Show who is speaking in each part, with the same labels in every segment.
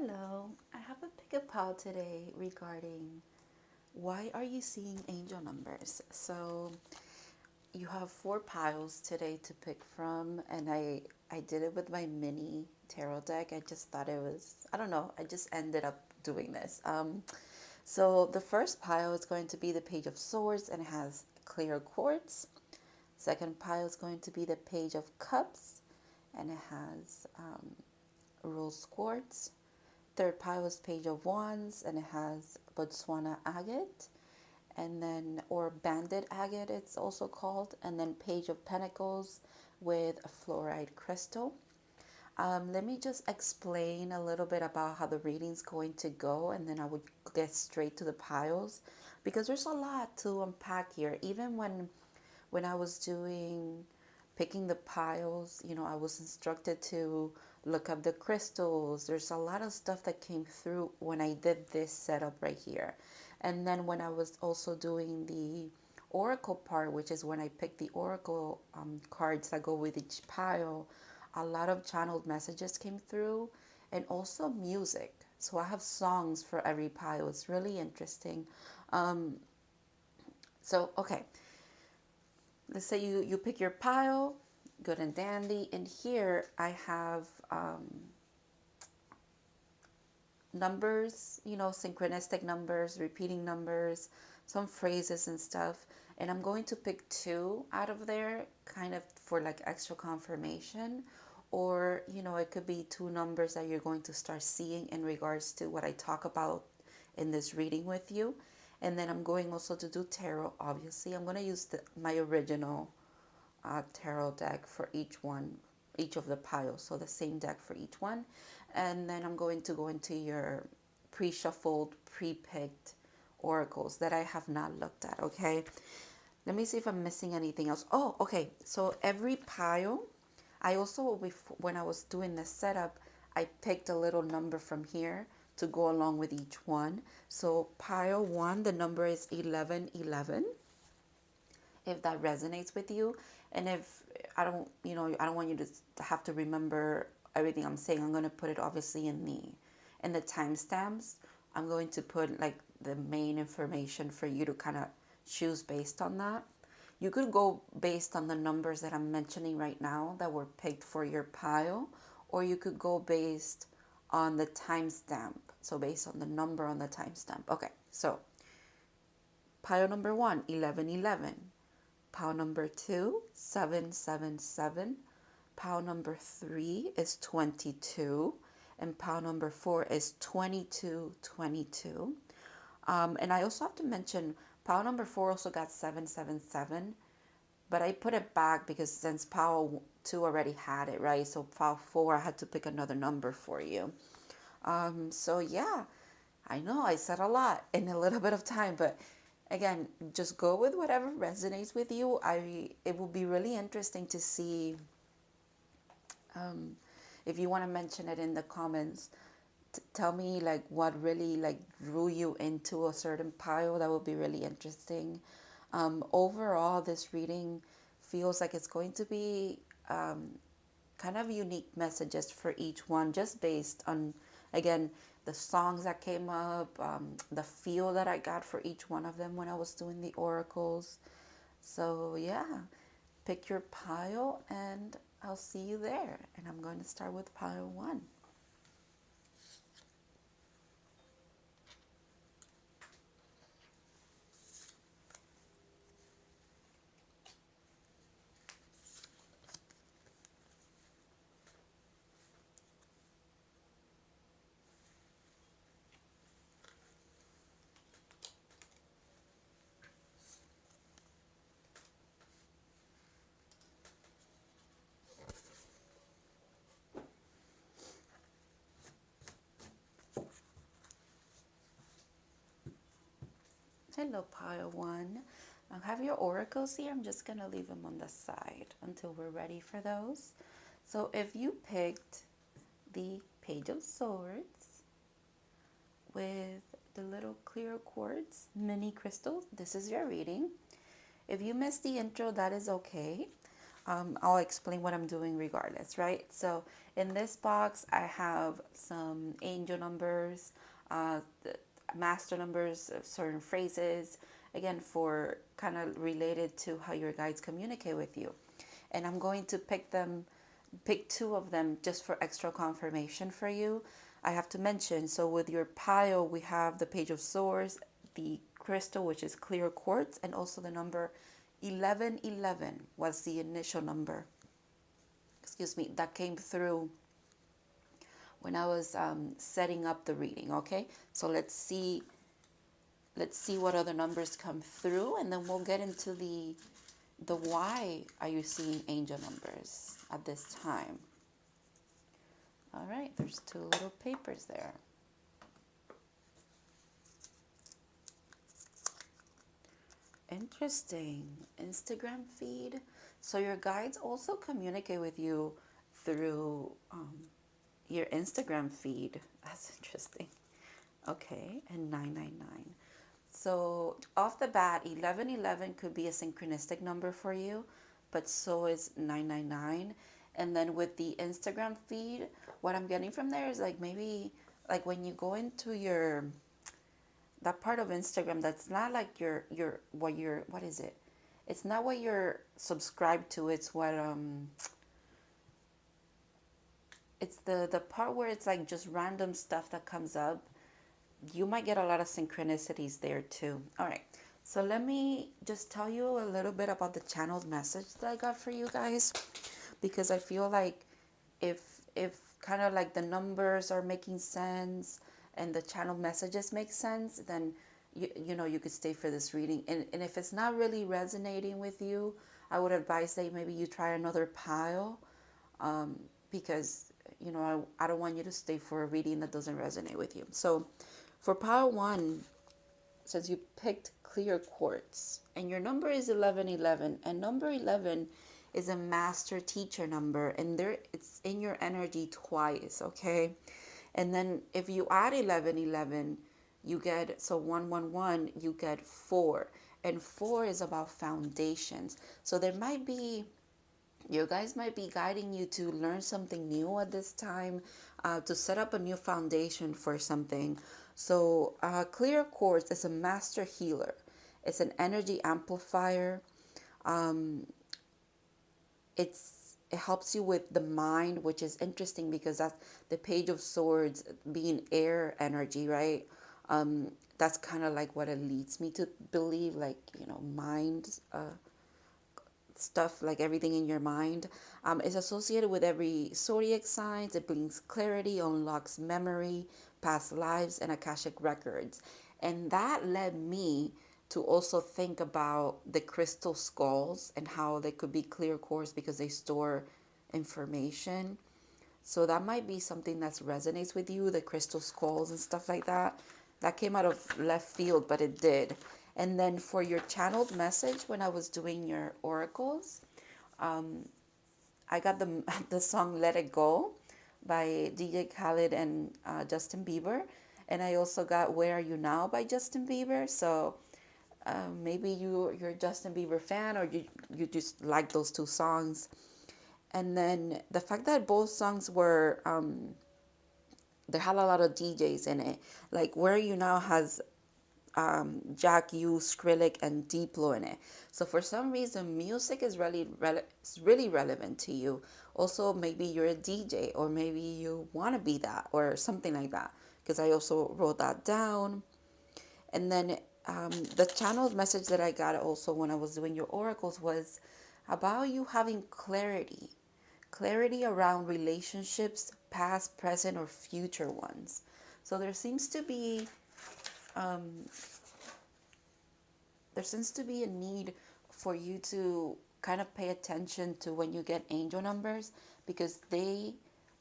Speaker 1: Hello, I have a pick-up pile today regarding why are you seeing angel numbers? So you have four piles today to pick from, and I did it with my mini tarot deck. I just thought it was, I don't know, I just ended up doing this. So the first pile is going to be the Page of Swords and it has clear quartz. Second pile is going to be the Page of Cups and it has rose quartz. Third pile is Page of Wands and it has Botswana Agate, and then, or Banded Agate it's also called, and then Page of Pentacles with a fluoride crystal. Let me just explain a little bit about how the reading's going to go, and then I would get straight to the piles because there's a lot to unpack here. Even when I was doing picking the piles, you know, I was instructed to look up the crystals. There's a lot of stuff that came through when I did this setup right here. And then when I was also doing the oracle part, which is when I picked the oracle cards that go with each pile, a lot of channeled messages came through and also music. So I have songs for every pile. It's really interesting. Um, okay, let's say you pick your pile, good and dandy. And here I have numbers, you know, synchronistic numbers, repeating numbers, some phrases and stuff. And I'm going to pick two out of there kind of for like extra confirmation. Or, you know, it could be two numbers that you're going to start seeing in regards to what I talk about in this reading with you. And then I'm going also to do tarot, obviously. I'm going to use my original tarot deck for each one, each of the piles. So the same deck for each one. And then I'm going to go into your pre-shuffled, pre-picked oracles that I have not looked at, okay? Let me see if I'm missing anything else. Oh, okay. So every pile, I also, when I was doing the setup, I picked a little number from here to go along with each one. So pile one, the number is 1111. If that resonates with you, and if I don't, you know, I don't want you to have to remember everything I'm saying. I'm going to put it obviously in the timestamps. I'm going to put like the main information for you to kind of choose based on that. You could go based on the numbers that I'm mentioning right now that were picked for your pile, or you could go based on the timestamp. So based on the number on the timestamp. Okay, so pile number one, 1111. Pile number two, 777. Pile number three is 22. And pile number four is 2222. And I also have to mention pile number four also got 777. But I put it back because since pile two already had it, right? So pile four, I had to pick another number for you. So yeah, I know I said a lot in a little bit of time, but again, just go with whatever resonates with you. It will be really interesting to see if you want to mention it in the comments. Tell me like what really like drew you into a certain pile. That would be really interesting. Overall, this reading feels like it's going to be kind of unique messages for each one, just based on, again, the songs that came up, the feel that I got for each one of them when I was doing the oracles. So yeah, pick your pile and I'll see you there. And I'm going to start with pile one. Hello, pile one. I have your oracles here. I'm just going to leave them on the side until we're ready for those. So if you picked the Page of Swords with the little clear quartz mini crystals, this is your reading. If you missed the intro, that is okay. I'll explain what I'm doing regardless, right? So in this box, I have some angel numbers, the master numbers of certain phrases, again, for kind of related to how your guides communicate with you. And I'm going to pick two of them just for extra confirmation for you. I have to mention, so with your pile, we have the Page of Swords, the crystal, which is clear quartz, and also the number 1111 was the initial number, excuse me, that came through when I was setting up the reading. Okay, so let's see what other numbers come through, and then we'll get into the why are you seeing angel numbers at this time. All right, there's two little papers there. Interesting. Instagram feed. So your guides also communicate with you through your Instagram feed. That's interesting. Okay, and 999. So off the bat, 1111 could be a synchronistic number for you, but so is 999. And then with the Instagram feed, what I'm getting from there is like maybe like when you go into your that part of Instagram that's not like what is it? It's not what you're subscribed to. It's what it's the part where it's like just random stuff that comes up. You might get a lot of synchronicities there too. All right. So let me just tell you a little bit about the channeled message that I got for you guys, because I feel like if kind of like the numbers are making sense and the channel messages make sense, then you could stay for this reading. And if it's not really resonating with you, I would advise that maybe you try another pile, because I don't want you to stay for a reading that doesn't resonate with you. So for pile one, since you picked clear quartz and your number is 1111, and number 11 is a master teacher number, and there it's in your energy twice, okay? And then if you add 1111, you get, so 111, you get 4, and 4 is about foundations. So there might be, your guys might be guiding you to learn something new at this time, to set up a new foundation for something. So clear quartz is a master healer. It's an energy amplifier. It helps you with the mind, which is interesting because that's the Page of Swords being air energy, right? That's kind of like what it leads me to believe, like, mind stuff, like everything in your mind. Is associated with every zodiac sign. It brings clarity, unlocks memory, past lives, and Akashic records. And that led me to also think about the crystal skulls and how they could be clear quartz because they store information. So that might be something that resonates with you, the crystal skulls and stuff like that. That came out of left field, but it did. And then for your channeled message, when I was doing your oracles, I got the song Let It Go by DJ Khaled and Justin Bieber. And I also got Where Are You Now by Justin Bieber. So maybe you're a Justin Bieber fan, or you just like those two songs. And then the fact that both songs were, they had a lot of DJs in it. Like Where Are You Now has Jack U, Skrillex, and Diplo in it. So for some reason, music is really relevant to you. Also, maybe you're a DJ, or maybe you want to be that, or something like that. Because I also wrote that down. And then the channeled message that I got also when I was doing your oracles was about you having clarity around relationships, past, present, or future ones. So there seems to be a need for you to kind of pay attention to when you get angel numbers, because they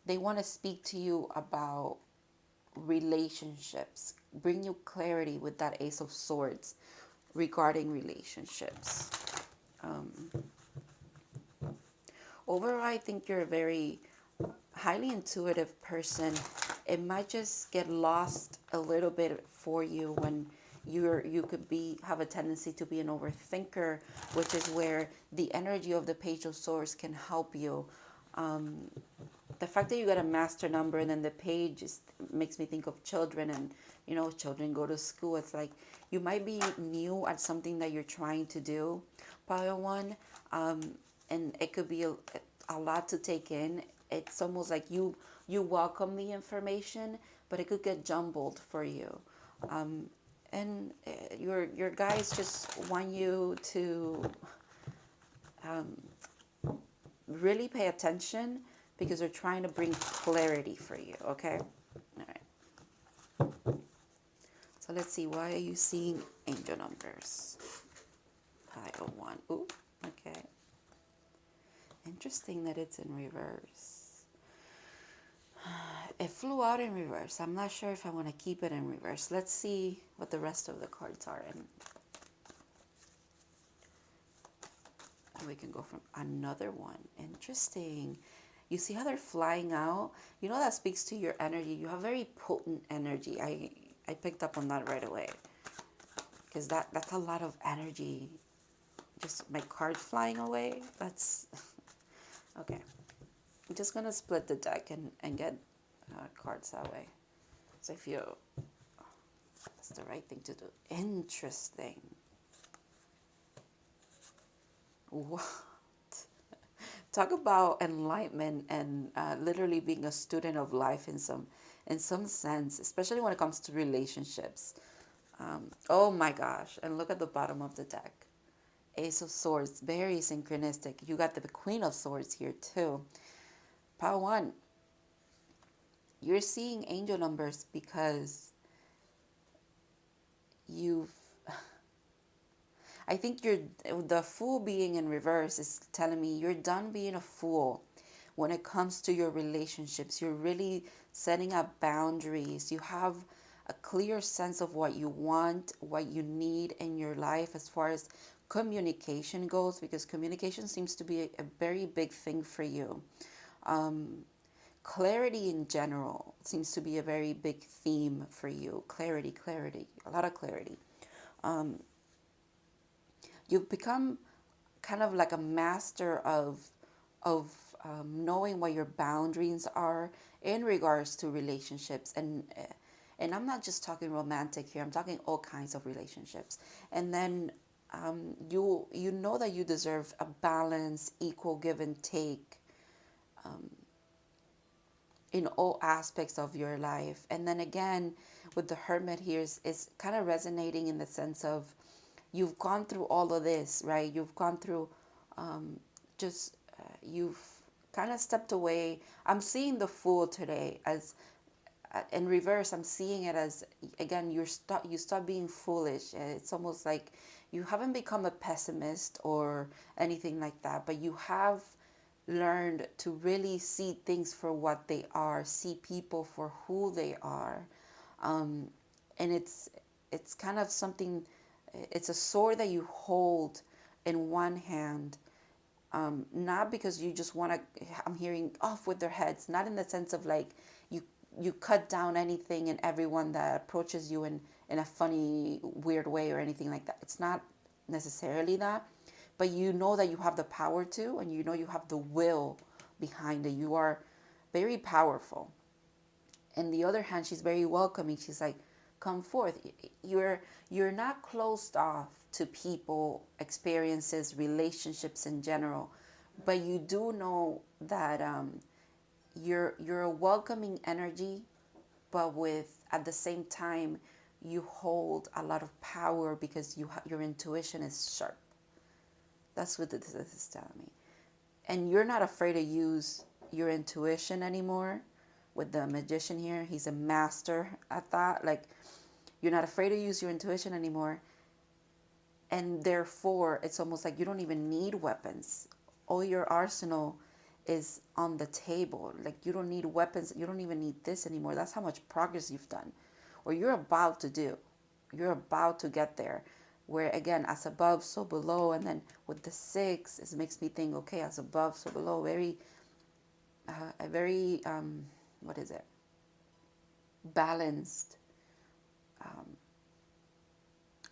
Speaker 1: want to speak to you about relationships, bring you clarity with that Ace of Swords regarding relationships. Overall, I think you're a very highly intuitive person. It might just get lost a little bit for you when you could have a tendency to be an overthinker, which is where the energy of the page of swords can help you. um, the fact that you got a master number and then the page makes me think of children, and children go to school. It's like you might be new at something that you're trying to do, pile one, um, and it could be a lot to take in. It's almost like you welcome the information, but it could get jumbled for you. um, and your guys just want you to really pay attention, because they're trying to bring clarity for you. Okay, all right, so let's see, why are you seeing angel numbers? Pile one. Ooh, okay, interesting that it's in reverse. It flew out in reverse. I'm not sure if I want to keep it in reverse. Let's see what the rest of the cards are, and we can go from another one. Interesting. You see how they're flying out? That speaks to your energy. You have very potent energy. I picked up on that right away, because that's a lot of energy. Just my cards flying away. That's okay. I'm just gonna split the deck and get cards that way. So I feel that's the right thing to do. Interesting. What? Talk about enlightenment and literally being a student of life in some sense, especially when it comes to relationships. Oh my gosh! And look at the bottom of the deck. Ace of Swords, very synchronistic. You got the Queen of Swords here too. Pile one. You're seeing angel numbers because you've I think the Fool being in reverse is telling me you're done being a fool when it comes to your relationships. You're really setting up boundaries. You have a clear sense of what you want, what you need in your life as far as communication goes, because communication seems to be a very big thing for you. Clarity in general seems to be a very big theme for you. Clarity, a lot of clarity. You've become kind of like a master of knowing what your boundaries are in regards to relationships, and I'm not just talking romantic here. I'm talking all kinds of relationships. And then you know that you deserve a balance, equal give and take in all aspects of your life. And then again, with the Hermit here is kind of resonating in the sense of you've gone through all of this, right? You've gone through you've kind of stepped away. I'm seeing the Fool today as in reverse. I'm seeing it as, again, you stop being foolish. It's almost like you haven't become a pessimist or anything like that, but you have learned to really see things for what they are, see people for who they are. And it's kind of something, it's a sword that you hold in one hand, not because you just want to, I'm hearing off with their heads, not in the sense of like you cut down anything and everyone that approaches you in a funny, weird way or anything like that. It's not necessarily that, but you know that you have the power to, and you know you have the will behind it. You are very powerful. And the other hand, she's very welcoming. She's like, come forth. You're not closed off to people, experiences, relationships in general, but you do know that you're a welcoming energy, but with, at the same time, you hold a lot of power because your intuition is sharp. That's what this is telling me. And you're not afraid to use your intuition anymore. With the Magician here, he's a master at that. Like, you're not afraid to use your intuition anymore. And therefore, it's almost like you don't even need weapons. All your arsenal is on the table. Like, you don't need weapons. You don't even need this anymore. That's how much progress you've done, or you're about to do. You're about to get there. Where again, as above, so below. And then with the 6, it makes me think, okay, as above, so below. A very, what is it? Balanced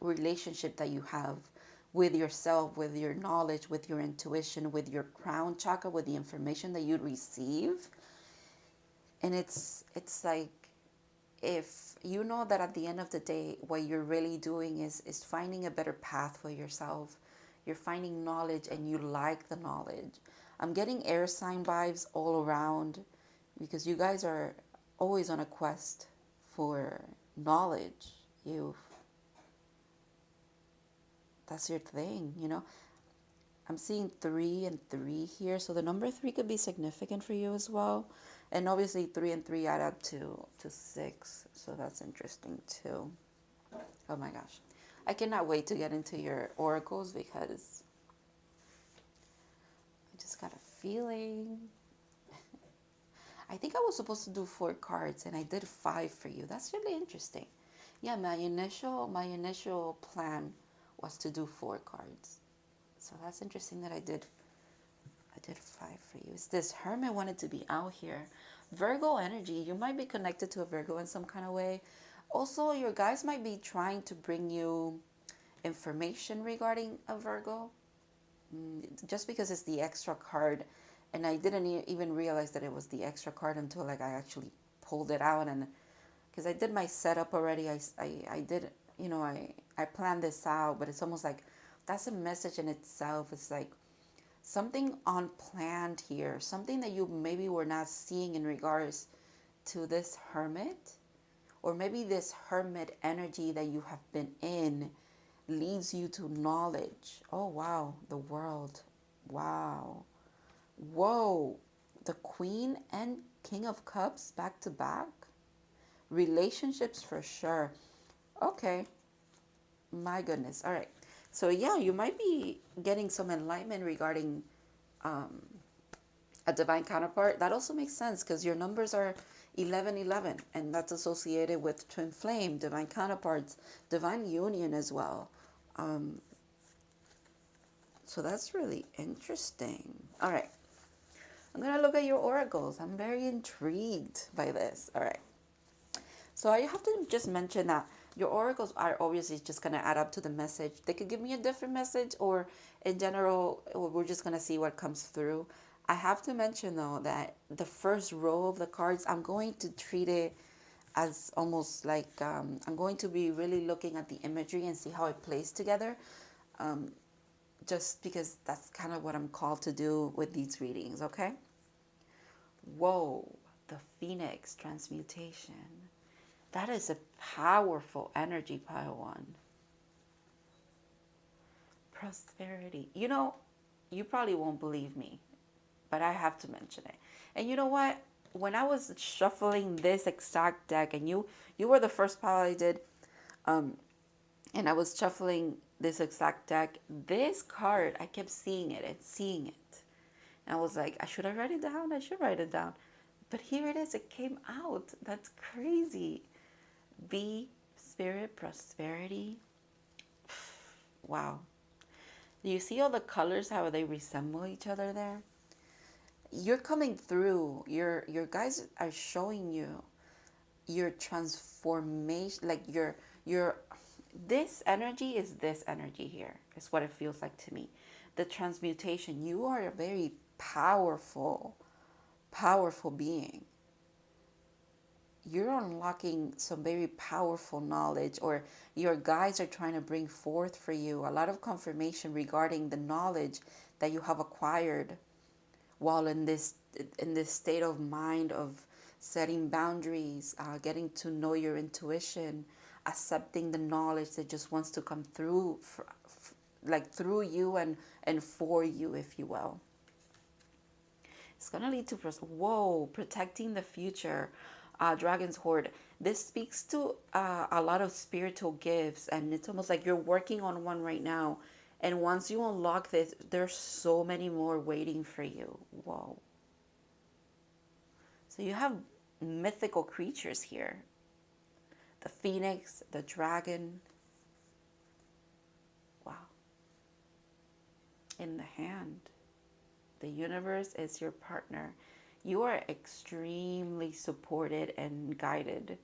Speaker 1: relationship that you have with yourself, with your knowledge, with your intuition, with your crown chakra, with the information that you receive. And it's like, if you know that at the end of the day what you're really doing is finding a better path for yourself, you're finding knowledge and you like the knowledge. I'm getting air sign vibes all around, because you guys are always on a quest for knowledge. You That's your thing, you know. I'm seeing 3 and 3 here, so the number 3 could be significant for you as well. And obviously 3 and 3 add up to 6, so that's interesting too. Oh my gosh, I cannot wait to get into your oracles, because I just got a feeling. I think I was supposed to do 4 cards and I did 5 for you. That's really interesting. Yeah, my initial plan was to do 4 cards. So that's interesting that I did 5 for you. It's this Hermit wanted to be out here. Virgo energy. You might be connected to a Virgo in some kind of way. Also, your guys might be trying to bring you information regarding a Virgo. Just because it's the extra card, and I didn't even realize that it was the extra card until like I actually pulled it out, and because I did my setup already. I did, I planned this out, but it's almost like that's a message in itself. It's like something unplanned here, something that you maybe were not seeing in regards to this Hermit, or maybe this Hermit energy that you have been in leads you to knowledge. Oh, wow. The World. Wow. Whoa. The Queen and King of Cups back to back. Relationships for sure. Okay. My goodness. All right. So, yeah, you might be getting some enlightenment regarding a divine counterpart. That also makes sense because your numbers are 1111, and that's associated with twin flame, divine counterparts, divine union as well. So that's really interesting. All right. I'm going to look at your oracles. I'm very intrigued by this. All right. So I have to just mention that your oracles are obviously just going to add up to the message. They could give me a different message, or in general, we're just going to see what comes through. I have to mention, though, that the first row of the cards, I'm going to treat it as almost like I'm going to be really looking at the imagery and see how it plays together. Just because that's kind of what I'm called to do with these readings, okay? Whoa, the Phoenix transmutation. That is a powerful energy, pile one. Prosperity. You probably won't believe me, but I have to mention it. And you know what? When I was shuffling this exact deck, and you were the first pile I did, and I was shuffling this exact deck, this card, I kept seeing it and seeing it. And I was like, should I write it down? I should write it down. But here it is. It came out. That's crazy. Be spirit, prosperity. Wow. Do you see all the colors, how they resemble each other there? You're coming through. Your guys are showing you your transformation, like your this energy is this energy here. Is what it feels like to me. The transmutation. You are a very powerful being. You're unlocking some very powerful knowledge, or your guides are trying to bring forth for you a lot of confirmation regarding the knowledge that you have acquired while in this state of mind of setting boundaries, getting to know your intuition, accepting the knowledge that just wants to come through, like through you and for you, if you will. It's going to lead to, protecting the future. Dragon's Hoard. This speaks to a lot of spiritual gifts, and it's almost like you're working on one right now. And once you unlock this, there's so many more waiting for you. Whoa. So you have mythical creatures here. The phoenix, the dragon. Wow. In the hand. The universe is your partner. You are extremely supported and guided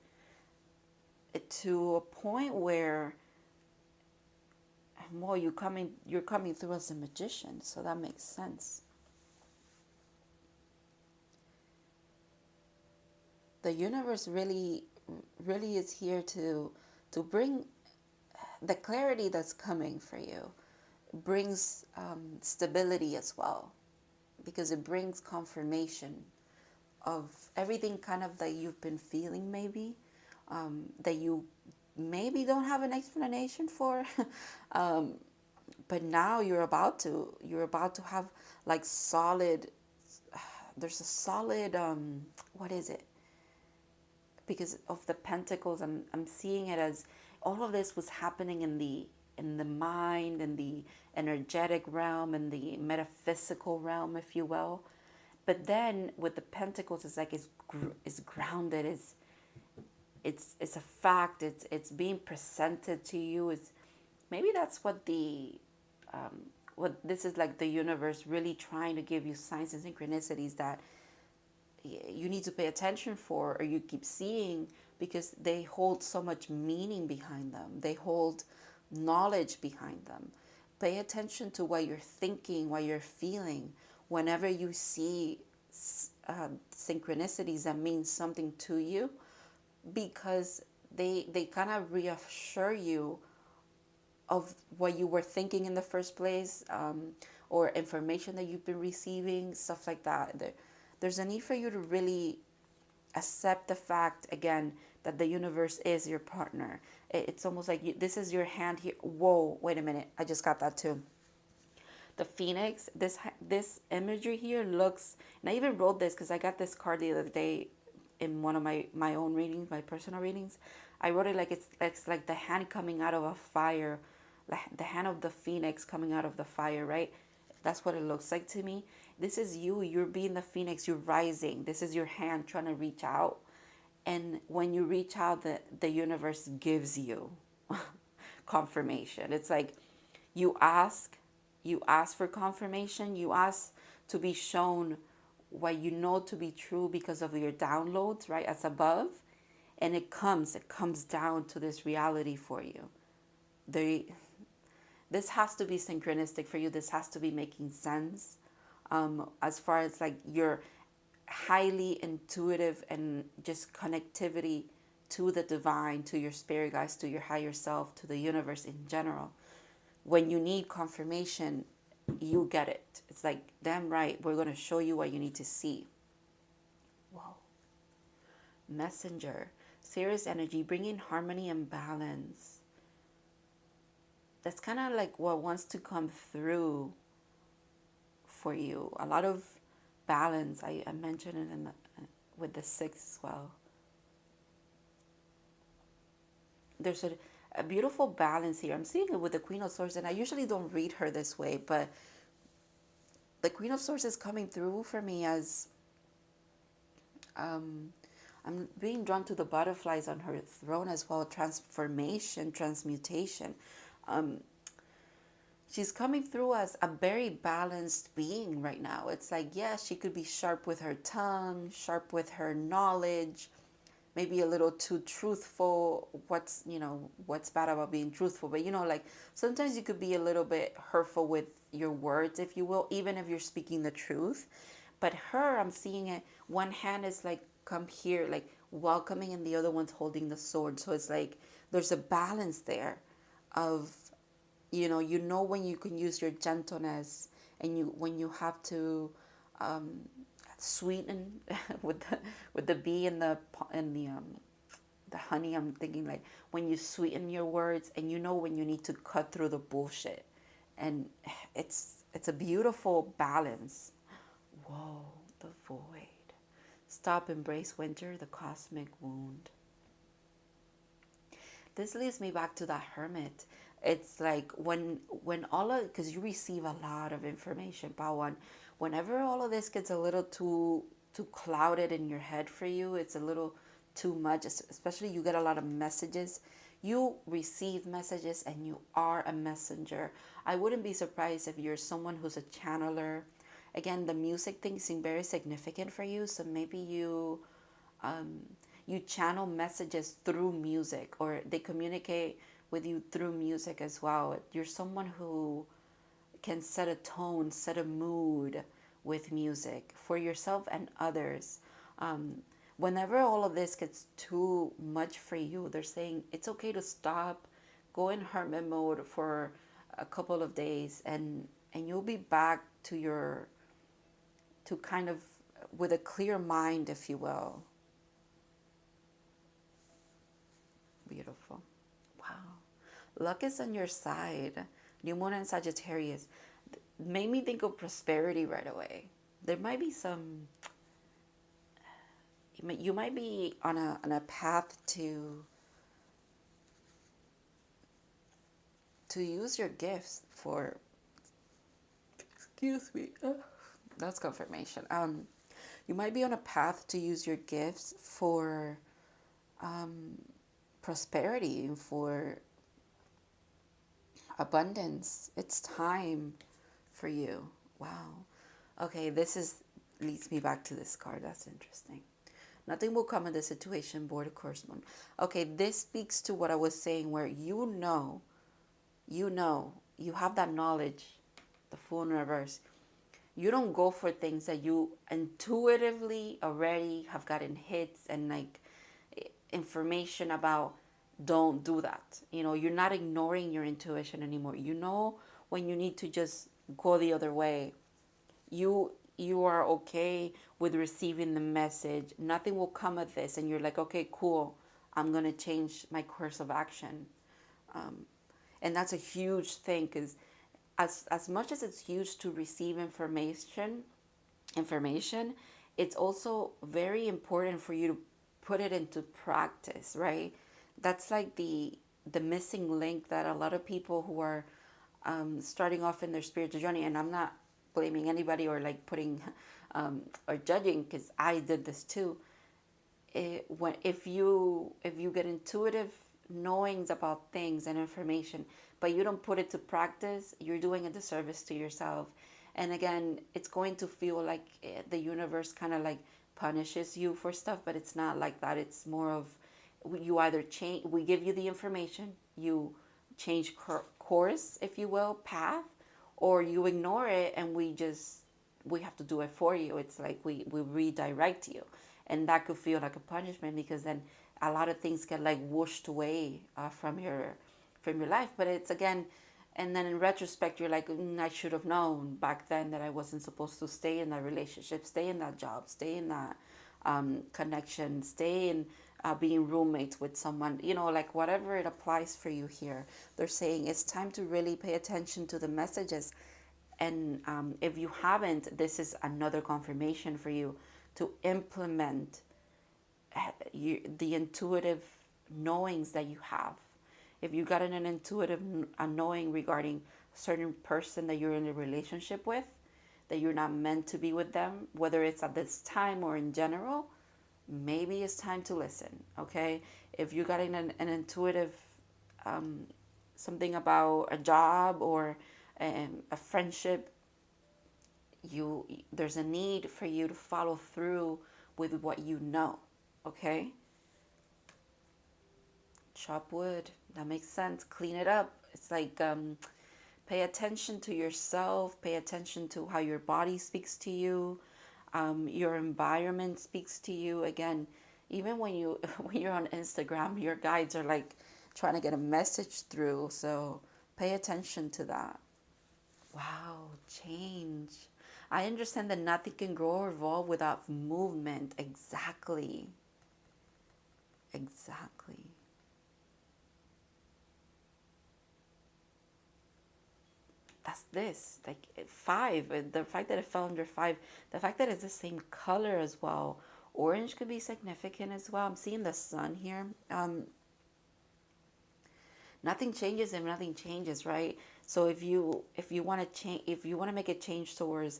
Speaker 1: to a point where well, you're coming through as a magician, so that makes sense. The universe really is here to bring the clarity that's coming for you. Brings stability as well, because it brings confirmation of everything kind of that you've been feeling, maybe that you maybe don't have an explanation for. um, but now you're about to have like solid, there's a solid what is it, because of the pentacles, I'm seeing it as all of this was happening in the mind, in the energetic realm, in the metaphysical realm, if you will. But then with the pentacles, it's like it's grounded, it's a fact, it's being presented to you. It's maybe that's what the what this is, like the universe really trying to give you signs and synchronicities that you need to pay attention for, or you keep seeing, because they hold so much meaning behind them. They hold knowledge behind them. Pay attention to what you're thinking, what you're feeling. Whenever you see synchronicities that mean something to you, because they kind of reassure you of what you were thinking in the first place, or information that you've been receiving, stuff like that. There's a need for you to really accept the fact, again, that the universe is your partner. It's almost like this is your hand here. Whoa, wait a minute. I just got that too. The phoenix, this imagery here looks, and I even wrote this because I got this card the other day in one of my own readings, my personal readings. I wrote it like it's like the hand coming out of a fire, the hand of the phoenix coming out of the fire, right? That's what it looks like to me. This is you. You're being the phoenix. You're rising. This is your hand trying to reach out. And when you reach out, the universe gives you confirmation. It's like you ask, you ask for confirmation. You ask to be shown what you know to be true because of your downloads, right, as above. And it comes down to this reality for you. They This has to be synchronistic for you. This has to be making sense, as far as like your highly intuitive and just connectivity to the divine, to your spirit guides, to your higher self, to the universe in general. When you need confirmation, you get it. It's like, damn right, we're going to show you what you need to see. Whoa. Messenger, serious energy, bringing harmony and balance. That's kind of like what wants to come through for you. A lot of balance. I mentioned it with the 6 as well. There's a beautiful balance here. I'm seeing it with the Queen of Swords, and I usually don't read her this way, but the Queen of Swords is coming through for me as I'm being drawn to the butterflies on her throne as well. Transformation, transmutation. She's coming through as a very balanced being right now. It's like, yeah, she could be sharp with her tongue, sharp with her knowledge, maybe a little too truthful. What's bad about being truthful? But like sometimes you could be a little bit hurtful with your words, if you will, even if you're speaking the truth. But her, I'm seeing it, one hand is like, come here, like welcoming, and the other one's holding the sword. So it's like there's a balance there of, when you can use your gentleness, and when you have to sweeten with the bee and the honey. I'm thinking like when you sweeten your words, and when you need to cut through the bullshit, and it's a beautiful balance. Whoa, the void. Stop, embrace winter, the cosmic wound. This leads me back to that hermit. It's like when all of, because you receive a lot of information, Pawan. Whenever all of this gets a little too clouded in your head for you, it's a little too much, especially you get a lot of messages. You receive messages and you are a messenger. I wouldn't be surprised if you're someone who's a channeler. Again, the music thing seems very significant for you, so maybe you channel messages through music, or they communicate with you through music as well. You're someone who can set a tone, set a mood with music for yourself and others. Um, Whenever all of this gets too much for you, they're saying it's okay to stop, go in hermit mode for a couple of days, and you'll be back to your to kind of with a clear mind, if you will. Beautiful. Wow. Luck is on your side. New moon in Sagittarius made me think of prosperity right away. There might be some, you might be on a path to use your gifts for, excuse me, that's confirmation. You might be on a path to use your gifts for prosperity, for abundance. It's time for you. Wow. Okay, this is leads me back to this card. That's interesting. Nothing will come in this situation, board of course. Okay, this speaks to what I was saying, where you have that knowledge, the Fool in reverse. You don't go for things that you intuitively already have gotten hits and like information about. Don't do that. You're not ignoring your intuition anymore. You know when you need to just go the other way. You are okay with receiving the message. Nothing will come of this, and you're like, okay, cool. I'm gonna change my course of action, and that's a huge thing, because as much as it's huge to receive information, it's also very important for you to put it into practice, right? That's like the missing link that a lot of people who are starting off in their spiritual journey, and I'm not blaming anybody or like putting or judging, because I did this too. If you get intuitive knowings about things and information, but you don't put it to practice, you're doing a disservice to yourself. And again, it's going to feel like the universe kind of like punishes you for stuff, but it's not like that. It's more of, you either change, we give you the information, you change course, if you will, path, or you ignore it, and we have to do it for you. It's like we redirect you, and that could feel like a punishment, because then a lot of things get like whooshed away from your life. But it's again, and then in retrospect, you're like, I should have known back then that I wasn't supposed to stay in that relationship, stay in that job, stay in that connection, stay in being roommates with someone, like whatever it applies for you here. They're saying it's time to really pay attention to the messages. And if you haven't, this is another confirmation for you to implement the intuitive knowings that you have. If you got an intuitive knowing regarding a certain person that you're in a relationship with, that you're not meant to be with them, whether it's at this time or in general, maybe it's time to listen, okay? If you got an intuitive something about a job or a friendship, there's a need for you to follow through with what you know, okay? Chop wood, that makes sense. Clean it up. It's like pay attention to yourself, pay attention to how your body speaks to you, your environment speaks to you. Again, even when when you're on Instagram, your guides are like trying to get a message through, so pay attention to that. Wow, change. I understand that nothing can grow or evolve without movement. Exactly. Exactly. That's this, like 5, the fact that it fell under 5, the fact that it's the same color as well. Orange could be significant as well. I'm seeing the sun here. Nothing changes if nothing changes, right? So if you want to change, if you want to make a change towards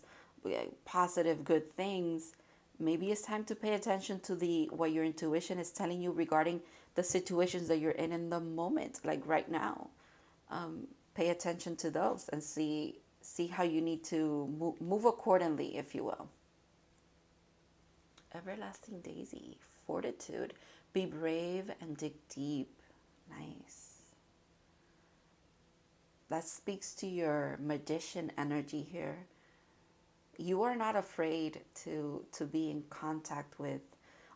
Speaker 1: positive good things, maybe it's time to pay attention to the what your intuition is telling you regarding the situations that you're in the moment, like right now. Pay attention to those and see how you need to move accordingly, if you will. Everlasting daisy, fortitude, be brave and dig deep. Nice. that speaks to your magician energy here. You are not afraid to be in contact with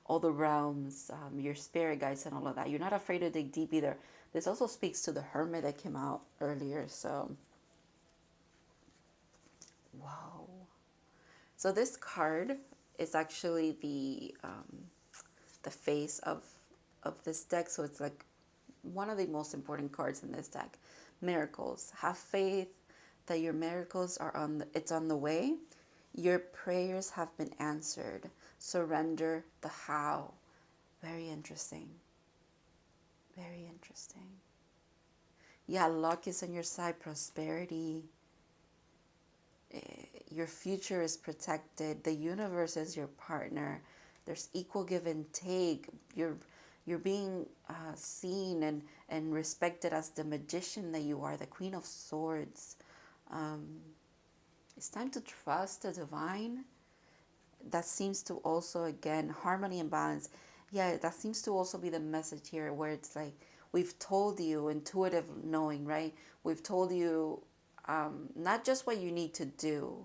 Speaker 1: all the realms, your spirit guides and all of that. You're not afraid to dig deep either. This also speaks to the hermit that came out earlier. So, wow. So this card is actually the face of this deck. So it's like one of the most important cards in this deck. Miracles. Have faith that your miracles are it's on the way. Your prayers have been answered. Surrender the how. Very interesting. Very interesting. Yeah, luck is on your side. Prosperity. Your future is protected. The universe is your partner. There's equal give and take. You're being seen and respected as the magician that you are, the Queen of Swords. It's time to trust the divine. That seems to also, again, harmony and balance. Yeah, that seems to also be the message here, where it's like we've told you, intuitive knowing, right? We've told you not just what you need to do,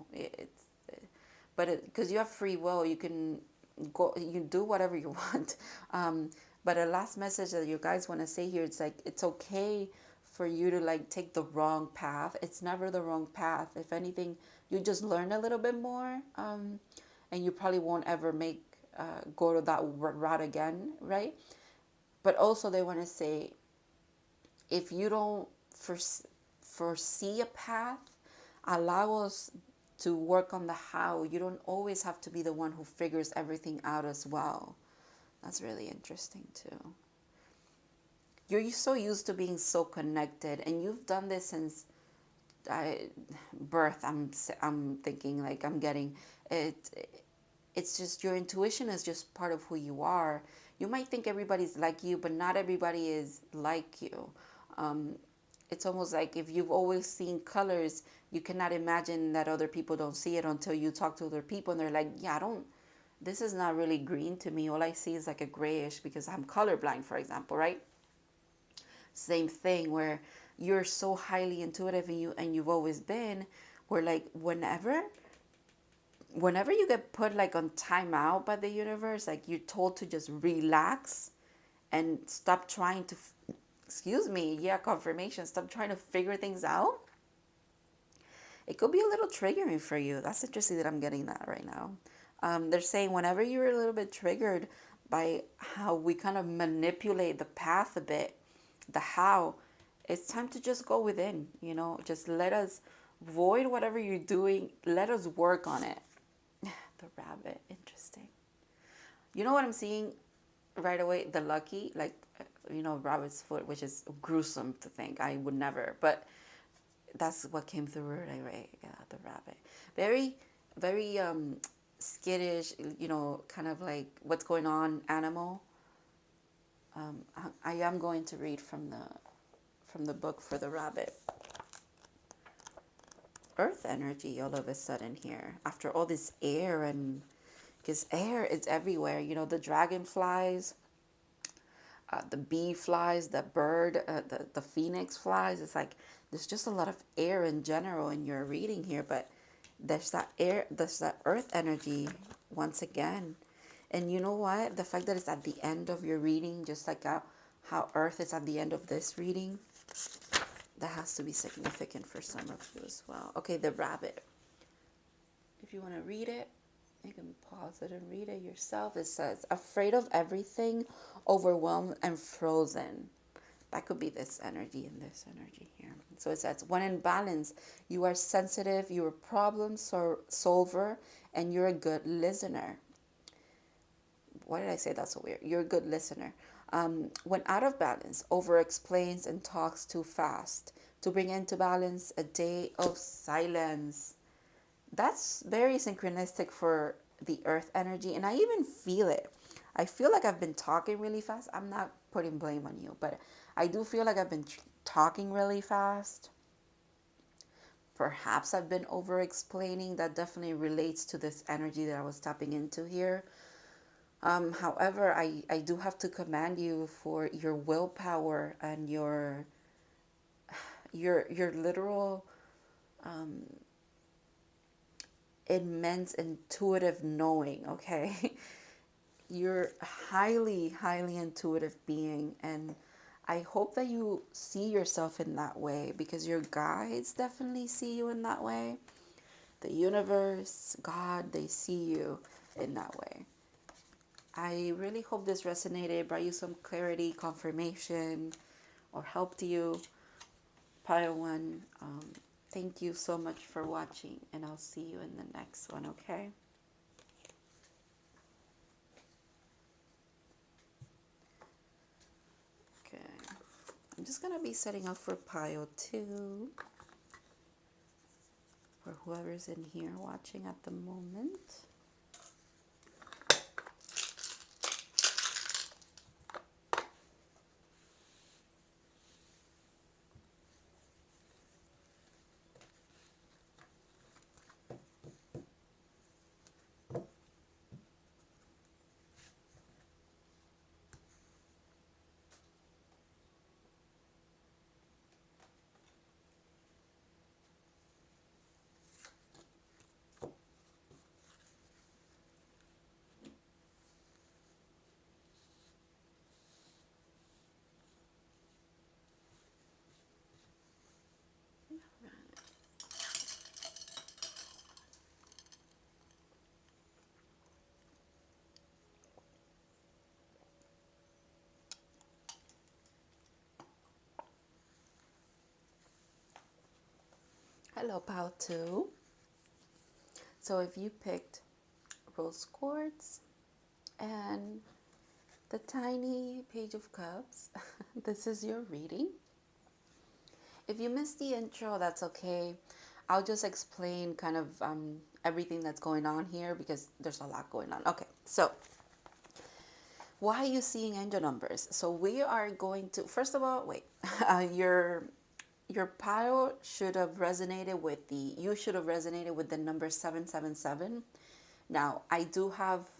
Speaker 1: but because you have free will, you can go, you do whatever you want. But a last message that you guys want to say here, it's like it's okay for you to like take the wrong path. It's never the wrong path. If anything, you just learn a little bit more, and you probably won't ever make go to that route again, right? But also they want to say, if you don't foresee a path, allow us to work on the how. You don't always have to be the one who figures everything out as well. That's really interesting too. You're so used to being so connected, and you've done this since birth. I'm thinking like I'm getting it. It's just your intuition is just part of who you are. You might think everybody's like you, but not everybody is like you. It's almost like if you've always seen colors, you cannot imagine that other people don't see it until you talk to other people and they're like, yeah, this is not really green to me. All I see is like a grayish because I'm colorblind, for example, right? Same thing where you're so highly intuitive and you've always been, where like whenever you get put like on timeout by the universe, like you're told to just relax and stop trying to, excuse me, yeah, confirmation, stop trying to figure things out. It could be a little triggering for you. That's interesting that I'm getting that right now. They're saying whenever you're a little bit triggered by how we kind of manipulate the path a bit, the how, it's time to just go within, just let us void whatever you're doing. Let us work on it. The rabbit, interesting. You know what I'm seeing right away? The lucky, like, rabbit's foot, which is gruesome to think. I would never, but that's what came through right away. Yeah, the rabbit. Very, very skittish, kind of like what's going on animal. I am going to read from the book for the rabbit. Earth energy all of a sudden here after all this air, and because air is everywhere, the dragonflies, the bee flies, the bird, the phoenix flies. It's like there's just a lot of air in general in your reading here, but there's that earth energy once again. And you know what, the fact that it's at the end of your reading, just like how earth is at the end of this reading, that has to be significant for some of you as well. Okay, the rabbit. If you want to read it, you can pause it and read it yourself. It says, afraid of everything, overwhelmed and frozen. That could be this energy and this energy here. So it says, when in balance, you are sensitive, you're a problem solver, and you're a good listener. Why did I say that so weird? You're a good listener. When out of balance, over-explains and talks too fast. To bring into balance, a day of silence. That's very synchronistic for the earth energy, and I even feel it. I feel like I've been talking really fast. I'm not putting blame on you, but I do feel like I've been talking really fast. Perhaps I've been over-explaining. That definitely relates to this energy that I was tapping into here. However, I do have to commend you for your willpower and your your literal immense intuitive knowing, okay? You're a highly, highly intuitive being, and I hope that you see yourself in that way, because your guides definitely see you in that way. The universe, God, they see you in that way. I really hope this resonated, brought you some clarity, confirmation, or helped you. Pile one. Thank you so much for watching, and I'll see you in the next one, okay? Okay. I'm just going to be setting up for pile two for whoever's in here watching at the moment. Hello, pile two. So if you picked rose quartz and the tiny page of cups, this is your reading. If you missed the intro, that's okay. I'll just explain kind of everything that's going on here, because there's a lot going on. Okay, so why are you seeing angel numbers? So we are going to, first of all, wait, your pile should have resonated with you should have resonated with the number 777. Now, I do have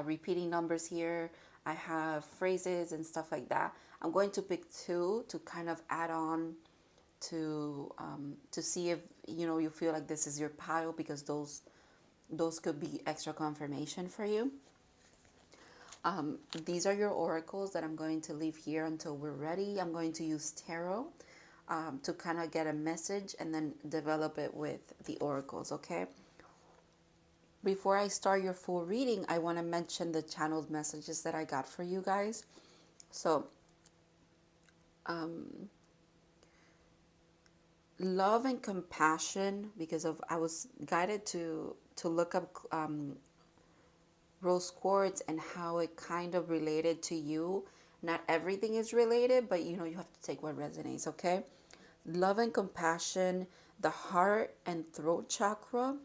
Speaker 1: repeating numbers here. I have phrases and stuff like that. I'm going to pick two to kind of add on to see if you feel like this is your pile, because those could be extra confirmation for you. These are your oracles that I'm going to leave here until we're ready. I'm going to use tarot to kind of get a message and then develop it with the oracles, okay? Before I start your full reading, I want to mention the channeled messages that I got for you guys. So, love and compassion, because of I was guided to look up rose quartz and how it kind of related to you. Not everything is related, but you have to take what resonates, okay? Love and compassion, the heart and throat chakra.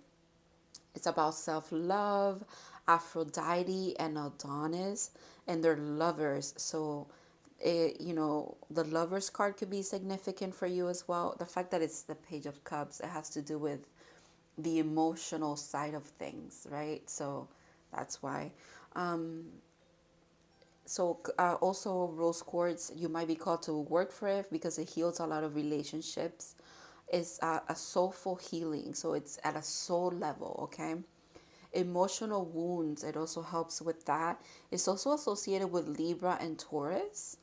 Speaker 1: It's about self-love, Aphrodite and Adonis, and they're lovers. So, the lovers card could be significant for you as well. The fact that it's the Page of Cups, it has to do with the emotional side of things, right? So that's why. Also, rose quartz, you might be called to work for it because it heals a lot of relationships. It's a soulful healing, so it's at a soul level, okay? Emotional wounds, it also helps with that. It's also associated with Libra and Taurus,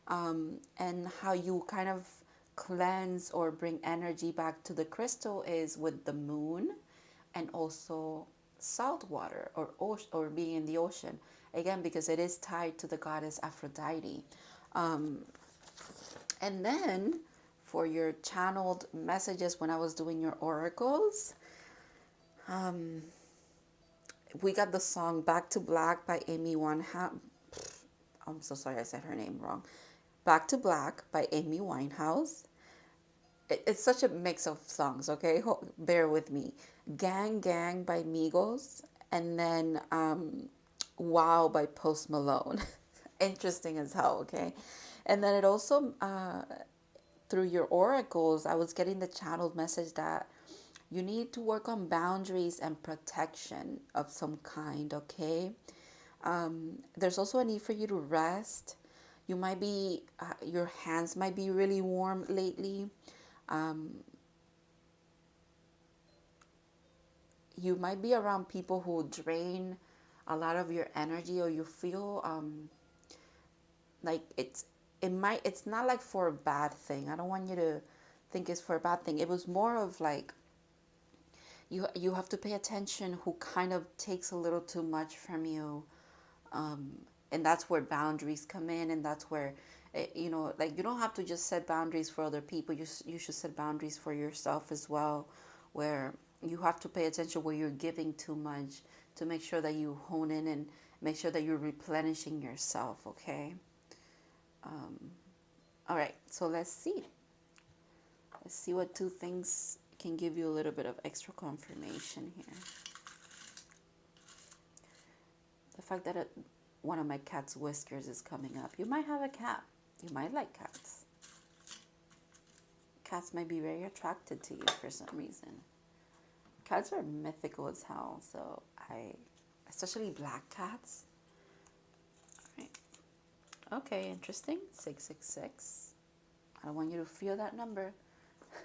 Speaker 1: and how you kind of cleanse or bring energy back to the crystal is with the moon, and also salt water or being in the ocean, again, because it is tied to the goddess Aphrodite. And then for your channeled messages, when I was doing your oracles, we got the song Back to Black by Amy Winehouse. I'm so sorry, I said her name wrong. Back to Black by Amy Winehouse. It's such a mix of songs, okay? Bear with me. Gang Gang by Migos. And then Wow by Post Malone. Interesting as hell, okay? And then it also, through your oracles, I was getting the channeled message that you need to work on boundaries and protection of some kind, okay? There's also a need for you to rest. You might be, your hands might be really warm lately. Um, you might be around people who drain a lot of your energy, or you feel like it's not like for a bad thing. I don't want you to think it's for a bad thing. It was more of like you have to pay attention who kind of takes a little too much from you, um, and that's where boundaries come in, and that's where like you don't have to just set boundaries for other people. You should set boundaries for yourself as well, where you have to pay attention where you're giving too much, to make sure that you hone in and make sure that you're replenishing yourself. Okay. All right, so let's see what two things can give you a little bit of extra confirmation here. The fact that one of my cat's whiskers is coming up. You might have a cat. You might like cats. Cats might be very attracted to you for some reason. Cats are mythical as hell, so especially black cats. All right. Okay, interesting. 666. I don't want you to feel that number.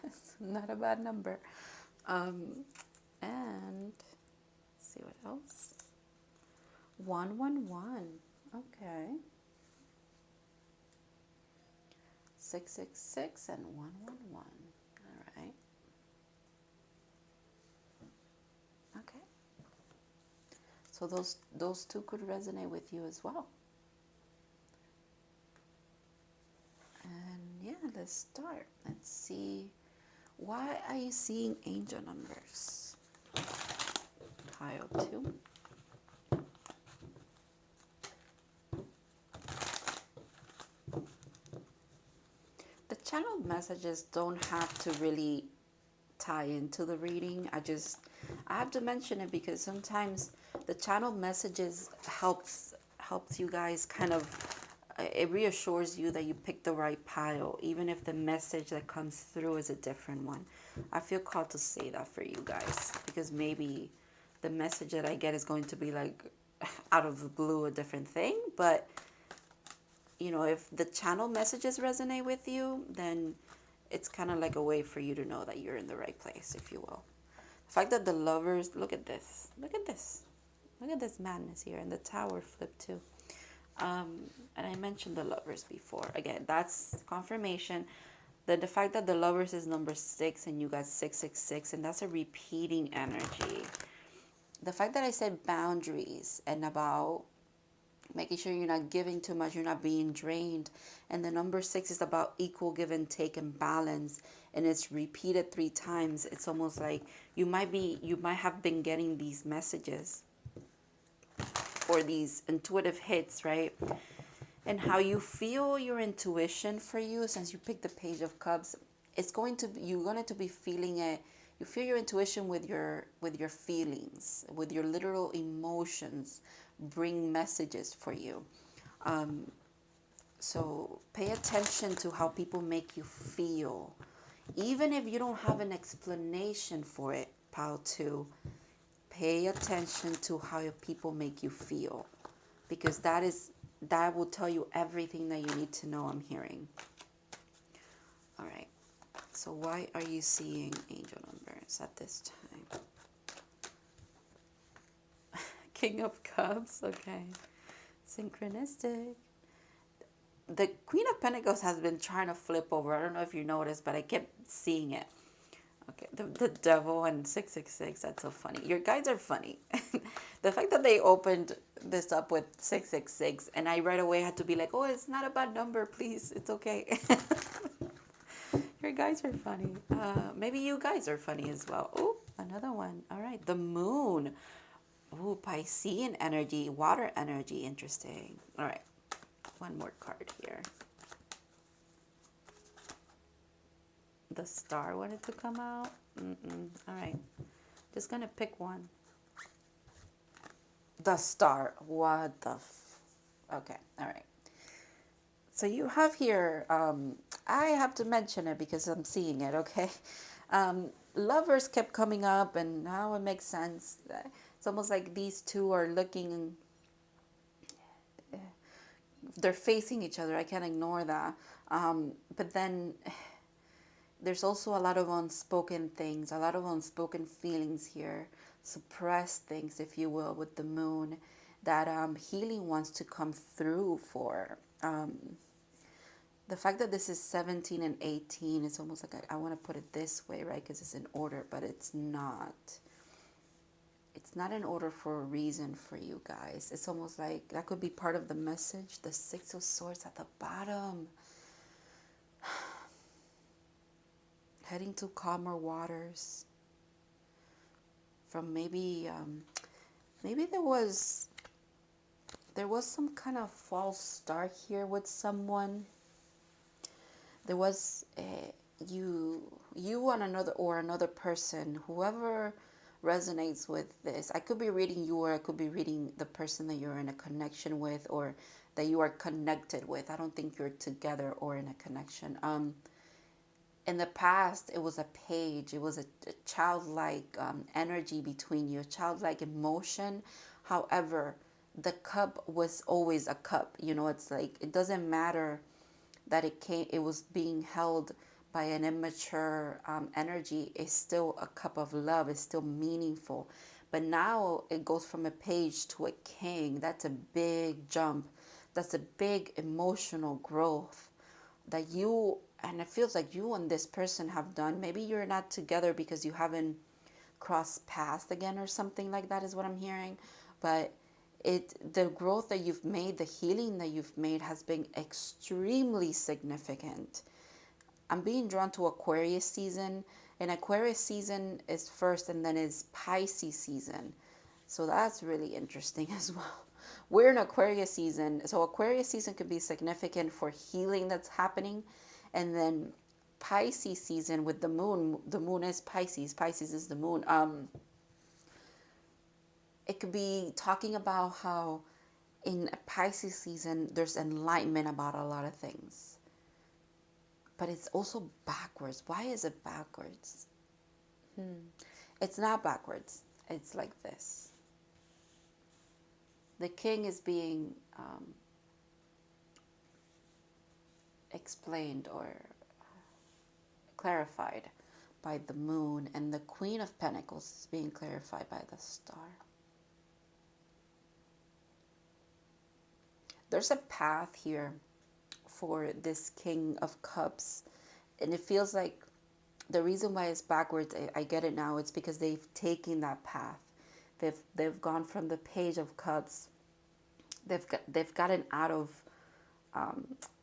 Speaker 1: It's not a bad number. And let's see what else. 111. Okay. 666 and 111. All right. Okay. So those two could resonate with you as well. And yeah, let's start. Let's see. Why are you seeing angel numbers? Pile 2. The channeled messages don't have to really tie into the reading. I have to mention it because sometimes the channeled messages helps you guys kind of, it reassures you that you picked the right pile, even if the message that comes through is a different one. I feel called to say that for you guys, because maybe the message that I get is going to be like out of the blue a different thing, but if the channel messages resonate with you, then it's kind of like a way for you to know that you're in the right place, if you will. The fact that the lovers, look at this, look at this madness here, and the tower flip too. And I mentioned the lovers before. Again, that's confirmation that the fact that the lovers is number 6 and you got 666, and that's a repeating energy. The fact that I said boundaries and about making sure you're not giving too much, you're not being drained. And the number 6 is about equal give and take and balance. And it's repeated 3 times. It's almost like you might have been getting these messages or these intuitive hits, right? And how you feel your intuition for you, since you picked the Page of Cups, you're going to be feeling it. You feel your intuition with your feelings, with your literal emotions bring messages for you. So pay attention to how people make you feel. Even if you don't have an explanation for it, Pile 2, pay attention to how people make you feel. Because that will tell you everything that you need to know, I'm hearing. All right. So why are you seeing angel numbers at this time? King of Cups, okay. Synchronistic. The Queen of Pentacles has been trying to flip over. I don't know if you noticed, but I kept seeing it. Okay, the devil and 666, that's so funny. Your guys are funny. The fact that they opened this up with 666, and I right away had to be like, oh, it's not a bad number, please. It's okay. Your guys are funny. Maybe you guys are funny as well. Oh, another one. All right, the moon. Ooh, Piscean energy, water energy, interesting. All right, one more card here. The star wanted to come out. All right, just gonna pick one. The star, what the okay, all right. So you have here, I have to mention it because I'm seeing it, okay? Lovers kept coming up, and now it makes sense. It's almost like these two are looking they're facing each other. I can't ignore that. But then there's also a lot of unspoken things, a lot of unspoken feelings here, suppressed things, if you will, with the moon that healing wants to come through for. The fact that this is 17 and 18, it's almost like I want to put it this way, right? Because it's in order, but it's not. It's not in order for a reason for you guys. It's almost like that could be part of the message. The Six of Swords at the bottom. Heading to calmer waters. From maybe there was some kind of false start here with someone. There was you on another person, whoever resonates with this. I could be reading you, or I could be reading the person that you're in a connection with, or that you are connected with. I don't think you're together or in a connection. In the past, it was a page. It was a childlike energy between you, a childlike emotion. However, the cup was always a cup. You know, it's like it doesn't matter that it was being held by an immature energy. It's still a cup of love. It's still meaningful. But now it goes from a page to a king. That's a big jump. That's a big emotional growth that you, and it feels like you and this person have done. Maybe you're not together because you haven't crossed paths again or something like that is what I'm hearing. But the growth that you've made, the healing that you've made has been extremely significant. I'm being drawn to Aquarius season, and Aquarius season is first and then is Pisces season. So that's really interesting as well. We're in Aquarius season. So Aquarius season could be significant for healing that's happening. And then Pisces season with the moon is Pisces. Pisces is the moon. It could be talking about how in Pisces season, there's enlightenment about a lot of things. But it's also backwards. Why is it backwards? It's not backwards. It's like this. The king is being explained or clarified by the moon, and the Queen of Pentacles is being clarified by the star. There's a path here for this King of Cups, and it feels like the reason why it's backwards, I get it now, it's because they've taken that path. They've gone from the Page of Cups. They've gotten out of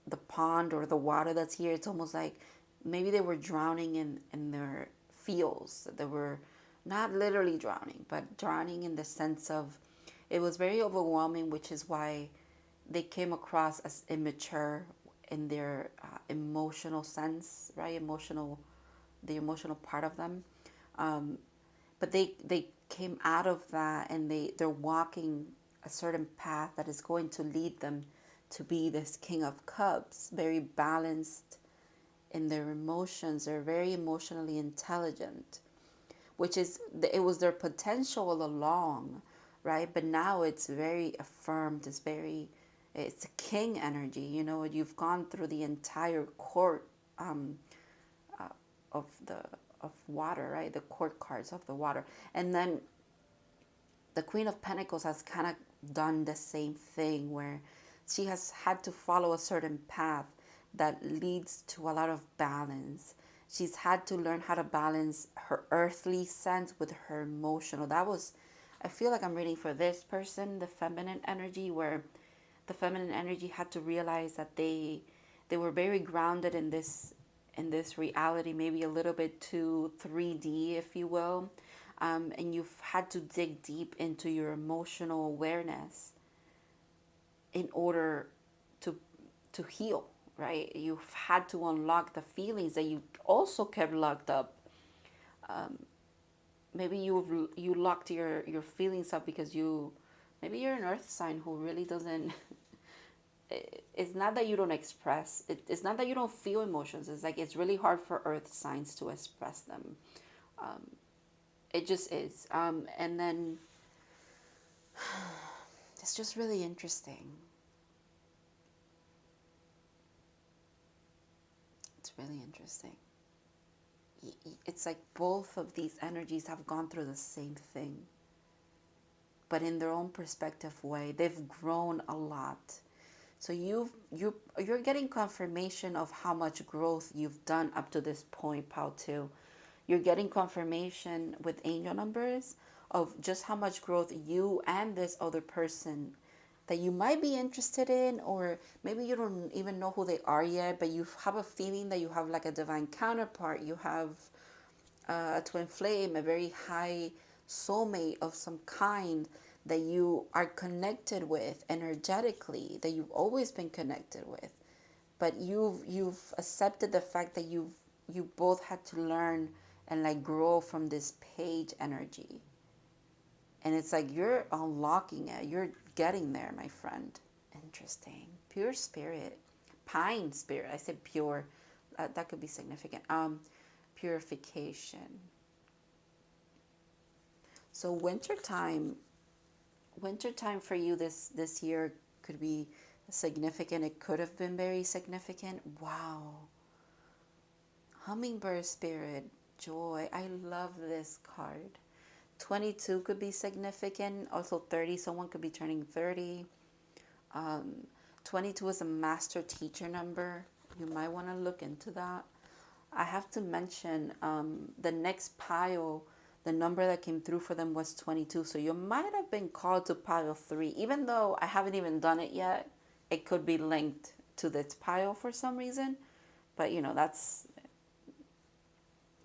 Speaker 1: the pond or the water that's here. It's almost like maybe they were drowning in their feels. They were not literally drowning, but drowning in the sense of it was very overwhelming, which is why they came across as immature in their emotional sense, right? The emotional part of them. But they came out of that, and they're walking a certain path that is going to lead them to be this King of Cups, very balanced in their emotions. They're very emotionally intelligent, which is, it was their potential all along, right? But now it's very affirmed. It's a king energy. You know, you've gone through the entire court of water, right? The court cards of the water. And then the Queen of Pentacles has kind of done the same thing, where she has had to follow a certain path that leads to a lot of balance. She's had to learn how to balance her earthly sense with her emotional. I feel like I'm reading for this person, the feminine energy, where the feminine energy had to realize that they were very grounded in this reality, maybe a little bit too 3D, if you will. And you've had to dig deep into your emotional awareness in order to heal, right? You've had to unlock the feelings that you also kept locked up. Maybe you locked your feelings up because maybe you're an earth sign who really doesn't. It's not that you don't express. It's not that you don't feel emotions. It's like it's really hard for earth signs to express them. It just is. And then it's just really interesting. really interesting. It's like both of these energies have gone through the same thing, but in their own perspective way. They've grown a lot. So you're getting confirmation of how much growth you've done up to this point, Pal 2. You're getting confirmation with angel numbers of just how much growth you and this other person that you might be interested in, or maybe you don't even know who they are yet, but you have a feeling that you have like a divine counterpart. You have a twin flame, a very high soulmate of some kind that you are connected with energetically, that you've always been connected with, but you've accepted the fact that you both had to learn and like grow from this page energy. And it's like you're unlocking it, you're getting there, my friend. Interesting. Pure spirit, pine spirit. I said pure, that could be significant. Purification. So wintertime for you this year could be significant. It could have been very significant. Wow. Hummingbird spirit, joy. I love this card. 22 could be significant. Also 30, someone could be turning 30. 22 is a master teacher number. You might want to look into that. I have to mention the next pile, the number that came through for them was 22. So you might have been called to pile 3. Even though I haven't even done it yet, it could be linked to this pile for some reason. But, that's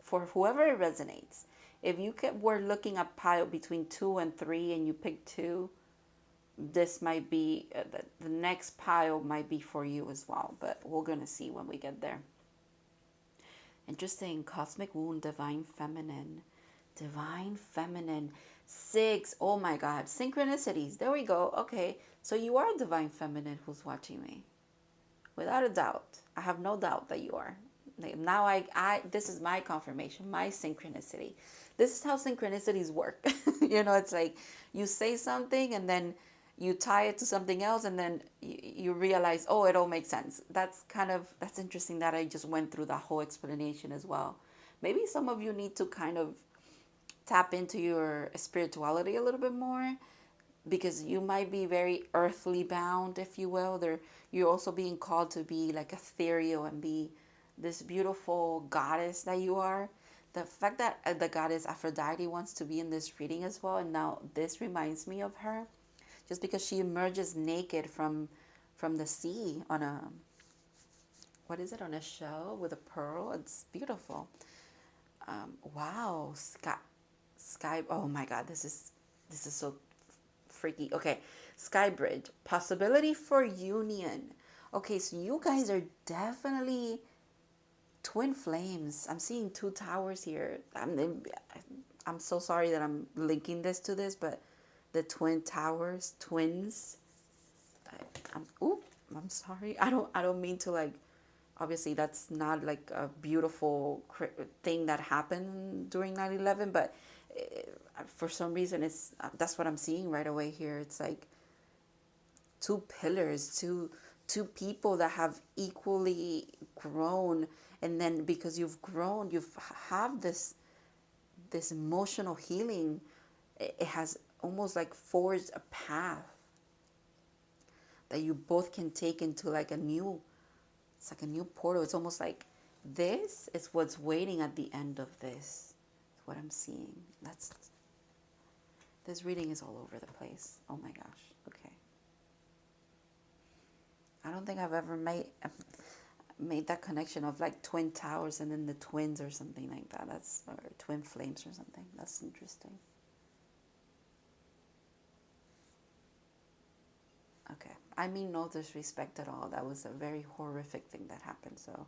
Speaker 1: for whoever it resonates. If you were looking at pile between 2 and 3 and you picked 2, this might be, the next pile might be for you as well. But we're going to see when we get there. Interesting. Cosmic wound, divine feminine. Divine feminine. 6. Oh my God. Synchronicities. There we go. Okay. So you are divine feminine who's watching me. Without a doubt. I have no doubt that you are. Now this is my confirmation, my synchronicity. This is how synchronicities work. It's like you say something and then you tie it to something else and then you realize, oh, it all makes sense. That's interesting that I just went through that whole explanation as well. Maybe some of you need to kind of tap into your spirituality a little bit more, because you might be very earthly bound, if you will. You're also being called to be like ethereal and be this beautiful goddess that you are. The fact that the goddess Aphrodite wants to be in this reading as well, and now this reminds me of her, just because she emerges naked from the sea on a, what is it, on a shell with a pearl. It's beautiful. Wow, sky. Oh my God, this is so freaky. Okay, Sky Bridge, possibility for union. Okay, so you guys are definitely twin flames. I'm seeing 2 towers here. I'm so sorry that I'm linking this to this, but the twin towers, twins. I'm sorry. I don't mean to, like, obviously that's not like a beautiful thing that happened during 9/11, but for some reason that's what I'm seeing right away here. It's like 2 pillars, two people that have equally grown, and then because you've grown, you have this emotional healing. It has almost like forged a path that you both can take into like it's like a new portal. It's almost like this is what's waiting at the end of this. That's what I'm seeing. This reading is all over the place. Oh my gosh. Okay. I don't think I've ever made that connection of like twin towers and then the twins or something like that. Or twin flames or something. That's interesting. Okay. I mean no disrespect at all. That was a very horrific thing that happened. So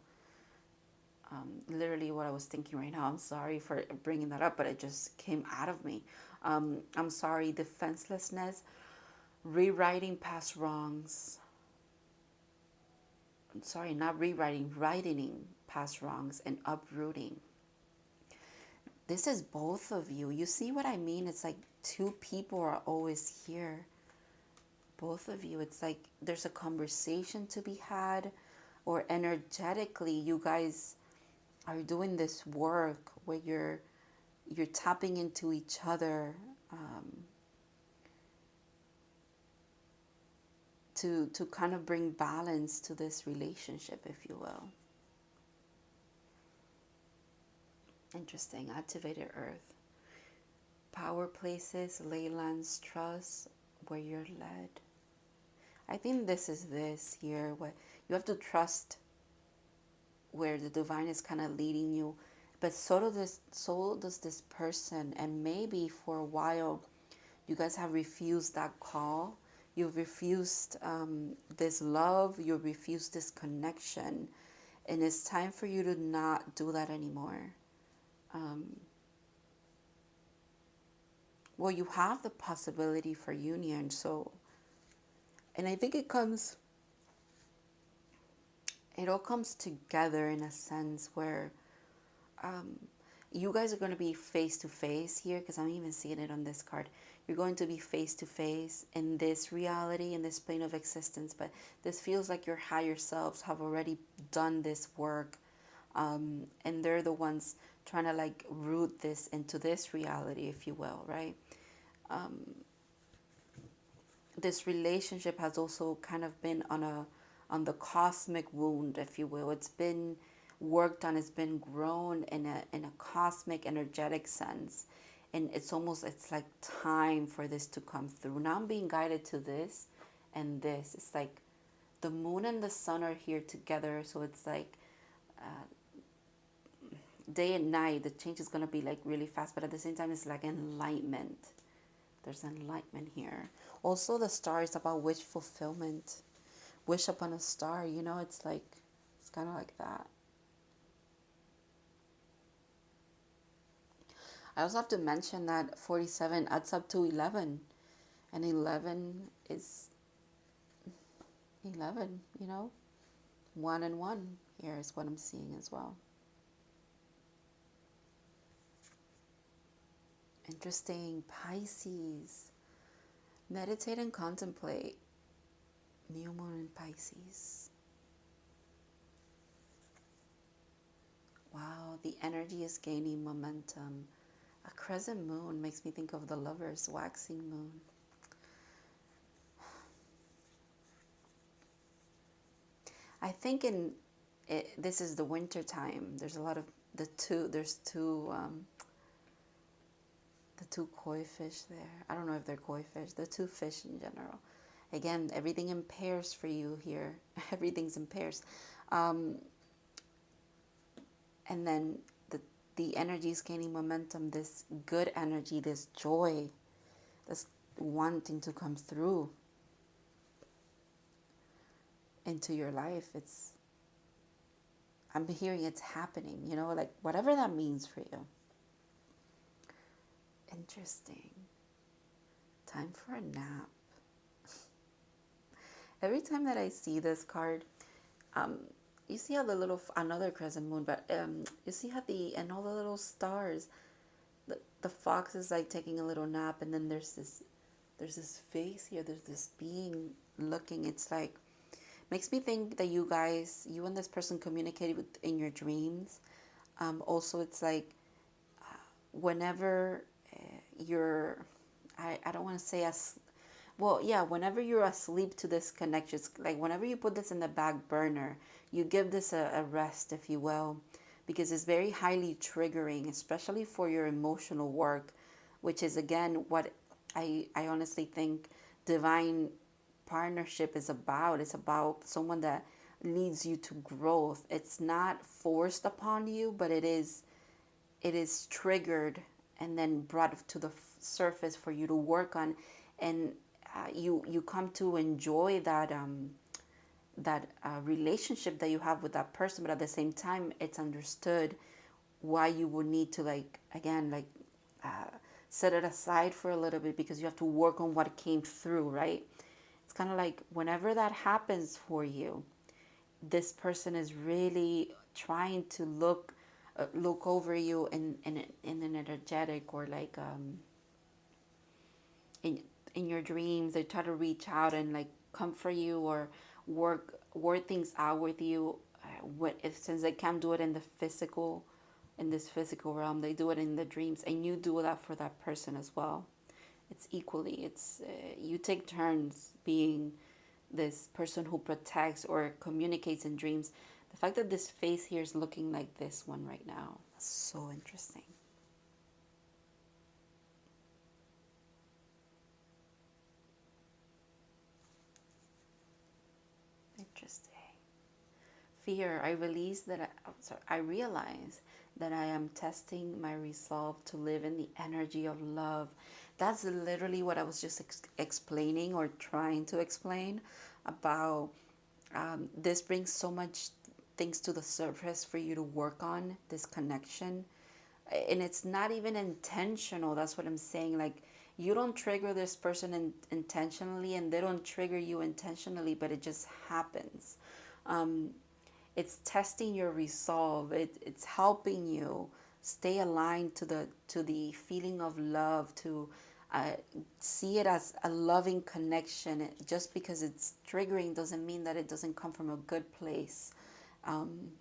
Speaker 1: literally what I was thinking right now. I'm sorry for bringing that up, but it just came out of me. I'm sorry. Defenselessness, rewriting past wrongs. I'm sorry, not rewriting, writing past wrongs and uprooting. This is both of you. You see what I mean? It's like 2 people are always here. Both of you. It's like there's a conversation to be had, or energetically you guys are doing this work where you're tapping into each other, to kind of bring balance to this relationship, if you will. Interesting. Activated Earth. Power places, leylands, trust, where you're led. I think this is this here. What you have to trust where the divine is kind of leading you, but so does this person, and maybe for a while you guys have refused that call. You've refused this love. You've refused this connection, and it's time for you to not do that anymore. Well, you have the possibility for union, so, and I think it all comes together in a sense where you guys are going to be face to face here, because I'm even seeing it on this card. You're going to be face to face in this reality, in this plane of existence, but this feels like your higher selves have already done this work, and they're the ones trying to like root this into this reality, if you will, right? This relationship has also kind of been on the cosmic wound, if you will. It's been worked on, it's been grown in a cosmic energetic sense, and it's like time for this to come through. Now I'm being guided to this and this. It's like the moon and the sun are here together, so it's like day and night. The change is going to be like really fast, but at the same time it's like enlightenment. There's enlightenment here. Also, the star is about wish fulfillment. Wish upon a star, it's like, it's kind of like that. I also have to mention that 47 adds up to 11. And 11 is 11, 1 and 1 here is what I'm seeing as well. Interesting. Pisces. Meditate and contemplate. New moon in Pisces. Wow, the energy is gaining momentum. A crescent moon makes me think of the Lovers' waxing moon. I think this is the winter time. There's a lot of there's the two koi fish there. I don't know if they're koi fish. The two fish in general. Again, everything in pairs for you here. Everything's in pairs. And then the energy is gaining momentum. This good energy, this joy, this wanting to come through into your life. I'm hearing it's happening, like whatever that means for you. Interesting. Time for a nap. Every time that I see this card, you see how another crescent moon, but you see how and all the little stars, the fox is like taking a little nap, and then there's this face here, there's this being looking. It's like, makes me think that you and this person communicated in your dreams. Also, it's like whenever I don't want to say whenever you're asleep to this connection, like whenever you put this in the back burner, you give this a rest, if you will, because it's very highly triggering, especially for your emotional work, which is, again, what I honestly think divine partnership is about. It's about someone that leads you to growth. It's not forced upon you, but it is triggered and then brought to the surface for you to work on, and you come to enjoy that relationship that you have with that person. But at the same time, it's understood why you would need to set it aside for a little bit, because you have to work on what came through, right? It's kind of like whenever that happens for you, this person is really trying to look over you in an energetic, or like in your dreams. They try to reach out and like comfort you, or work things out with you, since they can't do it in the physical, in this physical realm, they do it in the dreams, and you do that for that person as well. It's equally, it's you take turns being this person who protects or communicates in dreams. The fact that this face here is looking like this one right now, that's so interesting. Interesting. Fear. I release that. I realize that I am testing my resolve to live in the energy of love. That's literally what I was just explaining or trying to explain about. This brings so much things to the surface for you to work on, this connection, and it's not even intentional. That's what I'm saying. Like, you don't trigger this person intentionally, and they don't trigger you intentionally, but it just happens. um, it's testing your resolve. It's helping you stay aligned to the feeling of love, to uh, see it as a loving connection. Just because it's triggering doesn't mean that it doesn't come from a good place. um,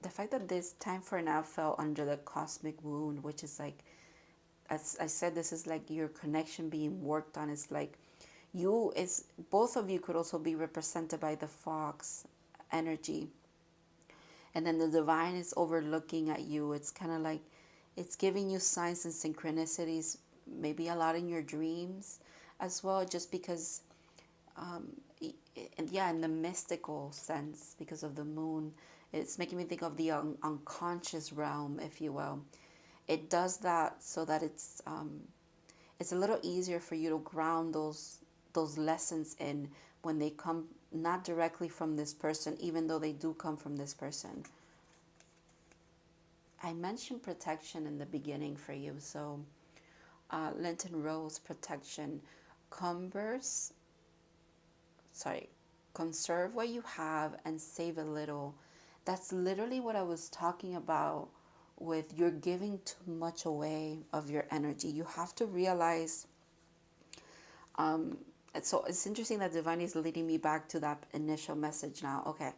Speaker 1: the fact that this time for now fell under the cosmic wound, which is like, as I said, this is like your connection being worked on. It's like you is both of you could also be represented by the fox energy, and then the divine is overlooking at you. It's kind of like it's giving you signs and synchronicities, maybe a lot in your dreams as well, just because and yeah, in the mystical sense, because of the moon, it's making me think of the unconscious realm, if you will. It does that so that it's a little easier for you to ground those lessons in when they come not directly from this person, even though they do come from this person. I mentioned protection in the beginning for you, so Linton Rose protection, converse, sorry, conserve what you have and save a little. That's literally what I was talking about with you're giving too much away of your energy. You have to realize, so it's interesting that divine is leading me back to that initial message now. Okay,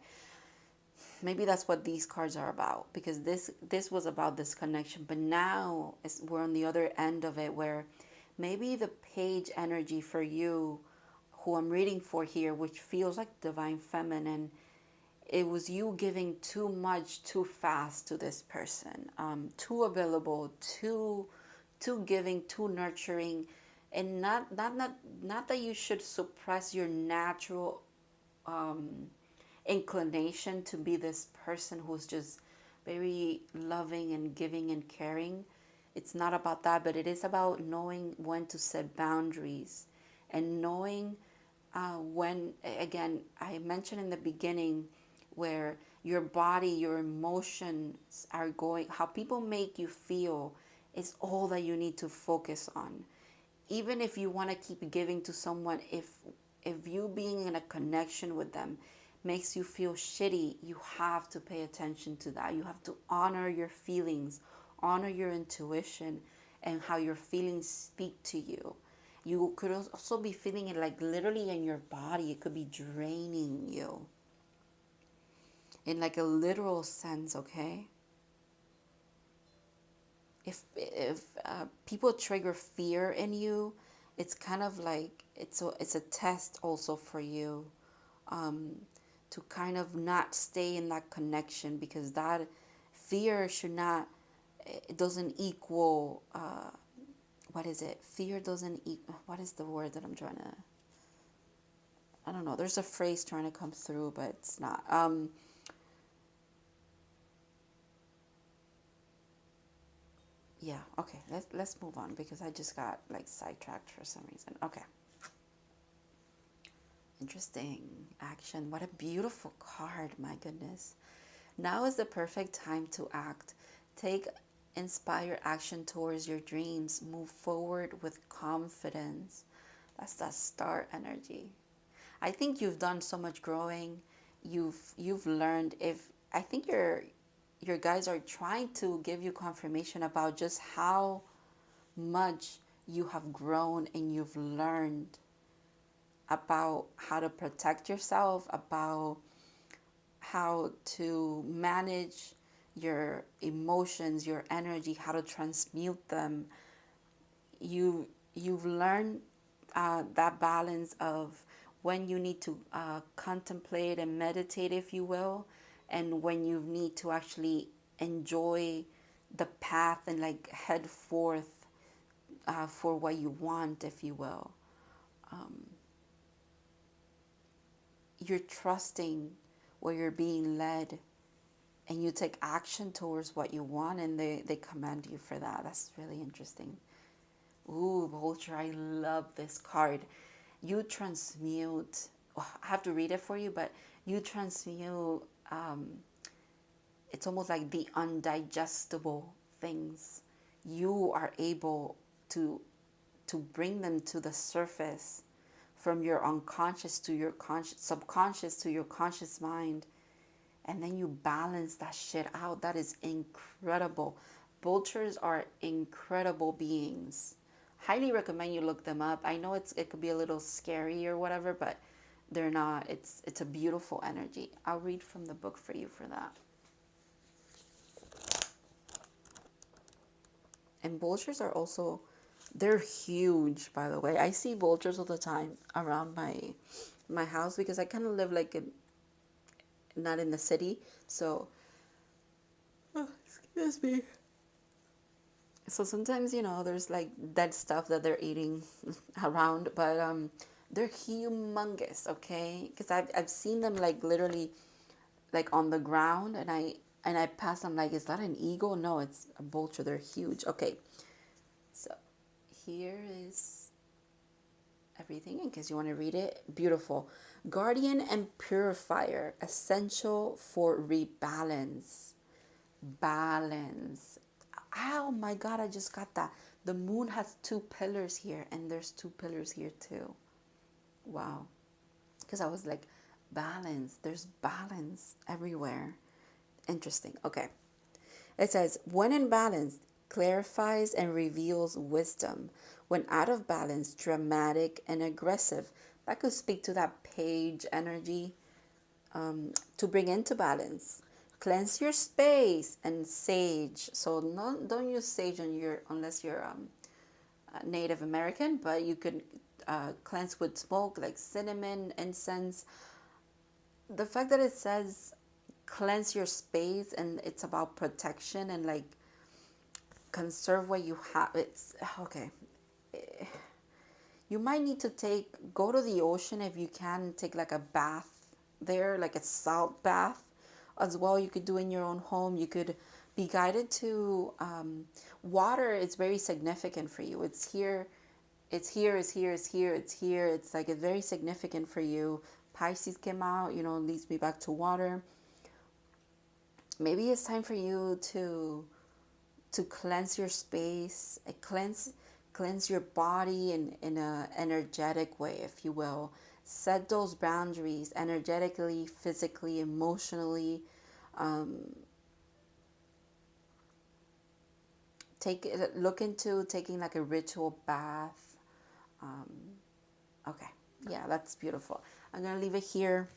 Speaker 1: maybe that's what these cards are about, because this was about this connection, but now we're on the other end of it, where maybe the page energy for you, who I'm reading for here, which feels like divine feminine, it was you giving too much too fast to this person, too available, too giving, too nurturing, and not that you should suppress your natural inclination to be this person who's just very loving and giving and caring. It's not about that, but it is about knowing when to set boundaries, and knowing when, again, I mentioned in the beginning, where your body, your emotions are going, how people make you feel is all that you need to focus on. Even if you want to keep giving to someone, if you being in a connection with them makes you feel shitty, you have to pay attention to that. You have to honor your feelings, honor your intuition, and how your feelings speak to you. You could also be feeling it like literally in your body. It could be draining you in like a literal sense, okay? If people trigger fear in you, it's kind of like it's a test also for you, um, to kind of not stay in that connection, because that fear should not, it doesn't equal, what is it? Fear doesn't equal, what is the word that I'm trying to, I don't know. There's a phrase trying to come through, but it's not. Yeah, okay. Let's move on, because I just got like sidetracked for some reason. Okay. Interesting. Action. What a beautiful card, my goodness. Now is the perfect time to act. Take inspired action towards your dreams. Move forward with confidence. That's that star energy. I think you've done so much growing. You've learned. If I think your guys are trying to give you confirmation about just how much you have grown and you've learned about how to protect yourself, about how to manage your emotions, your energy, how to transmute them. You've learned that balance of when you need to contemplate and meditate, if you will, and when you need to actually enjoy the path and like head forth for what you want, if you will. You're trusting where you're being led, and you take action towards what you want, and they commend you for that. That's really interesting. Ooh, Vulture, I love this card. You transmute, oh, I have to read it for you, but you transmute, it's almost like the undigestible things. You are able to bring them to the surface from your unconscious to your subconscious to your conscious mind, and then you balance that shit out. That is incredible. Vultures are incredible beings. Highly recommend you look them up. I know it could be a little scary or whatever, but they're not. It's a beautiful energy. I'll read from the book for you for that. And vultures are also, they're huge, by the way. I see vultures all the time around my house, because I kind of live like not in the city. So, oh, excuse me. So sometimes, there's like dead stuff that they're eating around, but they're humongous, okay? Because I've seen them like literally like on the ground, and I pass them like, is that an eagle? No, it's a vulture. They're huge. Okay, so here is everything in case you want to read it. Beautiful. Guardian and purifier, essential for rebalance. Balance. Oh my God, I just got that. The moon has two pillars here, and there's two pillars here too. Wow. Because I was like, balance. There's balance everywhere. Interesting. Okay. It says, when in balance, clarifies and reveals wisdom. When out of balance, dramatic and aggressive. That could speak to that page energy. To bring into balance. Cleanse your space and sage. So don't use sage unless you're Native American, but you could cleanse with smoke like cinnamon, incense. The fact that it says cleanse your space and it's about protection and like conserve what you have, it's okay. You might need to go to the ocean if you can, take like a bath there, like a salt bath as well. You could do in your own home. You could be guided to water. It's very significant for you. It's here, it's here, it's here, it's here, it's here. It's like it's very significant for you. Pisces came out, leads me back to water. Maybe it's time for you to cleanse your space, cleanse your body in a energetic way, if you will. Set those boundaries energetically, physically, emotionally. Look into taking like a ritual bath. Okay, yeah, that's beautiful. I'm gonna leave it here.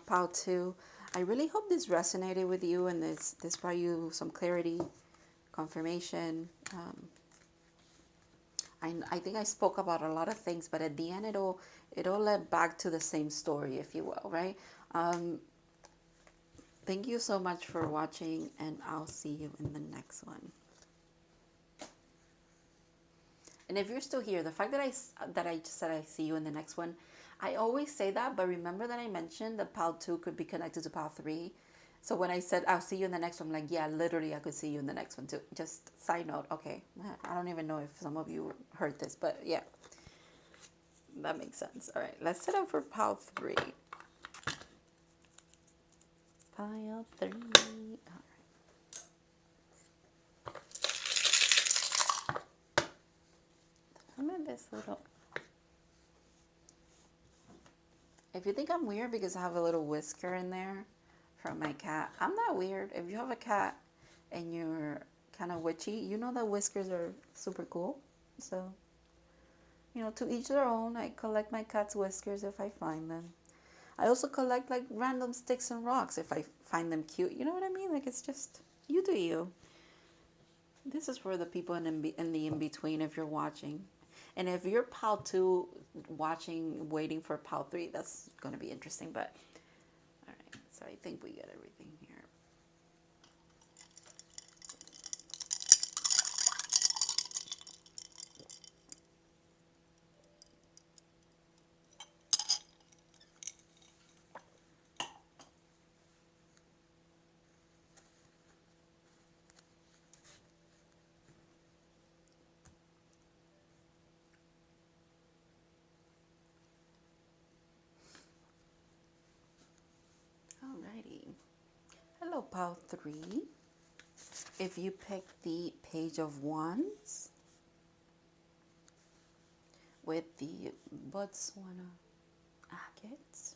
Speaker 1: Part 2. I really hope this resonated with you, and this brought you some clarity, confirmation. I think I spoke about a lot of things, but at the end it all led back to the same story, if you will, right? Thank you so much for watching, and I'll see you in the next one. And if you're still here, the fact that I just said I see you in the next one, I always say that, but remember that I mentioned that part 2 could be connected to part 3. So when I said I'll see you in the next one, I'm like, yeah, literally I could see you in the next one too. Just side note, okay. I don't even know if some of you heard this, but yeah, that makes sense. All right, let's set up for part 3. Pile 3. All right. I'm in this little. If you think I'm weird because I have a little whisker in there from my cat, I'm not weird. If you have a cat and you're kind of witchy, you know that whiskers are super cool. So You know, to each their own. I collect my cat's whiskers if I find them. I also collect like random sticks and rocks if I find them cute. You know what I mean? Like it's just you do you. This is for the people in the in between if you're watching. And if you're PAL 2 watching, waiting for PAL 3, that's going to be interesting. But, all right, so I think we get everything here. Alrighty. Hello, PAL 3. If you pick the Page of Wands with the Botswana Agate,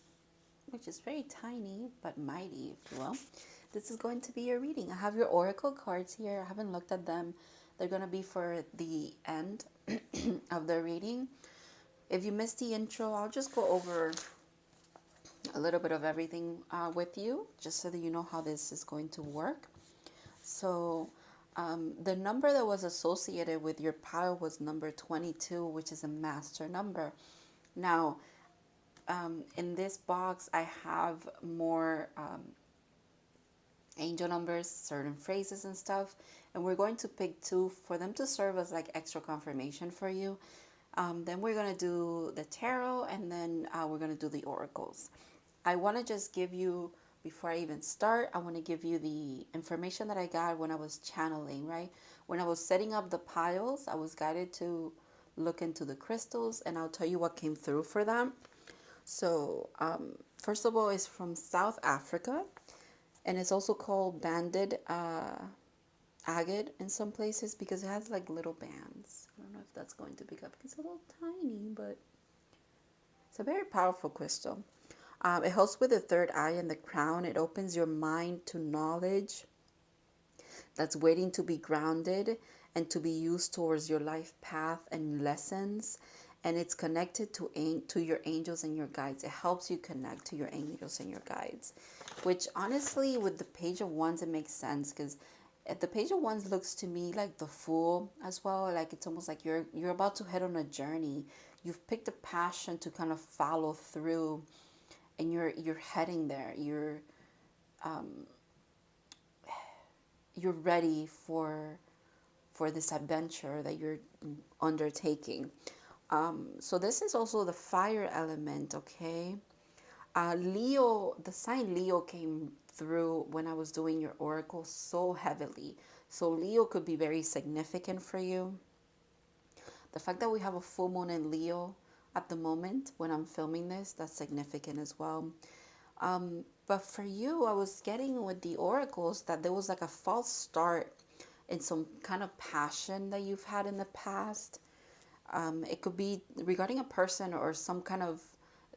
Speaker 1: which is very tiny but mighty, if you will, this is going to be your reading. I have your oracle cards here. I haven't looked at them. They're going to be for the end of the reading. If you missed the intro, I'll just go over a little bit of everything with you, just so that you know how this is going to work. So the number that was associated with your pile was number 22, which is a master number. Now, in this box, I have more angel numbers, certain phrases and stuff, and we're going to pick two for them to serve as like extra confirmation for you. Then we're going to do the tarot, and then we're going to do the oracles. I want to just give you, before I even start, I want to give you the information that I got when I was channeling, right? When I was setting up the piles, I was guided to look into the crystals, and I'll tell you what came through for them. So, first of all, it's from South Africa, and it's also called banded agate in some places because it has like little bands. I don't know if that's going to pick up. It's a little tiny, but it's a very powerful crystal. It helps with the third eye and the crown. It opens your mind to knowledge that's waiting to be grounded and to be used towards your life path and lessons. And it's connected to your angels and your guides. It helps you connect to your angels and your guides, which honestly, with the Page of Wands, it makes sense because the Page of Wands looks to me like the Fool as well. Like it's almost like you're about to head on a journey. You've picked a passion to kind of follow through, and you're heading there. You're ready for this adventure that you're undertaking. So this is also the fire element, okay? Leo, the sign Leo came through when I was doing your oracle so heavily. So Leo could be very significant for you. The fact that we have a full moon in Leo at the moment when I'm filming this, that's significant as well. But for you, I was getting with the oracles that there was like a false start in some kind of passion that you've had in the past. It could be regarding a person or some kind of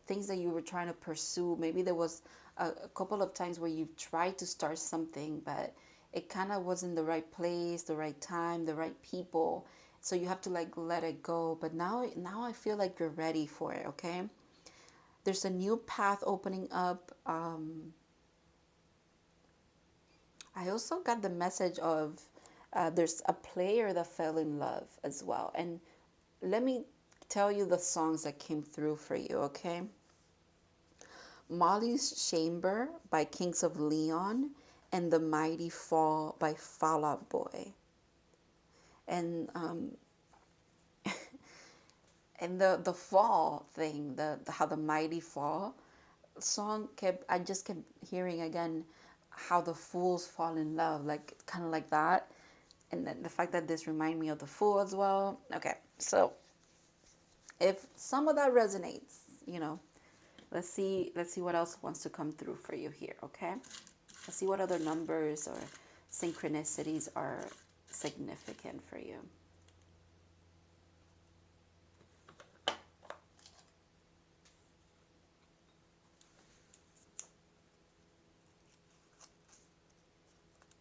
Speaker 1: things that you were trying to pursue. Maybe there was a couple of times where you tried to start something, but it kind of wasn't the right place, the right time, the right people. So you have to like let it go. But now I feel like you're ready for it, okay? There's a new path opening up. I also got the message of there's a player that fell in love as well. And let me tell you the songs that came through for you, okay? Molly's Chamber by Kings of Leon and The Mighty Fall by Fall Out Boy. And and the fall thing, the how the mighty fall song I just kept hearing again how the fools fall in love, like kind of like that. And then the fact that this reminded me of the Fool as well. Okay, so if some of that resonates, let's see what else wants to come through for you here, okay? Let's see what other numbers or synchronicities are significant for you.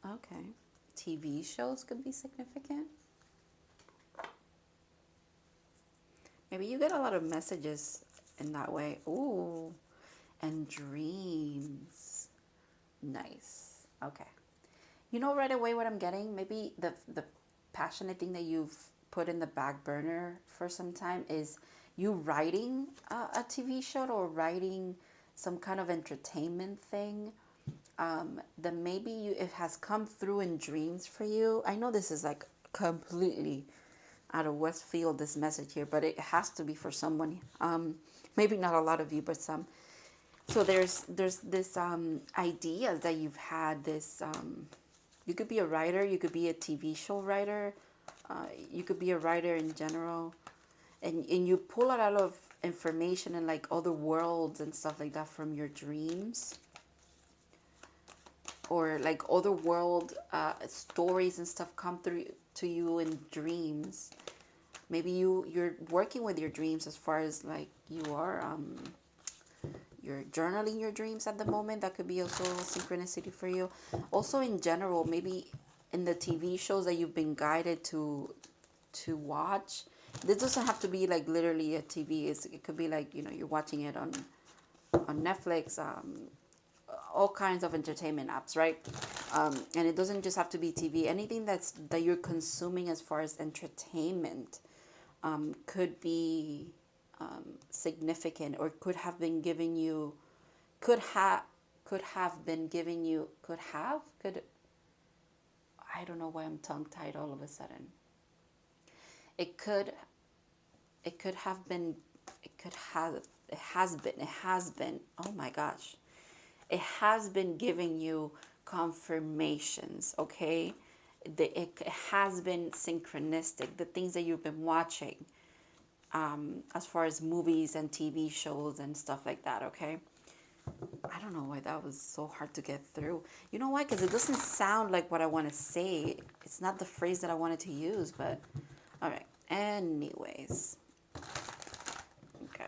Speaker 1: Okay. TV shows could be significant. Maybe you get a lot of messages in that way. Ooh, and dreams. Nice. Okay. You know right away what I'm getting? Maybe the passionate thing that you've put in the back burner for some time is you writing a TV show or writing some kind of entertainment thing. Then maybe it has come through in dreams for you. I know this is like completely out of West Field, this message here, but it has to be for someone. Maybe not a lot of you, but some. So there's this ideas that you've had. This you could be a writer, you could be a TV show writer, you could be a writer in general, and you pull a lot of information and like other worlds and stuff like that from your dreams, or like other world stories and stuff come through to you in dreams. Maybe you're working with your dreams as far as like you're journaling your dreams at the moment. That could be also a synchronicity for you. Also in general, maybe in the TV shows that you've been guided to watch. This doesn't have to be like literally a TV. It could be like, you're watching it on Netflix, all kinds of entertainment apps, right? And it doesn't just have to be TV. Anything that you're consuming as far as entertainment could be significant, or could have been giving you, could have been giving you, could I don't know why I'm tongue tied all of a sudden. It could it could have been, it could have, it has been, oh my gosh, it has been giving you confirmations, okay? It has been synchronistic, the things that you've been watching, as far as movies and TV shows and stuff like that, okay? I don't know why that was so hard to get through. You know why? Because it doesn't sound like what I want to say. It's not the phrase that I wanted to use, but all right. Anyways, okay.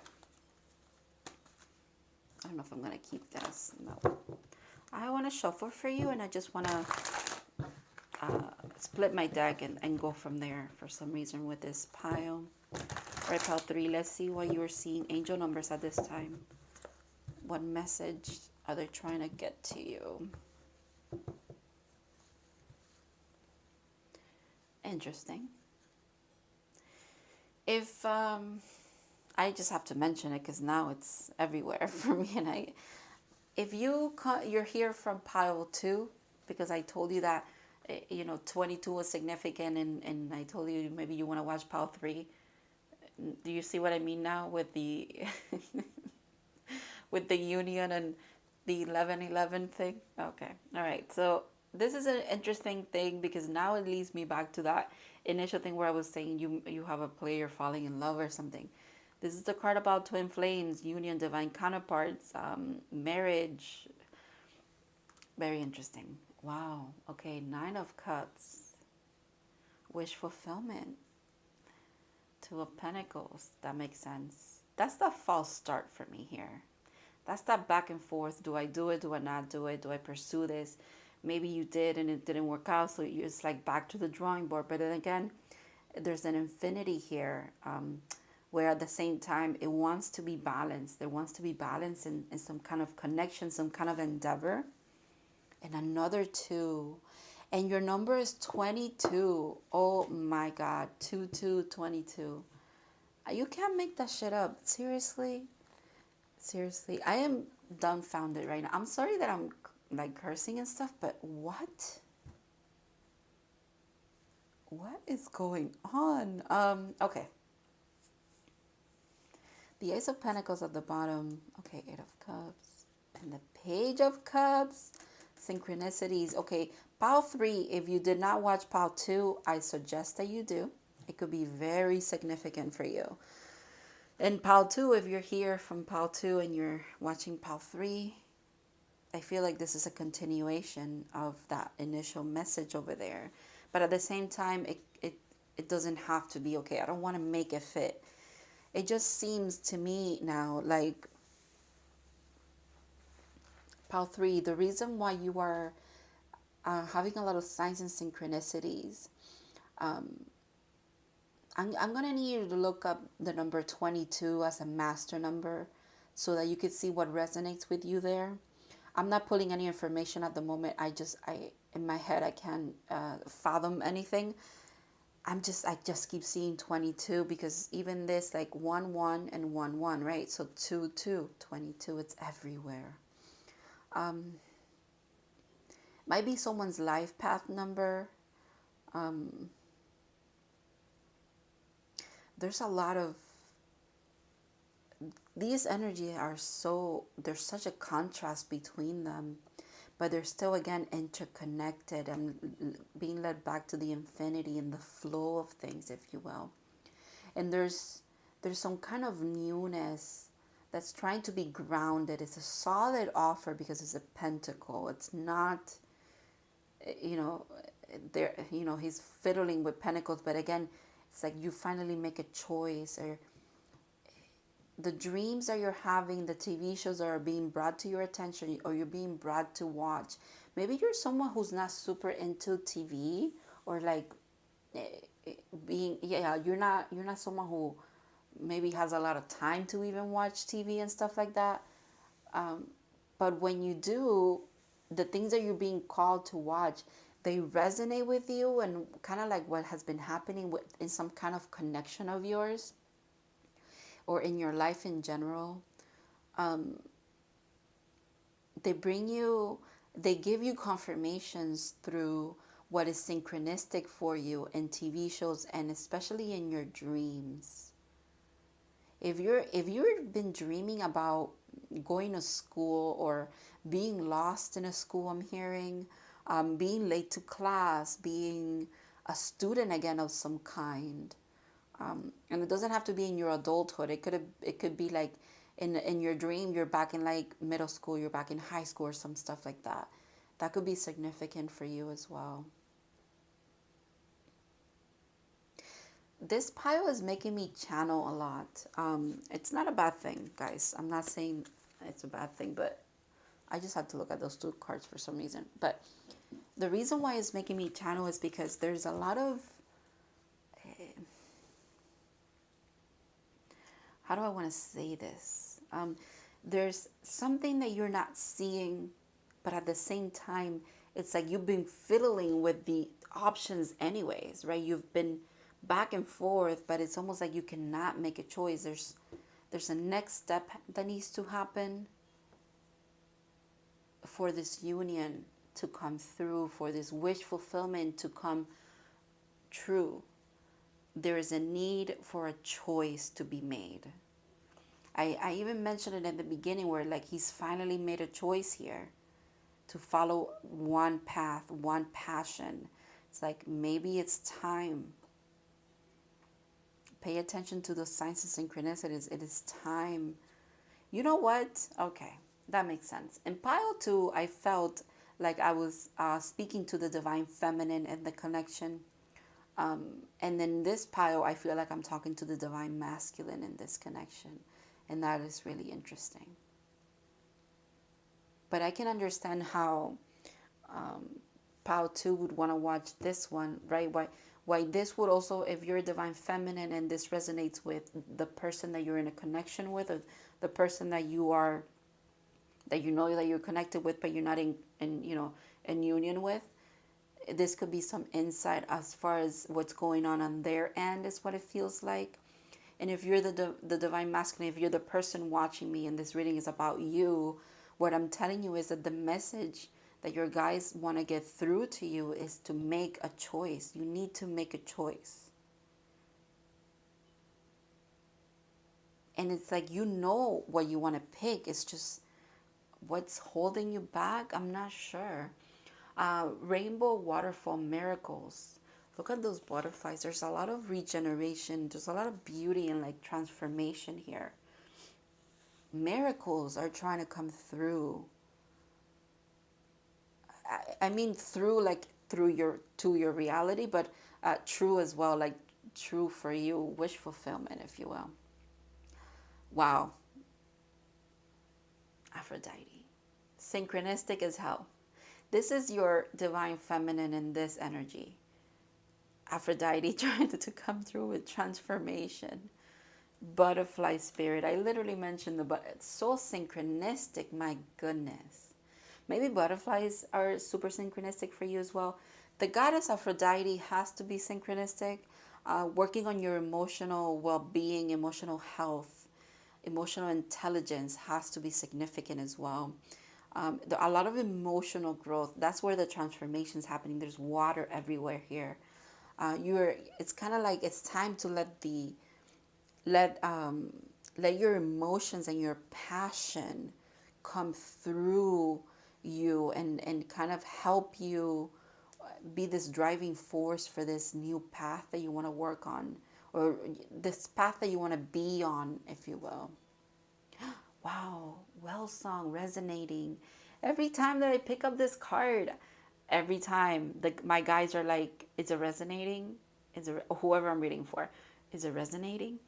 Speaker 1: I don't know if I'm going to keep this. No. I want to shuffle for you, and I just want to split my deck and go from there for some reason with this pile. All right, pile 3, let's see what you are seeing. Angel numbers at this time. What message are they trying to get to you? Interesting. If I just have to mention it because now it's everywhere for me, and if you're here from pile 2, because I told you that 22 was significant, and I told you maybe you want to watch pile 3. Do you see what I mean now with the with the union and the 11-11 thing? Okay. All right. So this is an interesting thing because now it leads me back to that initial thing where I was saying you have a player falling in love or something. This is the card about twin flames, union, divine counterparts, marriage. Very interesting. Wow. Okay. 9 of Cups. Wish fulfillment. 2 of Pentacles. That makes sense. That's the false start for me here. That's that back and forth. Do I do it? Do I not do it? Do I pursue this? Maybe you did and it didn't work out, so it's like back to the drawing board. But then again, there's an infinity here, where at the same time it wants to be balanced. There wants to be balance in some kind of connection, some kind of endeavor. And another 2. And your number is 22. Oh my God. 2222. You can't make that shit up. Seriously? Seriously. I am dumbfounded right now. I'm sorry that I'm like cursing and stuff, but what? What is going on? Okay. The Ace of Pentacles at the bottom. Okay, 8 of Cups. And the Page of Cups. Synchronicities. Okay, pile 3, if you did not watch pile 2, I suggest that you do. It could be very significant for you. And pile 2, if you're here from pile 2 and you're watching pile 3, I feel like this is a continuation of that initial message over there. But at the same time, it doesn't have to be, okay, I don't want to make it fit. It just seems to me now like pile 3, the reason why you are having a lot of signs and synchronicities, I'm gonna need you to look up the number 22 as a master number so that you could see what resonates with you there. I'm not pulling any information at the moment. I in my head I can't fathom anything. I just keep seeing 22 because even this like 1 1 and 1 1, right? So 2 2, 22, it's everywhere. Um, might be someone's life path number. Um, there's a lot of these energies are so, there's such a contrast between them, but they're still again interconnected and being led back to the infinity and the flow of things, if you will. And there's some kind of newness that's trying to be grounded. It's a solid offer because it's a pentacle. It's not, you know, there, you know, he's fiddling with pentacles, but again, it's like you finally make a choice, or the dreams that you're having, the TV shows that are being brought to your attention, or you're being brought to watch. Maybe you're someone who's not super into TV, or like being, yeah, you're not someone who maybe has a lot of time to even watch TV and stuff like that. Um, but when you do, the things that you're being called to watch, they resonate with you, and kind of like what has been happening with in some kind of connection of yours or in your life in general. um, they bring you, they give you confirmations through what is synchronistic for you in TV shows, and especially in your dreams. If you've been dreaming about going to school or being lost in a school, I'm hearing, being late to class, being a student again of some kind, and it doesn't have to be in your adulthood. It could be like in your dream you're back in like middle school, you're back in high school or some stuff like that. That could be significant for you as well. This pile is making me channel a lot. It's not a bad thing, guys. I'm not saying it's a bad thing, but I just had to look at those two cards for some reason. But the reason why it's making me channel is because there's a lot of, how do I want to say this? There's something that you're not seeing, but at the same time, it's like you've been fiddling with the options anyways, right? You've been back and forth, but it's almost like you cannot make a choice. There's a next step that needs to happen for this union to come through, for this wish fulfillment to come true. There is a need for a choice to be made. I even mentioned it at the beginning where like he's finally made a choice here to follow one path, one passion. It's like maybe it's time. Pay attention to those signs and synchronicities. It is time. You know what? Okay, that makes sense. In pile two, I felt like I was speaking to the divine feminine and the connection. And then this pile, I feel like I'm talking to the divine masculine in this connection. And that is really interesting. But I can understand how pile two would want to watch this one, right? Why this would also, if you're a divine feminine and this resonates with the person that you're in a connection with, or the person that you are, that you know that you're connected with, but you're not in you know, in union with, this could be some insight as far as what's going on their end, is what it feels like. And if you're the divine masculine, if you're the person watching me and this reading is about you, what I'm telling you is that the message that your guys want to get through to you is to make a choice. You need to make a choice. And it's like, you know what you want to pick. It's just what's holding you back. I'm not sure. Rainbow waterfall miracles. Look at those butterflies. There's a lot of regeneration. There's a lot of beauty and like transformation here. Miracles are trying to come through. I mean through, like through your, to your reality, but true as well, like true for you, wish fulfillment, if you will. Wow. Aphrodite. Synchronistic as hell. This is your divine feminine in this energy. Aphrodite trying to come through with transformation. Butterfly spirit. I literally mentioned the but it's so synchronistic, my goodness. Maybe butterflies are super synchronistic for you as well. The goddess Aphrodite has to be synchronistic. Working on your emotional well-being, emotional health, emotional intelligence has to be significant as well. A lot of emotional growth. That's where the transformation is happening. There's water everywhere here. You're. It's kind of like it's time to let let your emotions and your passion come through you and kind of help you be this driving force for this new path that you want to work on, or this path that you want to be on, if you will. Wow, well song resonating. Every time that I pick up this card, every time my guys are like, is it resonating? Is it, whoever I'm reading for, is it resonating?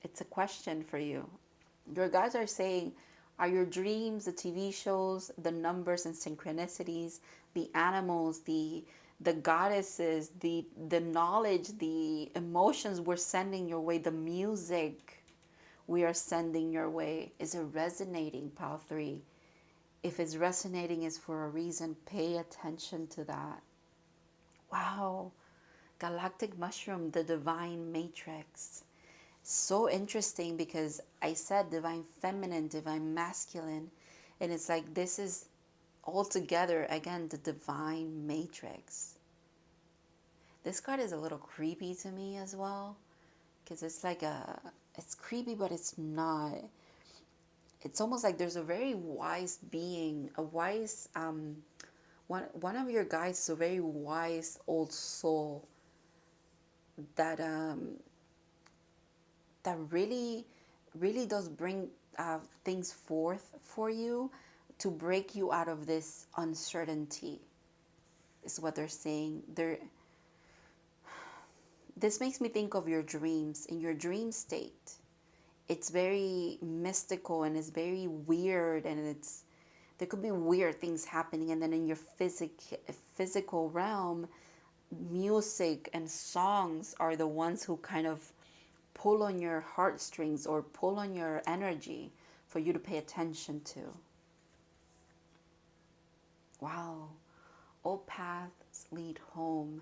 Speaker 1: It's a question for you. Your guys are saying, are your dreams, the TV shows, the numbers and synchronicities, the animals, the goddesses, the knowledge, the emotions we're sending your way, the music we are sending your way, is it resonating, pile 3? If it's resonating, it's for a reason. Pay attention to that. Wow. Galactic mushroom, the divine matrix. So interesting because I said divine feminine, divine masculine, and it's like this is all together again the divine matrix. This card is a little creepy to me as well because it's like it's creepy but it's not. It's almost like there's a very wise being, a wise one of your guys is a very wise old soul that that really does bring things forth for you to break you out of this uncertainty, is what they're saying. This makes me think of your dreams. In your dream state, it's very mystical and it's very weird, and there could be weird things happening, and then in your physical realm, music and songs are the ones who kind of pull on your heartstrings or pull on your energy for you to pay attention to. Wow. All paths lead home.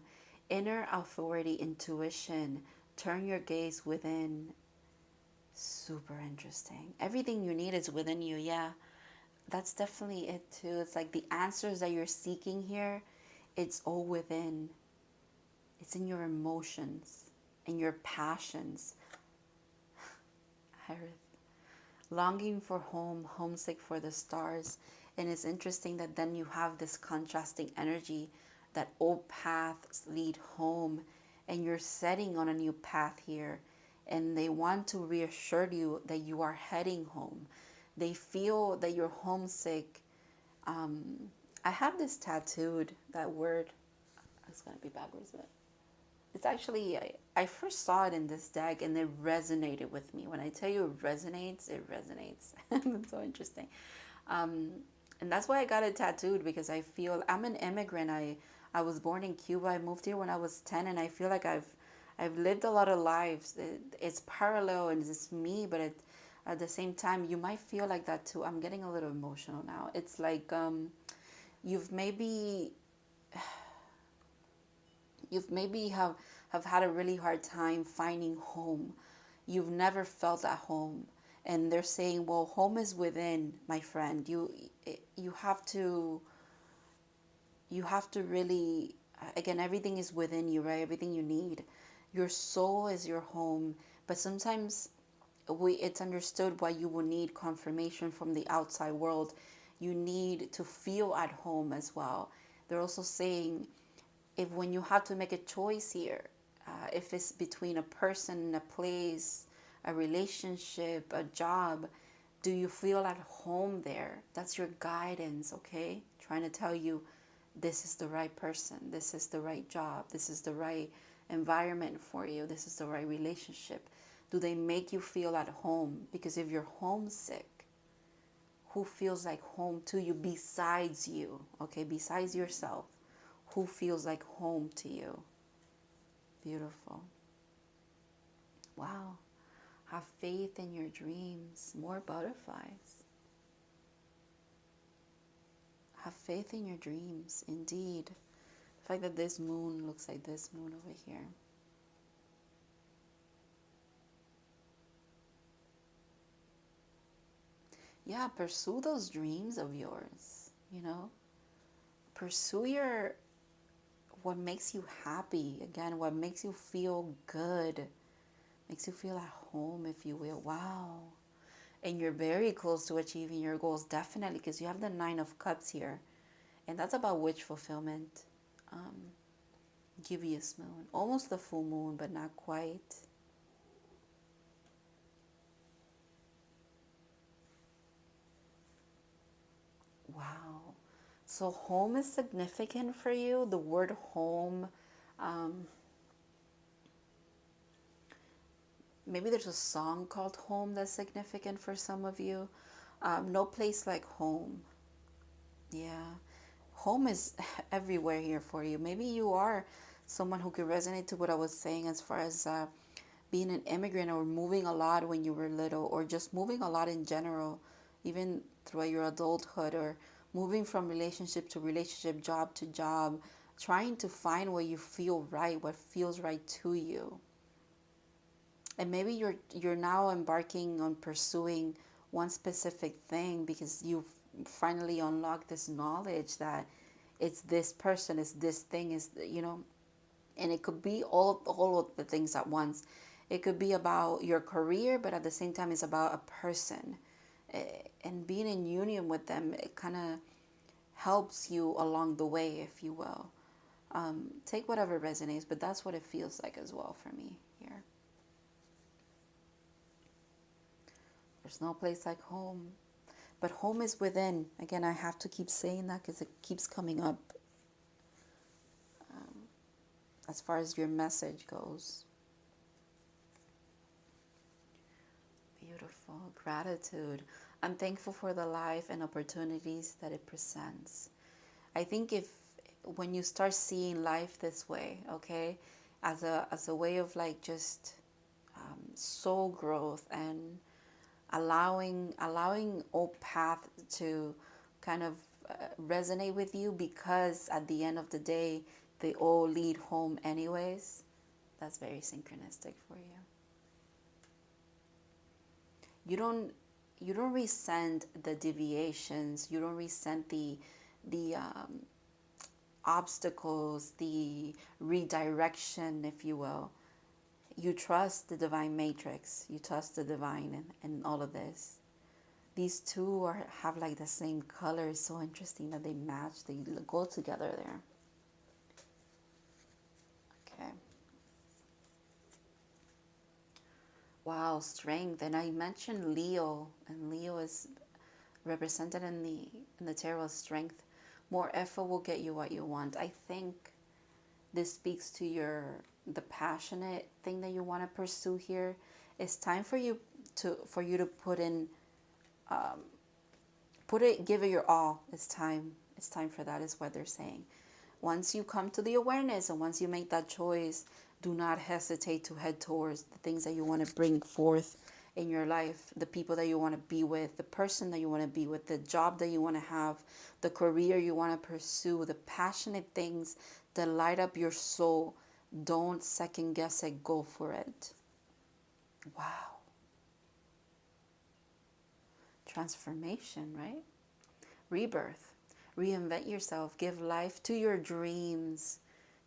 Speaker 1: Inner authority, intuition. Turn your gaze within. Super interesting. Everything you need is within you. Yeah, that's definitely it too. It's like the answers that you're seeking here, it's all within. It's in your emotions and your passions. Longing for home, homesick for the stars. And it's interesting that then you have this contrasting energy that all paths lead home, and you're setting on a new path here, and they want to reassure you that you are heading home. They feel that you're homesick. I have this tattooed, that word. It's going to be backwards, but it's actually, I first saw it in this deck and it resonated with me. When I tell you it resonates, it resonates. It's so interesting. And that's why I got it tattooed, because I feel I'm an immigrant. I was born in Cuba. I moved here when I was 10, and I feel like I've lived a lot of lives. It's parallel and it's me, but at the same time, you might feel like that too. I'm getting a little emotional now. It's like you've maybe have had a really hard time finding home. You've never felt at home, and they're saying, well, home is within, my friend. You have to really, again, everything is within you, right? Everything you need. Your soul is your home, but sometimes it's understood why you will need confirmation from the outside world. You need to feel at home as well. They're also saying, if when you have to make a choice here, if it's between a person, a place, a relationship, a job, do you feel at home there? That's your guidance, okay? Trying to tell you this is the right person, this is the right job, this is the right environment for you, this is the right relationship. Do they make you feel at home? Because if you're homesick, who feels like home to you besides you, okay? Besides yourself, who feels like home to you. Beautiful. Wow. Have faith in your dreams. More butterflies. Have faith in your dreams. Indeed. The fact that this moon looks like this moon over here. Yeah, pursue those dreams of yours, you know? Pursue your, what makes you happy. Again, what makes you feel good. Makes you feel at home, if you will. Wow. And you're very close to achieving your goals, definitely, because you have the Nine of Cups here. And that's about wish fulfillment. Gibbous moon. Almost the full moon, but not quite. Wow. So home is significant for you. The word home. Um, Maybe there's a song called Home that's significant for some of you. No place like home. Yeah. Home is everywhere here for you. Maybe you are someone who can resonate to what I was saying as far as being an immigrant or moving a lot when you were little, or just moving a lot in general, even throughout your adulthood, or moving from relationship to relationship, job to job, trying to find what you feel right, what feels right to you. And maybe you're now embarking on pursuing one specific thing because you've finally unlocked this knowledge that it's this person, it's this thing, is, you know. And it could be all of the things at once. It could be about your career, but at the same time it's about a person. And being in union with them, it kind of helps you along the way, if you will. Take whatever resonates, but that's what it feels like as well for me here. There's no place like home. But home is within. Again, I have to keep saying that because it keeps coming up as far as your message goes. Beautiful. Gratitude. I'm thankful for the life and opportunities that it presents. I think if when you start seeing life this way, okay, as a way of like just soul growth and allowing all path to kind of resonate with you, because at the end of the day they all lead home anyways. That's very synchronistic for you. You don't resent the deviations. You don't resent the obstacles, the redirection, if you will. You trust the divine matrix. You trust the divine and all of this. These two have like the same color. It's so interesting that they match. They go together there. Okay. Wow, strength. And I mentioned Leo, and Leo is represented in the tarot as strength. More effort will get you what you want. I think this speaks to the passionate thing that you want to pursue here. It's time for you to put in, give it your all. It's time. It's time for that, is what they're saying. Once you come to the awareness and once you make that choice, do not hesitate to head towards the things that you want to bring forth in your life, the people that you want to be with, the person that you want to be with, the job that you want to have, the career you want to pursue, the passionate things that light up your soul. Don't second guess it, go for it. Wow. Transformation, right? Rebirth. Reinvent yourself. Give life to your dreams.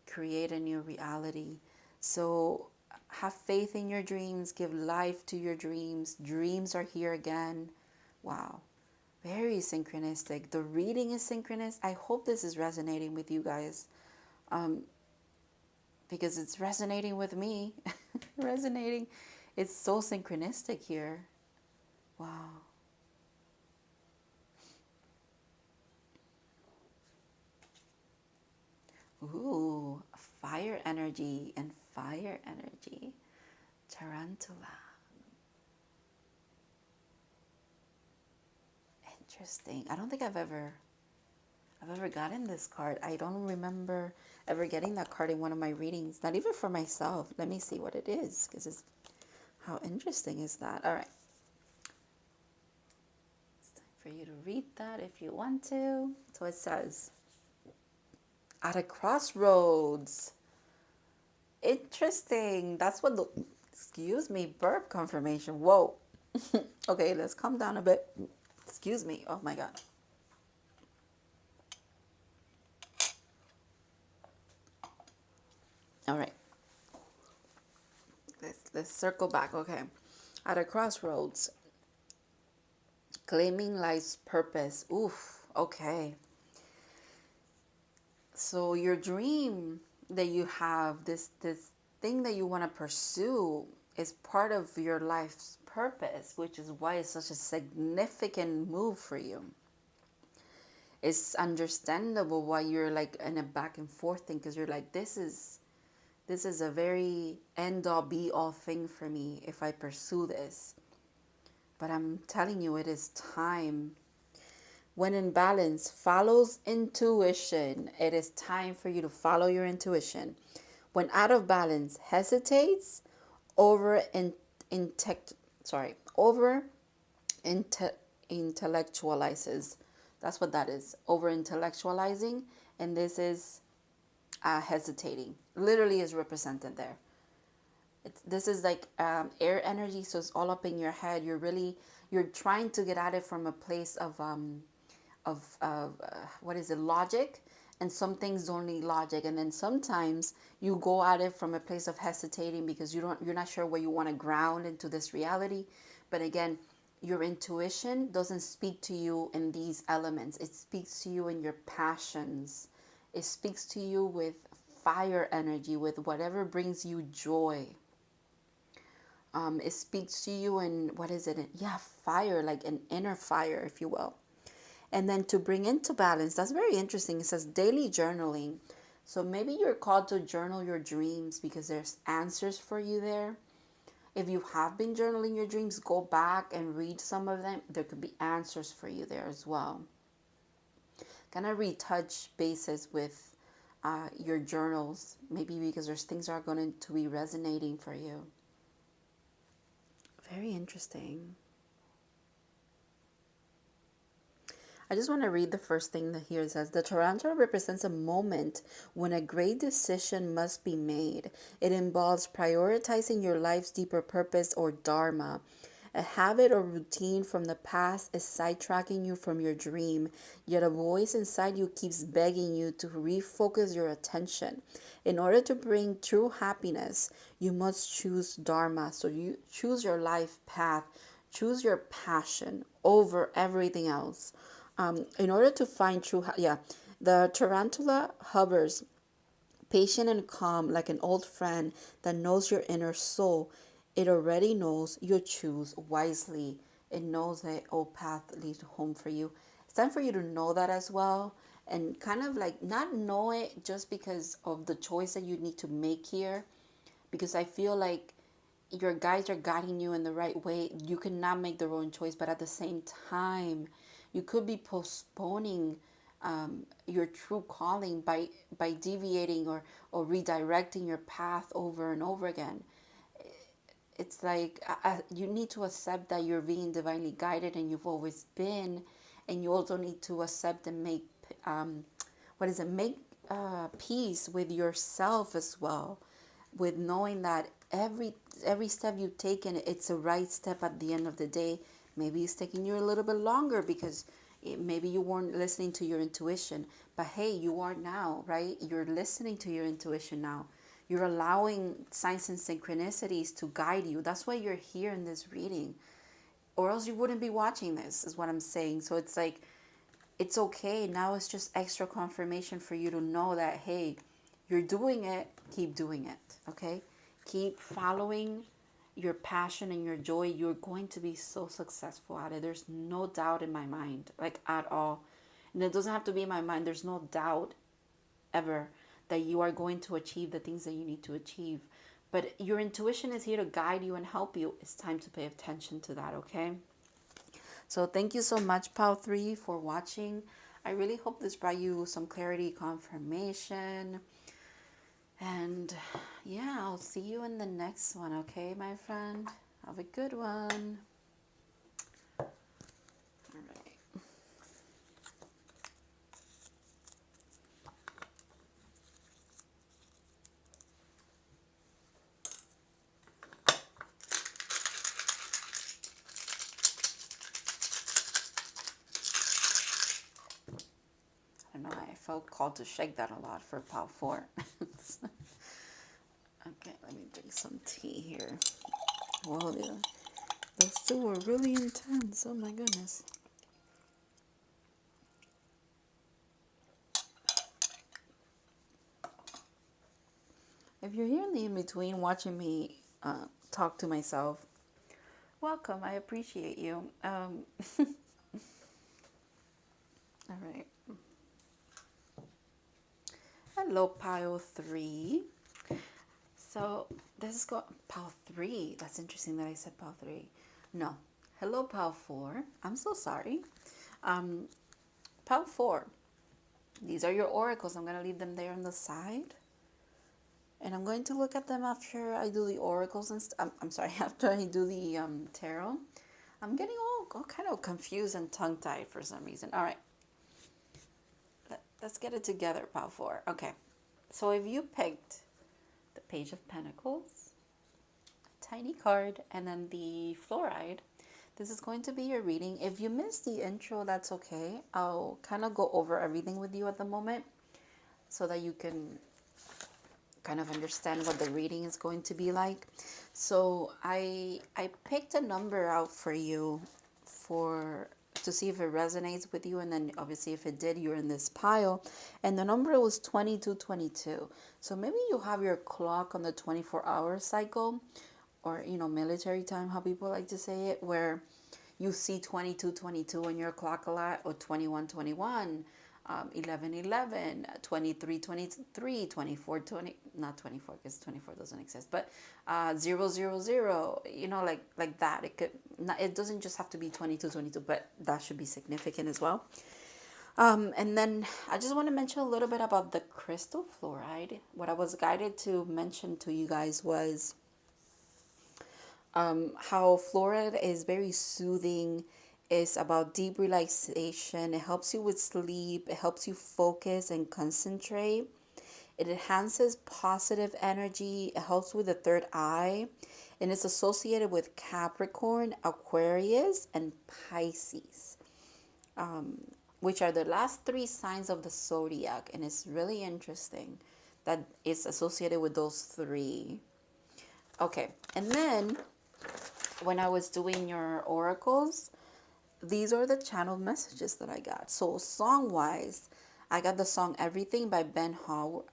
Speaker 1: Create a new reality. So have faith in your dreams. Give life to your dreams. Dreams are here again. Wow. Very synchronistic. The reading is synchronous. I hope this is resonating with you guys. Because it's resonating with me. Resonating. It's so synchronistic here. Wow. Ooh, fire energy and fire energy. Tarantula. Interesting. I don't think I've ever I've ever gotten this card. I don't remember ever getting that card in one of my readings, not even for myself. Let me see what it is, because it's, how interesting is that? All right. It's time for you to read that if you want to. So it says, at a crossroads. Interesting. That's what the, excuse me, burp confirmation. Whoa. Okay, let's calm down a bit. Excuse me. Oh my God. All right. Let's circle back. Okay. At a crossroads, claiming life's purpose. Oof. Okay. So your dream that you have, this thing that you want to pursue, is part of your life's purpose, which is why it's such a significant move for you. It's understandable why you're like in a back and forth thing, because you're like, this is a very end all be all thing for me if I pursue this. But I'm telling you, it is time. When in balance, follows intuition. It is time for you to follow your intuition. When out of balance, hesitates, over in, intect, sorry, over inte, intellectualizes. That's what that is. Over intellectualizing, and this is hesitating. Literally is represented there. This is like air energy, so it's all up in your head. You're trying to get at it from a place of what is it, logic, and some things don't need logic, and then sometimes you go at it from a place of hesitating because you're not sure where you want to ground into this reality. But again, your intuition doesn't speak to you in these elements. It speaks to you in your passions. It speaks to you with fire energy, with whatever brings you joy. It speaks to you in, what is it? Yeah, fire, like an inner fire, if you will. And then to bring into balance, that's very interesting. It says daily journaling. So maybe you're called to journal your dreams because there's answers for you there. If you have been journaling your dreams, go back and read some of them. There could be answers for you there as well. Kind of retouch bases with your journals, maybe because there's things that are going to be resonating for you. Very interesting. I just want to read the first thing that here. It says, the tarantula represents a moment when a great decision must be made. It involves prioritizing your life's deeper purpose or dharma. A habit or routine from the past is sidetracking you from your dream, yet a voice inside you keeps begging you to refocus your attention. In order to bring true happiness, you must choose dharma. So you choose your life path, choose your passion over everything else. In order to find true, the tarantula hovers, patient and calm, like an old friend that knows your inner soul. It already knows you choose wisely. It knows that old path leads home for you. It's time for you to know that as well, and kind of like not know it just because of the choice that you need to make here, because I feel like your guides are guiding you in the right way. You cannot make the wrong choice, but at the same time, you could be postponing your true calling by deviating or redirecting your path over and over again. It's like you need to accept that you're being divinely guided and you've always been, and you also need to accept and make make peace with yourself as well, with knowing that every step you take in it's a right step at the end of the day. Maybe it's taking you a little bit longer because maybe you weren't listening to your intuition, but hey, you are now, right? You're listening to your intuition now. You're allowing signs and synchronicities to guide you. That's why you're here in this reading, or else you wouldn't be watching this, is what I'm saying. So it's like, it's okay. Now it's just extra confirmation for you to know that, hey, you're doing it, keep doing it, okay? Keep following your passion and your joy. You're going to be so successful at it. There's no doubt in my mind, like at all. And it doesn't have to be in my mind. There's no doubt ever that you are going to achieve the things that you need to achieve. But your intuition is here to guide you and help you. It's time to pay attention to that, okay? So thank you so much, Pal 3, for watching. I really hope this brought you some clarity, confirmation. And yeah, I'll see you in the next one, okay, my friend? Have a good one. All right. I don't know, I felt called to shake that a lot for pile 4. Okay, let me drink some tea here. Whoa, those two were really intense. Oh my goodness. If you're here in the in-between watching me talk to myself, welcome. I appreciate you. All right. Hello, pile 3. So this is pile 3. That's interesting that I said pile 3. No. Hello, pile 4. I'm so sorry. Pile 4. These are your oracles. I'm going to leave them there on the side. And I'm going to look at them after I do the oracles and I'm sorry, after I do the tarot. I'm getting all kind of confused and tongue-tied for some reason. All right. Let's get it together, pile 4. Okay. So if you picked the Page of Pentacles, a tiny card, and then the fluoride, this is going to be your reading. If you missed the intro, that's okay. I'll kind of go over everything with you at the moment so that you can kind of understand what the reading is going to be like. So I picked a number out for you to see if it resonates with you, and then obviously if it did, you're in this pile. And the number was 2222. So maybe you have your clock on the 24-hour cycle, or military time, how people like to say it, where you see 2222 on your clock a lot, or 2121, 1111, 2323, 2420, not 24 because 24 doesn't exist, but 000, like that. It doesn't just have to be 2222, but that should be significant as well. And then I just want to mention a little bit about the crystal fluoride. What I was guided to mention to you guys was how fluoride is very soothing. It's about deep relaxation. It helps you with sleep. It helps you focus and concentrate. It enhances positive energy. It helps with the third eye. And it's associated with Capricorn, Aquarius, and Pisces, which are the last 3 signs of the zodiac. And it's really interesting that it's associated with those 3. Okay, and then when I was doing your oracles, these are the channeled messages that I got. So song-wise, I got the song Everything by Ben Howard,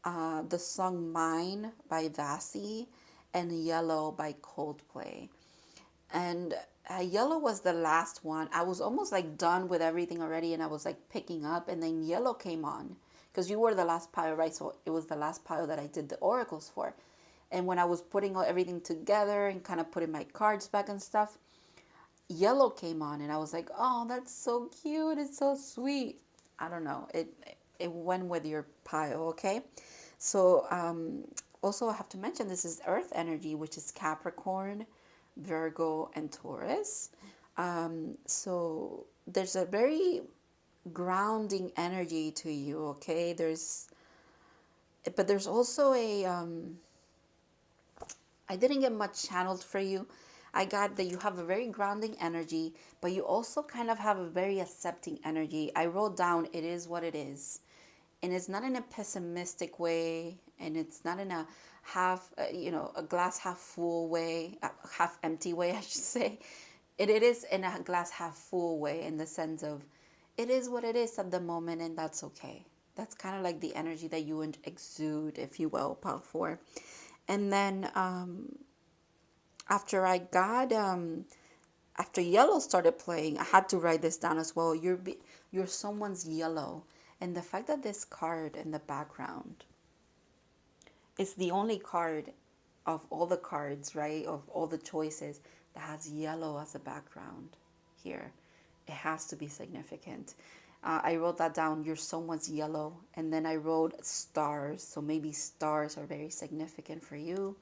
Speaker 1: the song Mine by Vasi, and Yellow by Coldplay. And Yellow was the last one. I was almost like done with everything already, and I was like picking up, and then Yellow came on. Because you were the last pile, right? So it was the last pile that I did the oracles for. And when I was putting everything together and kind of putting my cards back and stuff, Yellow came on, and I was like, oh, that's so cute. It's so sweet. I don't know. It went with your pile, okay? So also I have to mention this is Earth energy, which is Capricorn, Virgo, and Taurus. So there's a very grounding energy to you, okay? But there's also I didn't get much channeled for you. I got that you have a very grounding energy, but you also kind of have a very accepting energy. I wrote down, it is what it is. And it's not in a pessimistic way, and it's not in a a glass half full way, half empty way, I should say. It is in a glass half full way, in the sense of, it is what it is at the moment, and that's okay. That's kind of like the energy that you exude, if you will, Pile 4. And then after after Yellow started playing, I had to write this down as well. You're someone's yellow. And the fact that this card in the background is the only card of all the cards, right, of all the choices, that has yellow as a background here. It has to be significant. I wrote that down. You're someone's yellow. And then I wrote stars. So maybe stars are very significant for you.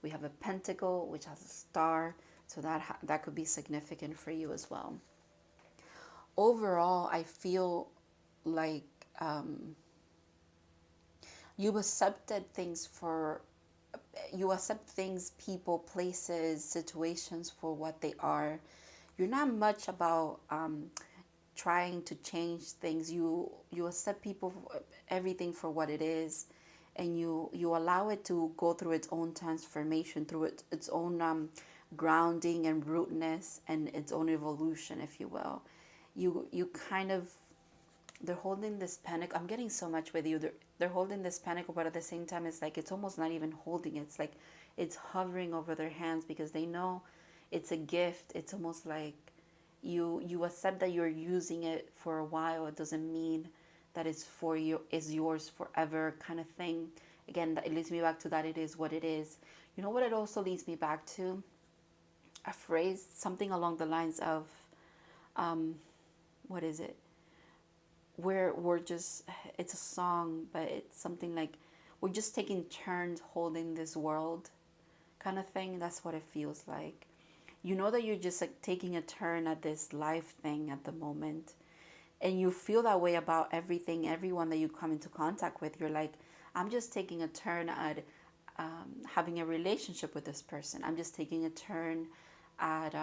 Speaker 1: We have a pentacle, which has a star. So that could be significant for you as well. Overall, I feel like you accepted things for you accept things, people, places, situations for what they are. You're not much about trying to change things. You accept people, everything for what it is, and you allow it to go through its own transformation, through its own grounding and rootness and its own evolution, if you will. You kind of, they're holding this panic. I'm getting so much with you. They're holding this panic, but at the same time, it's like it's almost not even holding it. It's like it's hovering over their hands because they know it's a gift. It's almost like you accept that you're using it for a while. It doesn't mean that it's for you, is yours forever, kind of thing. Again, it leads me back to that. It is what it is. You know what? It also leads me back to a phrase, something along the lines of, what is it? We're just, it's a song, but it's something like we're just taking turns holding this world, kind of thing. That's what it feels like. You know that you're just like taking a turn at this life thing at the moment, and you feel that way about everything, everyone that you come into contact with. You're like, I'm just taking a turn at having a relationship with this person. I'm just taking a turn at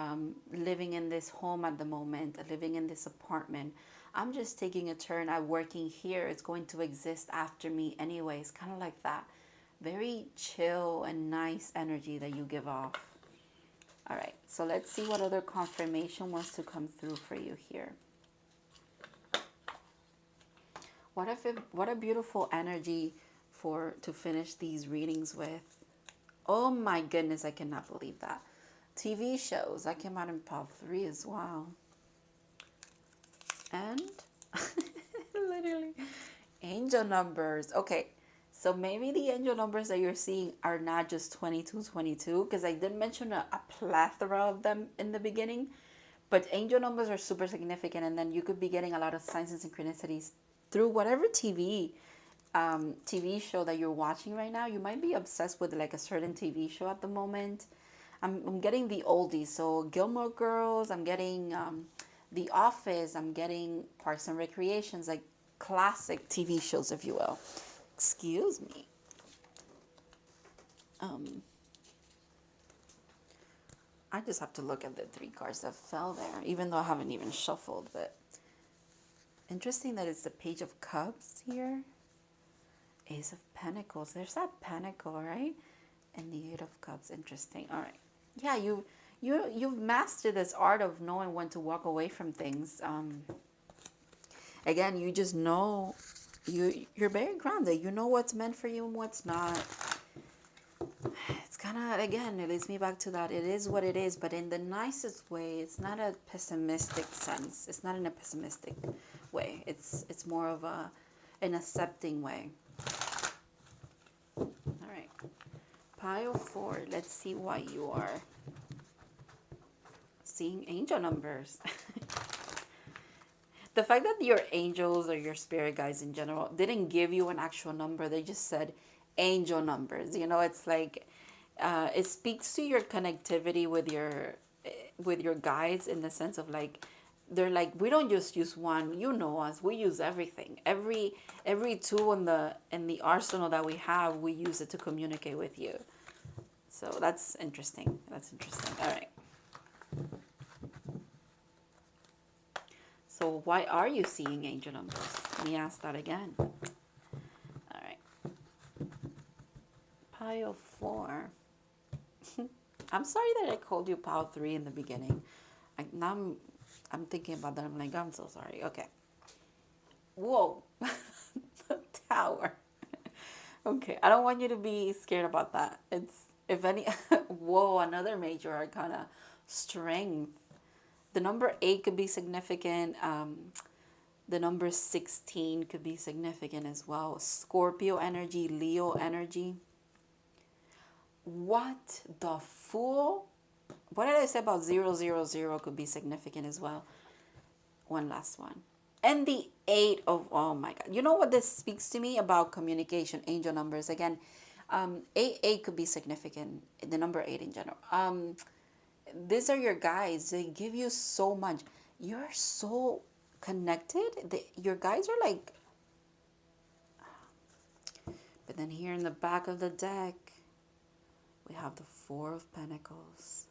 Speaker 1: living in this home at the moment, living in this apartment. I'm just taking a turn at working here. It's going to exist after me anyways. Kind of like that. Very chill and nice energy that you give off. All right, so let's see what other confirmation wants to come through for you here. What a beautiful energy to finish these readings with. Oh my goodness, I cannot believe that. TV shows. I came out in pop 3 as well. And literally angel numbers. Okay, so maybe the angel numbers that you're seeing are not just 2222, because I did mention a plethora of them in the beginning, but angel numbers are super significant. And then you could be getting a lot of signs and synchronicities through whatever TV show that you're watching right now. You might be obsessed with like a certain TV show at the moment. I'm getting the oldies, so Gilmore Girls. I'm getting The Office. I'm getting Parks and Recreations, like classic TV shows, if you will. Excuse me. I just have to look at the 3 cards that fell there, even though I haven't even shuffled. But interesting that it's the Page of Cups here. Ace of Pentacles. There's that pentacle, right? And the 8 of Cups. Interesting. All right. Yeah, you've mastered this art of knowing when to walk away from things. Again, you just know you're very grounded. You know what's meant for you and what's not. It's kind of, again, it leads me back to that. It is what it is, but in the nicest way. It's not a pessimistic sense. It's not in a pessimistic way. It's more of an accepting way. All right. Pile 4. Let's see why you are seeing angel numbers. The fact that your angels or your spirit guides in general didn't give you an actual number, they just said angel numbers. You know, it's like it speaks to your connectivity with your guides, in the sense of like, they're like, we don't just use one. You know us. We use everything. Every tool in the arsenal that we have, we use it to communicate with you. So that's interesting. That's interesting. All right. So why are you seeing angel numbers? Let me ask that again. All right. Pile 4. I'm sorry that I called you pile 3 in the beginning. Now I'm thinking about that. I'm like, I'm so sorry. Okay. Whoa. The Tower. Okay. I don't want you to be scared about that. It's, if any, whoa, another major arcana. Strength. The number 8 could be significant. The number 16 could be significant as well. Scorpio energy, Leo energy. What the Fool? What did I say about 000 could be significant as well? one last one. And the eight of, oh my God. You know what this speaks to me about communication, angel numbers. Again, eight could be significant, the number eight in general. These are your guides. They give you so much. You're so connected. Your guides are like, but then here in the back of the deck, we have the Four of Pentacles.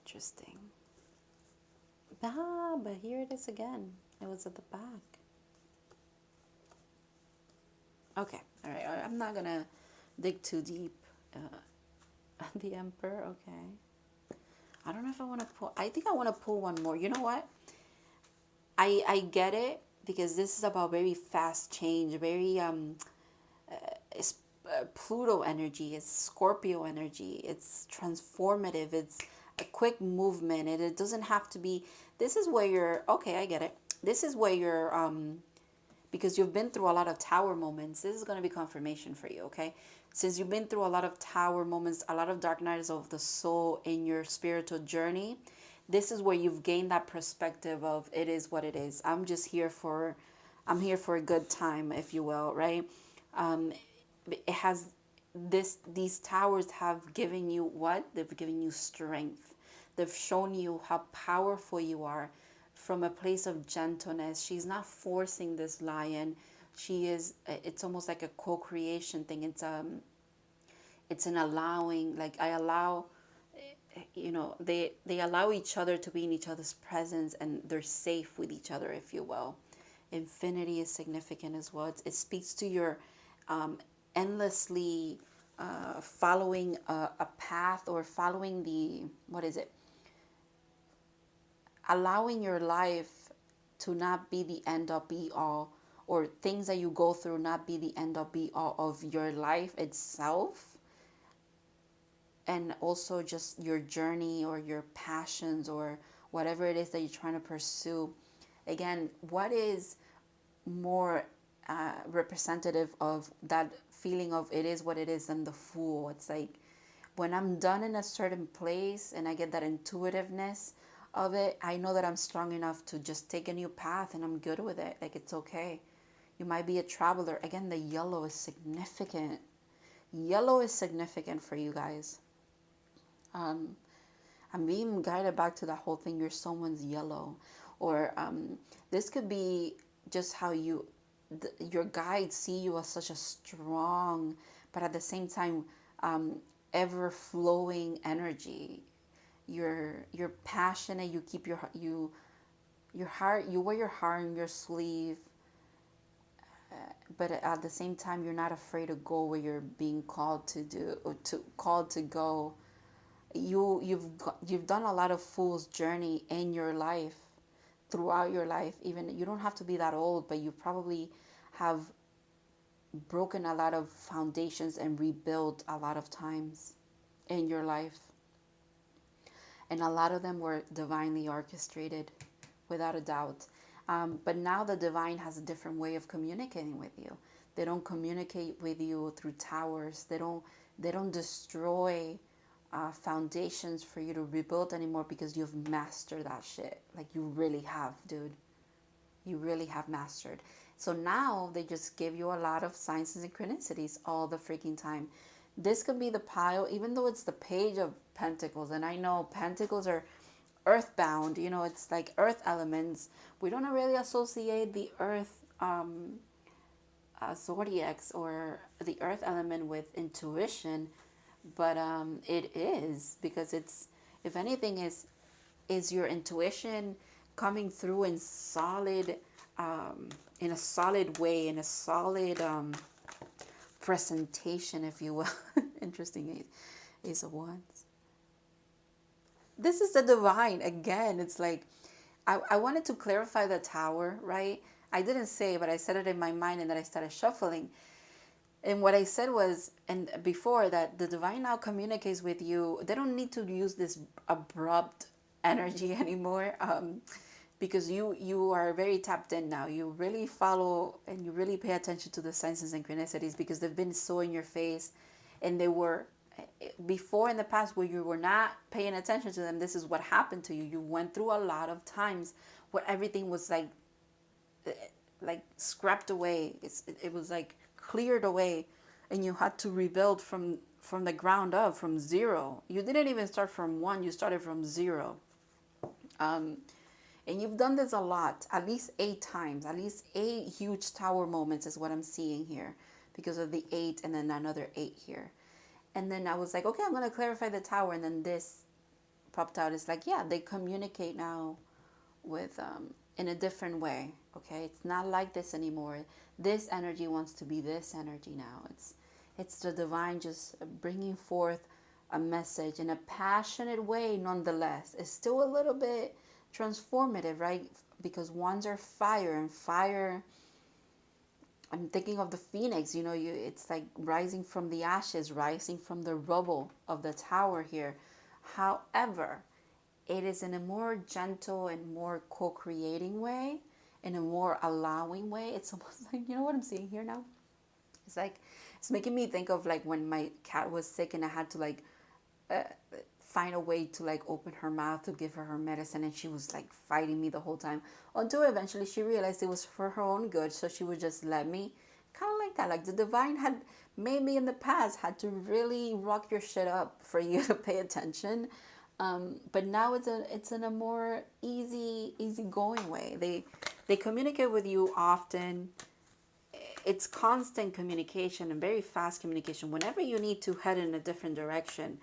Speaker 1: Interesting. But here it is again. It was at the back. Okay, all right. I'm not gonna dig too deep. The Emperor, okay. I don't know if I want to pull. I think I want to pull one more. You know what? I get it, because this is about very fast change, very it's Pluto energy, it's Scorpio energy, it's transformative, it's a quick movement, and it doesn't have to be. This is where you're, okay, I get it. This is where you're because you've been through a lot of tower moments. This is going to be confirmation for you, okay? Since you've been through a lot of tower moments, a lot of dark nights of the soul in your spiritual journey, this is where you've gained that perspective of it is what it is. I'm here for a good time, if you will, right? It has these towers have given you what? They've given you strength. They've shown you how powerful you are from a place of gentleness. She's not forcing this lion. It's almost like a co-creation thing. It's an allowing, like I allow, they allow each other to be in each other's presence, and they're safe with each other, if you will. Infinity is significant as well. It speaks to your endlessly following a path, or following allowing your life to not be the end all be all, or things that you go through not be the end all be all of your life itself, and also just your journey or your passions or whatever it is that you're trying to pursue. Again, what is more representative of that feeling of it is what it is than the Fool? It's like when I'm done in a certain place and I get that intuitiveness of it, I know that I'm strong enough to just take a new path, and I'm good with it. Like, it's okay. You might be a traveler. Again, the yellow is significant. Yellow is significant for you guys. I'm being guided back to that whole thing. You're someone's yellow, or this could be just how your guides see you as such a strong, but at the same time, ever flowing energy. You're passionate. You keep your heart. You wear your heart on your sleeve, but at the same time, you're not afraid to go where you're being called to do, or called to go. You've done a lot of fool's journey in your life, throughout your life. Even you don't have to be that old, but you probably have broken a lot of foundations and rebuilt a lot of times in your life, and a lot of them were divinely orchestrated, without a doubt. But now the divine has a different way of communicating with you. They don't communicate with you through towers. They don't destroy foundations for you to rebuild anymore, because you've mastered that shit. Like, you really have, dude. You really have mastered. So now they just give you a lot of signs and synchronicities all the freaking time. This could be the pile, even though it's the Page of Pentacles. And I know Pentacles are earthbound, it's like earth elements. We don't really associate the earth zodiacs or the earth element with intuition, but it is, because it's, if anything, is your intuition coming through in solid, in a solid way, in a solid presentation, if you will. Interesting. Ace of Wands. This is the divine again. It's like I wanted to clarify the Tower, right? I didn't say, but I said it in my mind, and then I started shuffling. And what I said was, and before that, the divine now communicates with you. They don't need to use this abrupt energy anymore, because you are very tapped in now. You really follow and you really pay attention to the signs and synchronicities, because they've been so in your face, and they were before in the past where you were not paying attention to them, this is what happened to you. You went through a lot of times where everything was like scrapped away. It was like cleared away, and you had to rebuild from the ground up, from zero. You didn't even start from one, you started from zero. And you've done this a lot, at least 8 times, at least 8 huge tower moments is what I'm seeing here, because of the 8 and then another 8 here. And then I was like, okay, I'm going to clarify the tower. And then this popped out. It's like, yeah, they communicate now with in a different way. Okay, it's not like this anymore. This energy wants to be this energy now. It's the divine just bringing forth a message in a passionate way. Nonetheless, it's still a little bit transformative, right? Because ones are fire, and fire, I'm thinking of the phoenix, it's like rising from the ashes, rising from the rubble of the tower here. However, it is in a more gentle and more co-creating way, in a more allowing way. It's almost like, what I'm seeing here now? It's like, it's making me think of like when my cat was sick and I had to like uh, find a way to like open her mouth to give her medicine, and she was like fighting me the whole time, until eventually she realized it was for her own good, so she would just let me, kind of like that. Like the divine had maybe in the past had to really rock your shit up for you to pay attention, but now it's in a more easy going way. They communicate with you often. It's constant communication and very fast communication. Whenever you need to head in a different direction,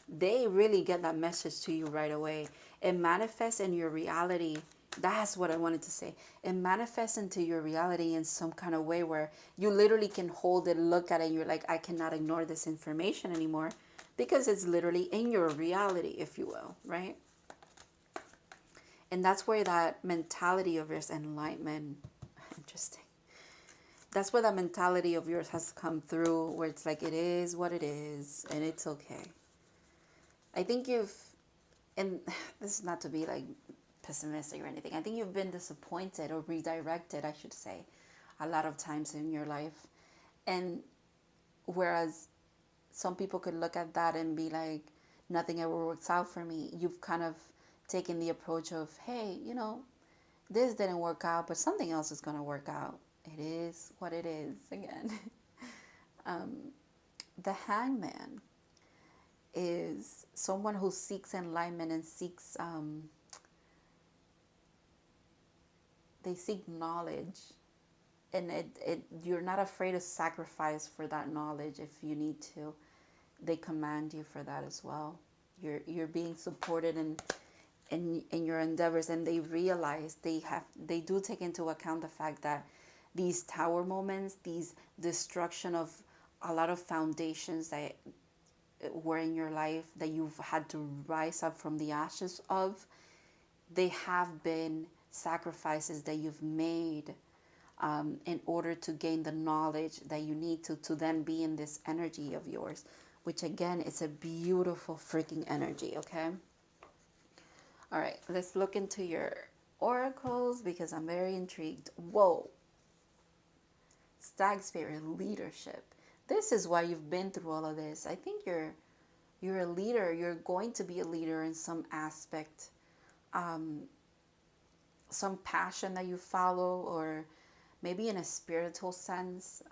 Speaker 1: they really get that message to you right away. It manifests in your reality. That's what I wanted to say. It manifests into your reality in some kind of way where you literally can hold it, look at it, and you're like, I cannot ignore this information anymore, because it's literally in your reality, if you will, right? And that's where that mentality of yours, enlightenment, interesting. That's where that mentality of yours has come through, where it's like, it is what it is, and it's okay. I think and this is not to be like pessimistic or anything, I think you've been disappointed or redirected, I should say, a lot of times in your life. And whereas some people could look at that and be like, nothing ever works out for me, you've kind of taken the approach of, hey, this didn't work out, but something else is going to work out. It is what it is again. The hangman is someone who seeks enlightenment and seeks, they seek knowledge. And you're not afraid to sacrifice for that knowledge if you need to. They command you for that as well. You're being supported in your endeavors, and they realize they do take into account the fact that these tower moments, these destruction of a lot of foundations that were in your life that you've had to rise up from the ashes of, they have been sacrifices that you've made in order to gain the knowledge that you need to then be in this energy of yours, which again is a beautiful freaking energy, okay? All right, let's look into your oracles because I'm very intrigued. Whoa. Stag spirit, leadership. This is why you've been through all of this. I think you're a leader. You're going to be a leader in some aspect, some passion that you follow, or maybe in a spiritual sense.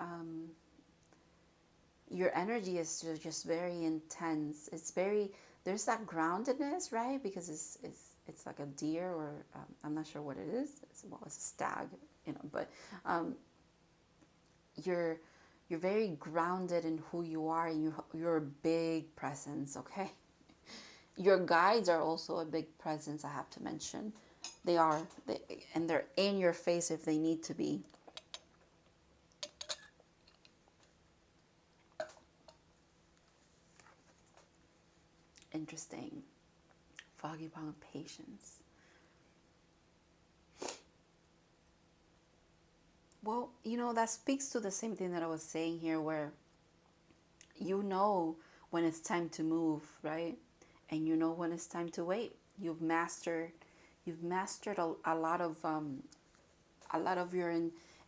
Speaker 1: Your energy is just very intense. It's very, there's that groundedness, right? Because it's like a deer, or I'm not sure what it is. It's a stag, but you're very grounded in who you are, and you're a big presence, okay? Your guides are also a big presence, I have to mention. They are, and they're in your face if they need to be. Interesting. Foggy palm of patience. Well, that speaks to the same thing that I was saying here, where when it's time to move, right? And when it's time to wait. You've mastered a lot of your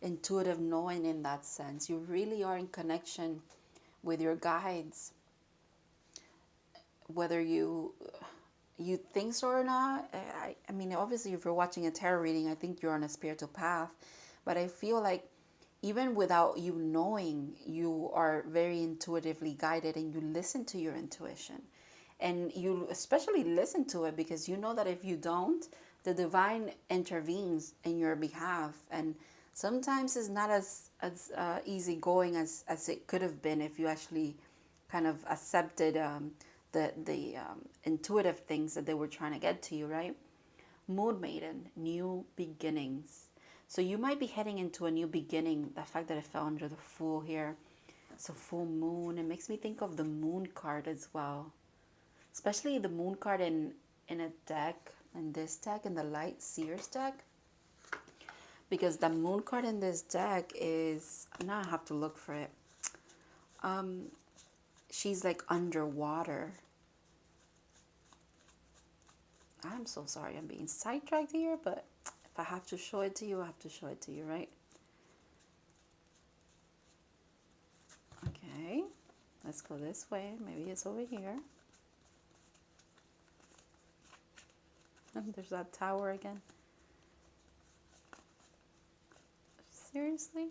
Speaker 1: intuitive knowing in that sense. You really are in connection with your guides. whether you think so or not. I mean, obviously, if you're watching a tarot reading, I think you're on a spiritual path. But I feel like even without you knowing, you are very intuitively guided and you listen to your intuition. And you especially listen to it because you know that if you don't, the divine intervenes in your behalf. And sometimes it's not as easy going as it could have been if you actually kind of accepted the intuitive things that they were trying to get to you, right? Moon Maiden, new beginnings. So you might be heading into a new beginning. The fact that it fell under the Fool here, it's a full moon. It makes me think of the Moon card as well, especially the Moon card in a deck, in this deck, in the Light Seers deck, because the Moon card in this deck is, now I have to look for it. She's like underwater. I'm so sorry I'm being sidetracked here, but if I have to show it to you, I have to show it to you, right? Okay, let's go this way. Maybe it's over here. There's that tower again. Seriously?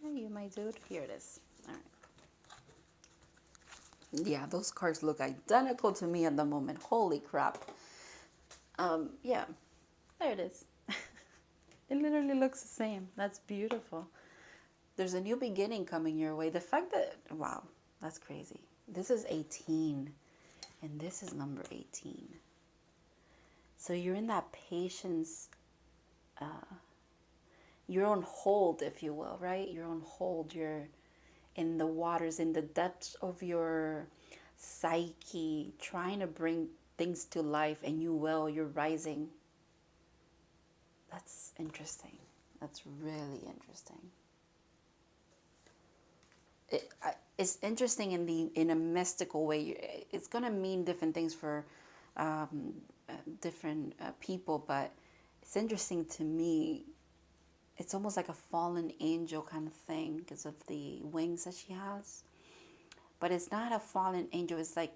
Speaker 1: Yeah, you might do it. Here it is. All right. Yeah, those cards look identical to me at the moment. Holy crap. Yeah, there it is. It literally looks the same. That's beautiful. There's a new beginning coming your way. The fact that, wow, that's crazy. This is 18, and this is number 18. So you're in that patience, you're on hold, if you will, right? You're on hold. You're in the waters, in the depths of your psyche, trying to bring things to life, and you will. You're rising. That's interesting. That's really interesting. It's interesting in a mystical way. It's gonna mean different things for different people, but it's interesting to me. It's almost like a fallen angel kind of thing because of the wings that she has. But it's not a fallen angel. It's like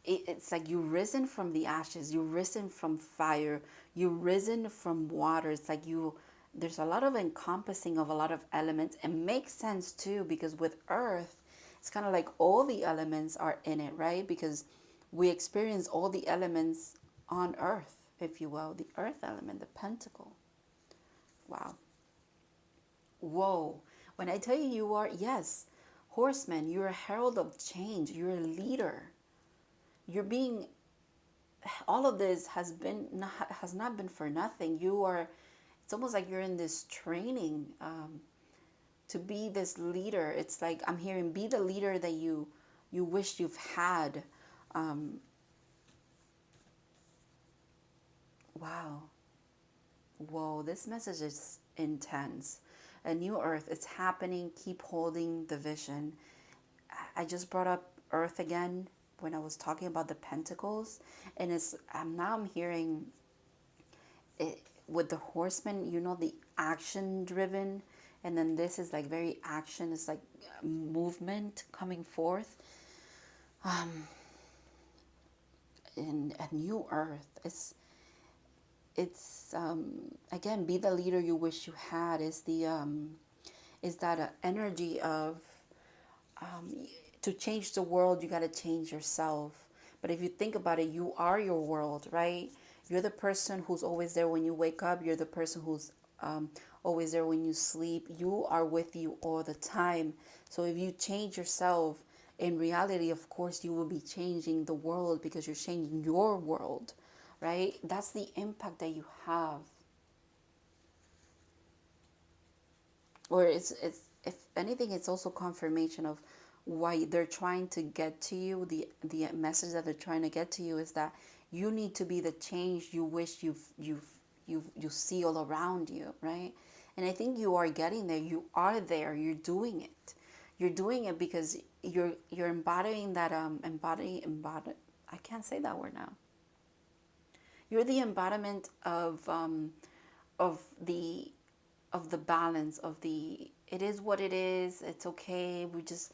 Speaker 1: it's like you've risen from the ashes. You've risen from fire. You've risen from water. It's like there's a lot of encompassing of a lot of elements. It makes sense too, because with earth, it's kind of like all the elements are in it, right? Because we experience all the elements on earth, if you will, the earth element, the pentacle. Wow. Whoa. When I tell you you are, yes, horseman, you're a herald of change. You're a leader. You're being, all of this has not been for nothing. You are, it's almost like you're in this training to be this leader. It's like I'm hearing, be the leader that you wish you've had. Wow. Whoa, this message is intense. A new earth, it's happening. Keep holding the vision. I just brought up earth again when I was talking about the pentacles, and it's now I'm hearing it with the horseman, you know, the action driven, and then this is like very action. It's like movement coming forth. In a new earth, it's again, be the leader you wish you had. Is that energy of to change the world, you got to change yourself. But if you think about it, you are your world, right? You're the person who's always there when you wake up. You're the person who's always there when you sleep. You are with you all the time. So if you change yourself, in reality, of course, you will be changing the world because you're changing your world, right? That's the impact that you have. Or it's if anything, it's also confirmation of why they're trying to get to you. The message that they're trying to get to you is that you need to be the change you wish you see all around you, right? And I think you are getting there. You are there. You're doing it. You're doing it because you're embodying that embody. I can't say that word now. You're the embodiment of the balance, of the it is what it is. It's okay. We just,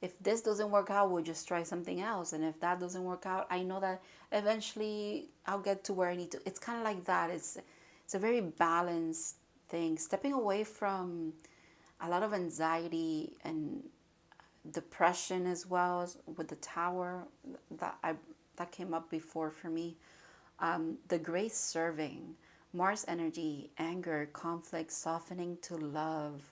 Speaker 1: if this doesn't work out, we'll just try something else. And if that doesn't work out, I know that eventually I'll get to where I need to. It's kind of like that. It's a very balanced thing. Stepping away from a lot of anxiety and depression as well as with the tower that came up before for me. The grace serving, Mars energy, anger, conflict, softening to love.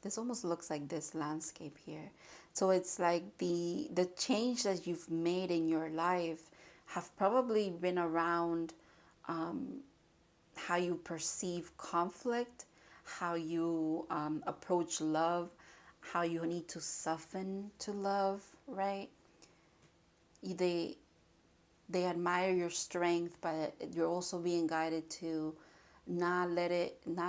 Speaker 1: This almost looks like this landscape here. So it's like the change that you've made in your life have probably been around how you perceive conflict, how you approach love, how you need to soften to love, right? They they admire your strength, but you're also being guided to not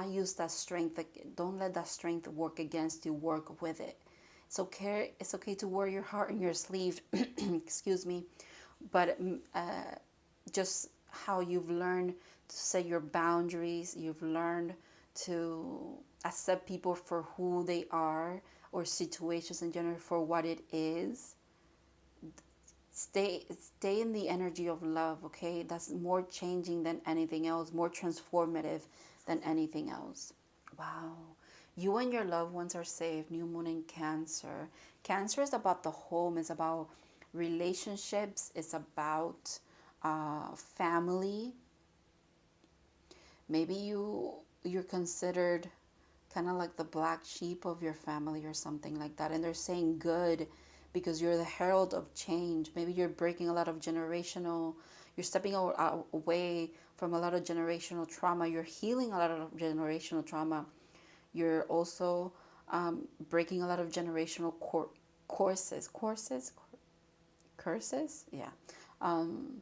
Speaker 1: use that strength. Don't let that strength work against you. Work with it. It's okay to wear your heart on your sleeve. Excuse me, but just how you've learned to set your boundaries. You've learned to accept people for who they are, or situations in general for what it is. Stay in the energy of love, okay? That's more changing than anything else, more transformative than anything else. Wow. You and your loved ones are safe. New moon in Cancer. Cancer is about the home. It's about relationships. It's about family. Maybe you're considered kind of like the black sheep of your family or something like that, and they're saying good because you're the herald of change. Maybe you're breaking a lot of you're stepping away from a lot of generational trauma. You're healing a lot of generational trauma. You're also breaking a lot of generational curses. Yeah. Um,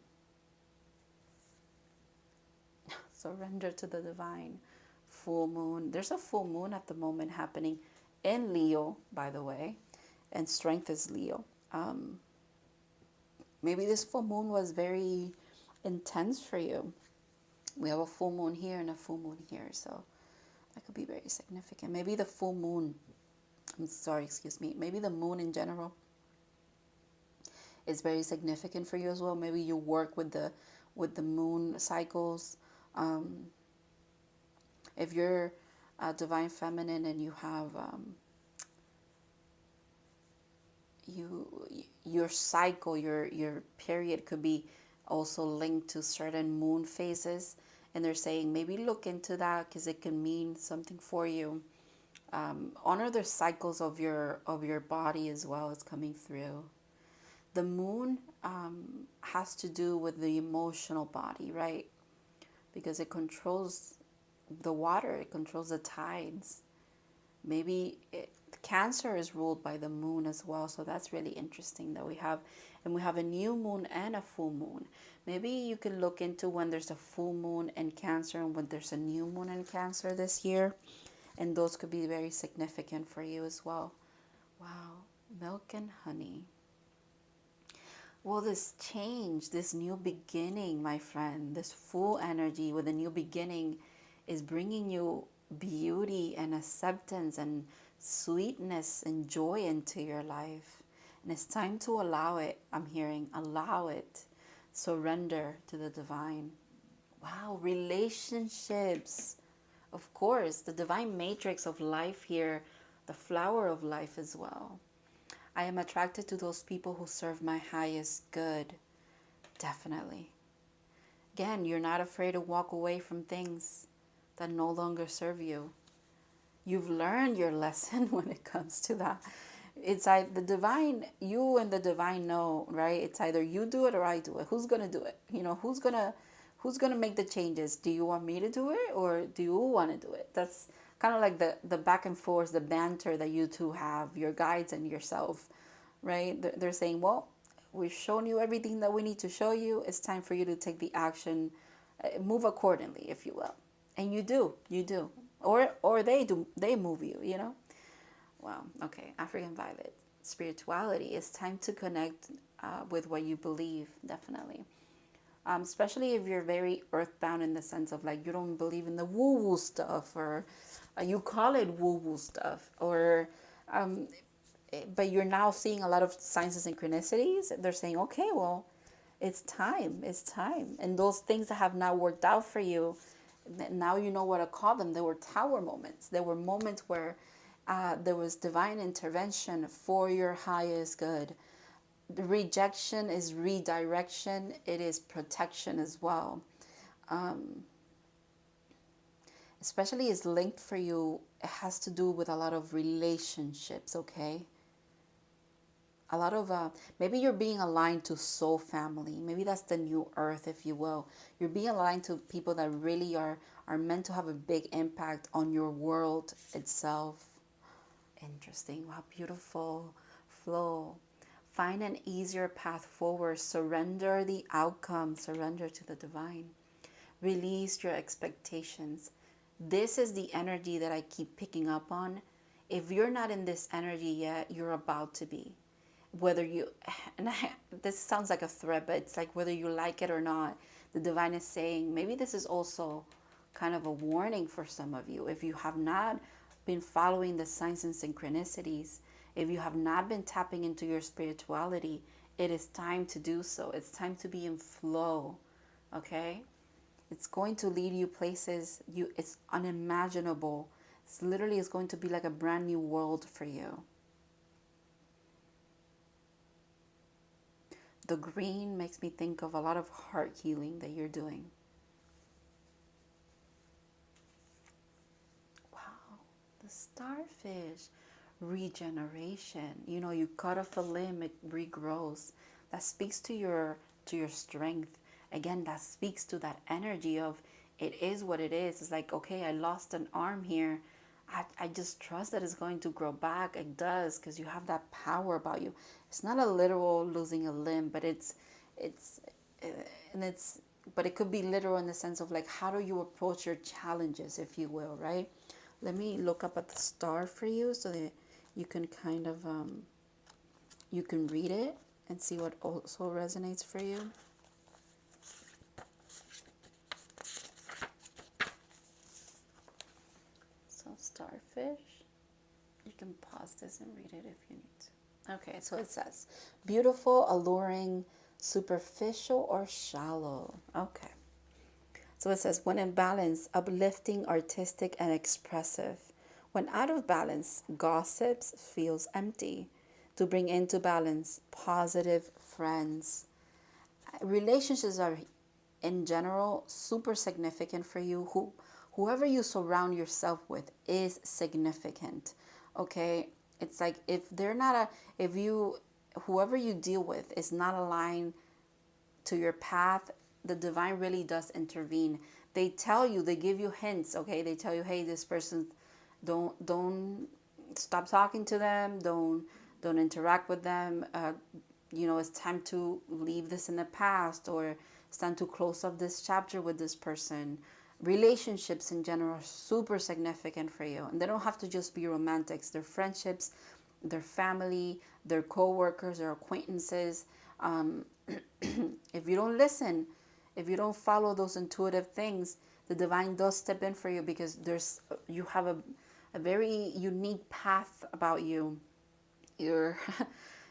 Speaker 1: Surrender to the divine. Full moon. There's a full moon at the moment happening in Leo, by the way, and strength is Leo. Maybe this full moon was very intense for you. We have a full moon here and a full moon here, so that could be very significant. Maybe the full moon, I'm sorry, excuse me, maybe the moon in general is very significant for you as well. Maybe you work with the moon cycles. If you're a divine feminine and you have your cycle, your period could be also linked to certain moon phases, and they're saying maybe look into that because it can mean something for you. Honor the cycles of your body as well as coming through. The moon has to do with the emotional body, right? Because it controls the water, it controls the tides. Maybe Cancer is ruled by the moon as well, so that's really interesting that we have a new moon and a full moon. Maybe you can look into when there's a full moon in Cancer and when there's a new moon in Cancer this year, and those could be very significant for you as well. Wow, milk and honey. Well, this change, this new beginning, my friend, this full energy with a new beginning is bringing you beauty and acceptance and sweetness and joy into your life. And it's time to allow it. I'm hearing, allow it. Surrender to the divine. Wow, relationships. Of course, the divine matrix of life here, the flower of life as well. I am attracted to those people who serve my highest good. Definitely. Again, you're not afraid to walk away from things that no longer serve you. You've learned your lesson when it comes to that. It's like the divine, you and the divine know, right? It's either you do it or I do it. Who's gonna do it? Who's gonna make the changes? Do you want me to do it or do you want to do it? That's kind of like the back and forth, the banter that you two have, your guides and yourself, right? They're saying, well, we've shown you everything that we need to show you. It's time for you to take the action, move accordingly, if you will. And you do. Or they do, they move you. Wow, okay, African Violet. Spirituality, it's time to connect with what you believe, definitely. especially if you're very earthbound in the sense of like you don't believe in the woo woo stuff, or you call it woo woo stuff, or um, but you're now seeing a lot of signs and synchronicities. They're saying, okay, well, it's time. And those things that have not worked out for you, now you know what to call them. They were tower moments. There were moments where there was divine intervention for your highest good. The rejection is redirection, it is protection as well. Um, Especially is linked for you, it has to do with a lot of relationships, okay? A lot of maybe you're being aligned to soul family. Maybe that's the new earth, if you will. You're being aligned to people that really are meant to have a big impact on your world itself. Interesting. Wow, beautiful flow. Find an easier path forward. Surrender the outcome. Surrender to the divine. Release your expectations. This is the energy that I keep picking up on. If you're not in this energy yet, you're about to be. Whether you, and this sounds like a threat, but it's like whether you like it or not, the divine is saying maybe this is also kind of a warning for some of you. If you have not been following the signs and synchronicities, if you have not been tapping into your spirituality, it is time to do so. It's time to be in flow, okay? It's going to lead you places it's unimaginable. It's literally is going to be like a brand new world for you. The green makes me think of a lot of heart healing that you're doing. Wow, the starfish, regeneration. You know, you cut off a limb, it regrows. That speaks to your strength. Again, that speaks to that energy of it is what it is. It's like, okay, I lost an arm here. I just trust that it's going to grow back. It does, because you have that power about you. It's not a literal losing a limb, but it's uh, and it's but it could be literal in the sense of like, how do you approach your challenges, if you will, right? Let me look up at the star for you so that you can kind of you can read it and see what also resonates for you. So starfish, you can pause this and read it if you need to. Okay, so it says beautiful, alluring, superficial, or shallow. Okay. So it says when in balance, uplifting, artistic, and expressive. When out of balance, gossips, feels empty. To bring into balance, positive friends. Relationships are in general super significant for you. Whoever you surround yourself with is significant. Okay? It's like if they're not if you whoever you deal with is not aligned to your path, the divine really does intervene. They tell you, they give you hints, okay? They tell you, hey, this person, don't stop talking to them, don't interact with them. You know, it's time to leave this in the past, or it's time to close up this chapter with this person. Relationships in general are super significant for you, and they don't have to just be romantics. They're friendships, their family, their co-workers, their acquaintances. Um, if you don't listen, if you don't follow those intuitive things, the divine does step in for you, because you have a very unique path about you. You're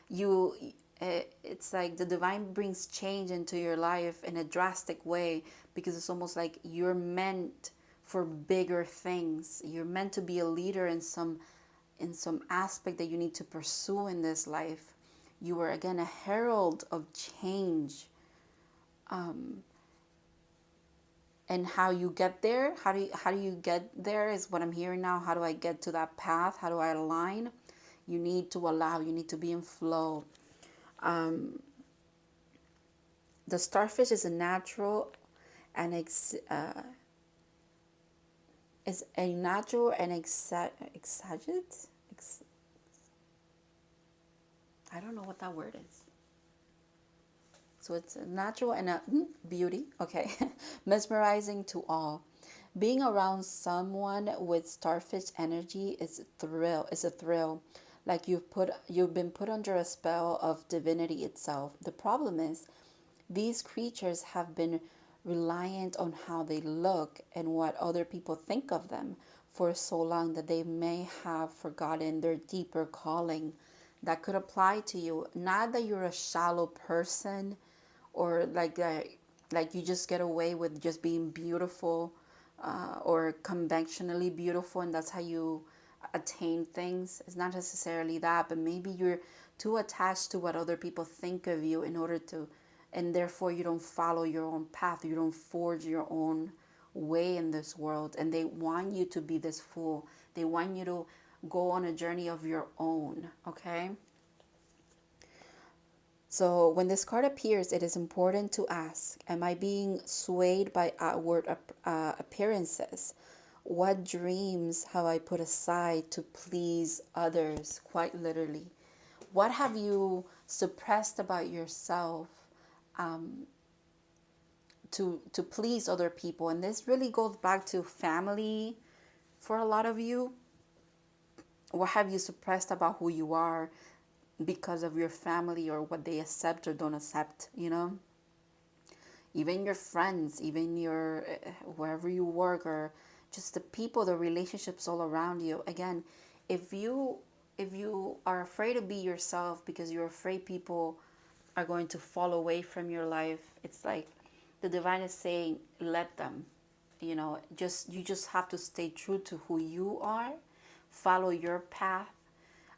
Speaker 1: you it's like the divine brings change into your life in a drastic way, because it's almost like you're meant for bigger things. You're meant to be a leader in some aspect that you need to pursue in this life. You are again a herald of change. And how you get there, how do you get there is what I'm hearing now. How do I get to that path? How do I align? You need to allow, you need to be in flow. The starfish is a natural and is a natural and exaggerate. I don't know what that word is. So it's a natural and a beauty. Okay, mesmerizing to all. Being around someone with starfish energy is a thrill. It's a thrill. Like you've been put under a spell of divinity itself. The problem is These creatures have been reliant on how they look and what other people think of them for so long that they may have forgotten their deeper calling that could apply to you. Not that you're a shallow person, or like you just get away with just being beautiful, or conventionally beautiful, and that's how you attain things. It's not necessarily that, but maybe you're too attached to what other people think of you in order to, and therefore you don't follow your own path, you don't forge your own way in this world, and they want you to be this fool. They want you to go on a journey of your own, okay? So when this card appears, it is important to ask, am I being swayed by outward appearances? What dreams have I put aside to please others? Quite literally. What have you suppressed about yourself, to please other people? And this really goes back to family for a lot of you. What have you suppressed about who you are because of your family, or what they accept or don't accept, you know? Even your friends, even your wherever you work, or just the people, the relationships all around you. Again, if you are afraid to be yourself because you're afraid people are going to fall away from your life, it's like the divine is saying, let them. You know, you just have to stay true to who you are, follow your path,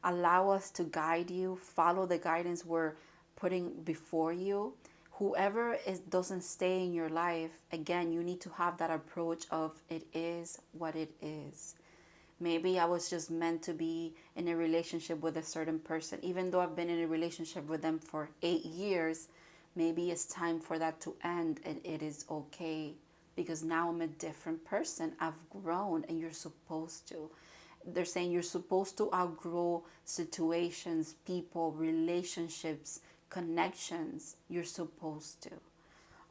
Speaker 1: allow us to guide you, follow the guidance we're putting before you. Whoever doesn't stay in your life, again, you need to have that approach of, it is what it is. Maybe I was just meant to be in a relationship with a certain person, even though I've been in a relationship with them for 8 years. Maybe it's time for that to end, and it is okay, because now I'm a different person. I've grown, and you're supposed to. They're saying you're supposed to outgrow situations, people, relationships, connections. You're supposed to.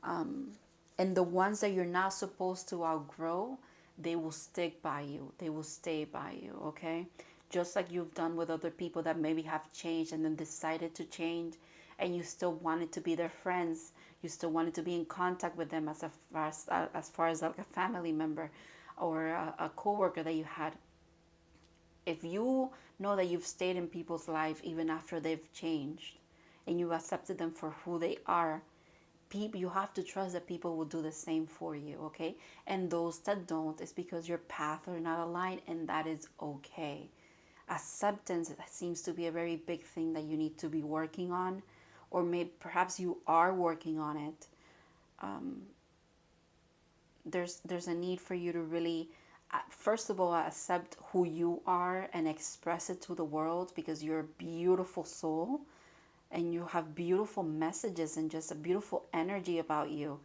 Speaker 1: And the ones that you're not supposed to outgrow, they will stick by you. They will stay by you, okay? Just like you've done with other people that maybe have changed and then decided to change, and you still wanted to be their friends. You still wanted to be in contact with them as far as like a family member or a coworker that you had. If you know that you've stayed in people's life even after they've changed, and you accepted them for who they are, you have to trust that people will do the same for you, okay? And those that don't, is because your paths are not aligned, and that is okay. Acceptance seems to be a very big thing that you need to be working on, or maybe perhaps you are working on it. There's a need for you to really, first of all, accept who you are and express it to the world, because you're a beautiful soul and you have beautiful messages and just a beautiful energy about you.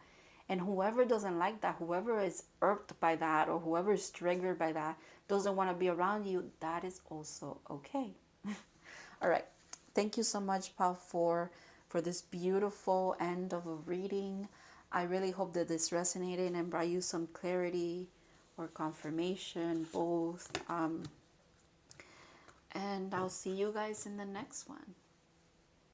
Speaker 1: And whoever doesn't like that, whoever is irked by that, or whoever is triggered by that, doesn't want to be around you, that is also okay. All right. Thank you so much, Pal, for this beautiful end of a reading. I really hope that this resonated and brought you some clarity or confirmation, both. And I'll see you guys in the next one.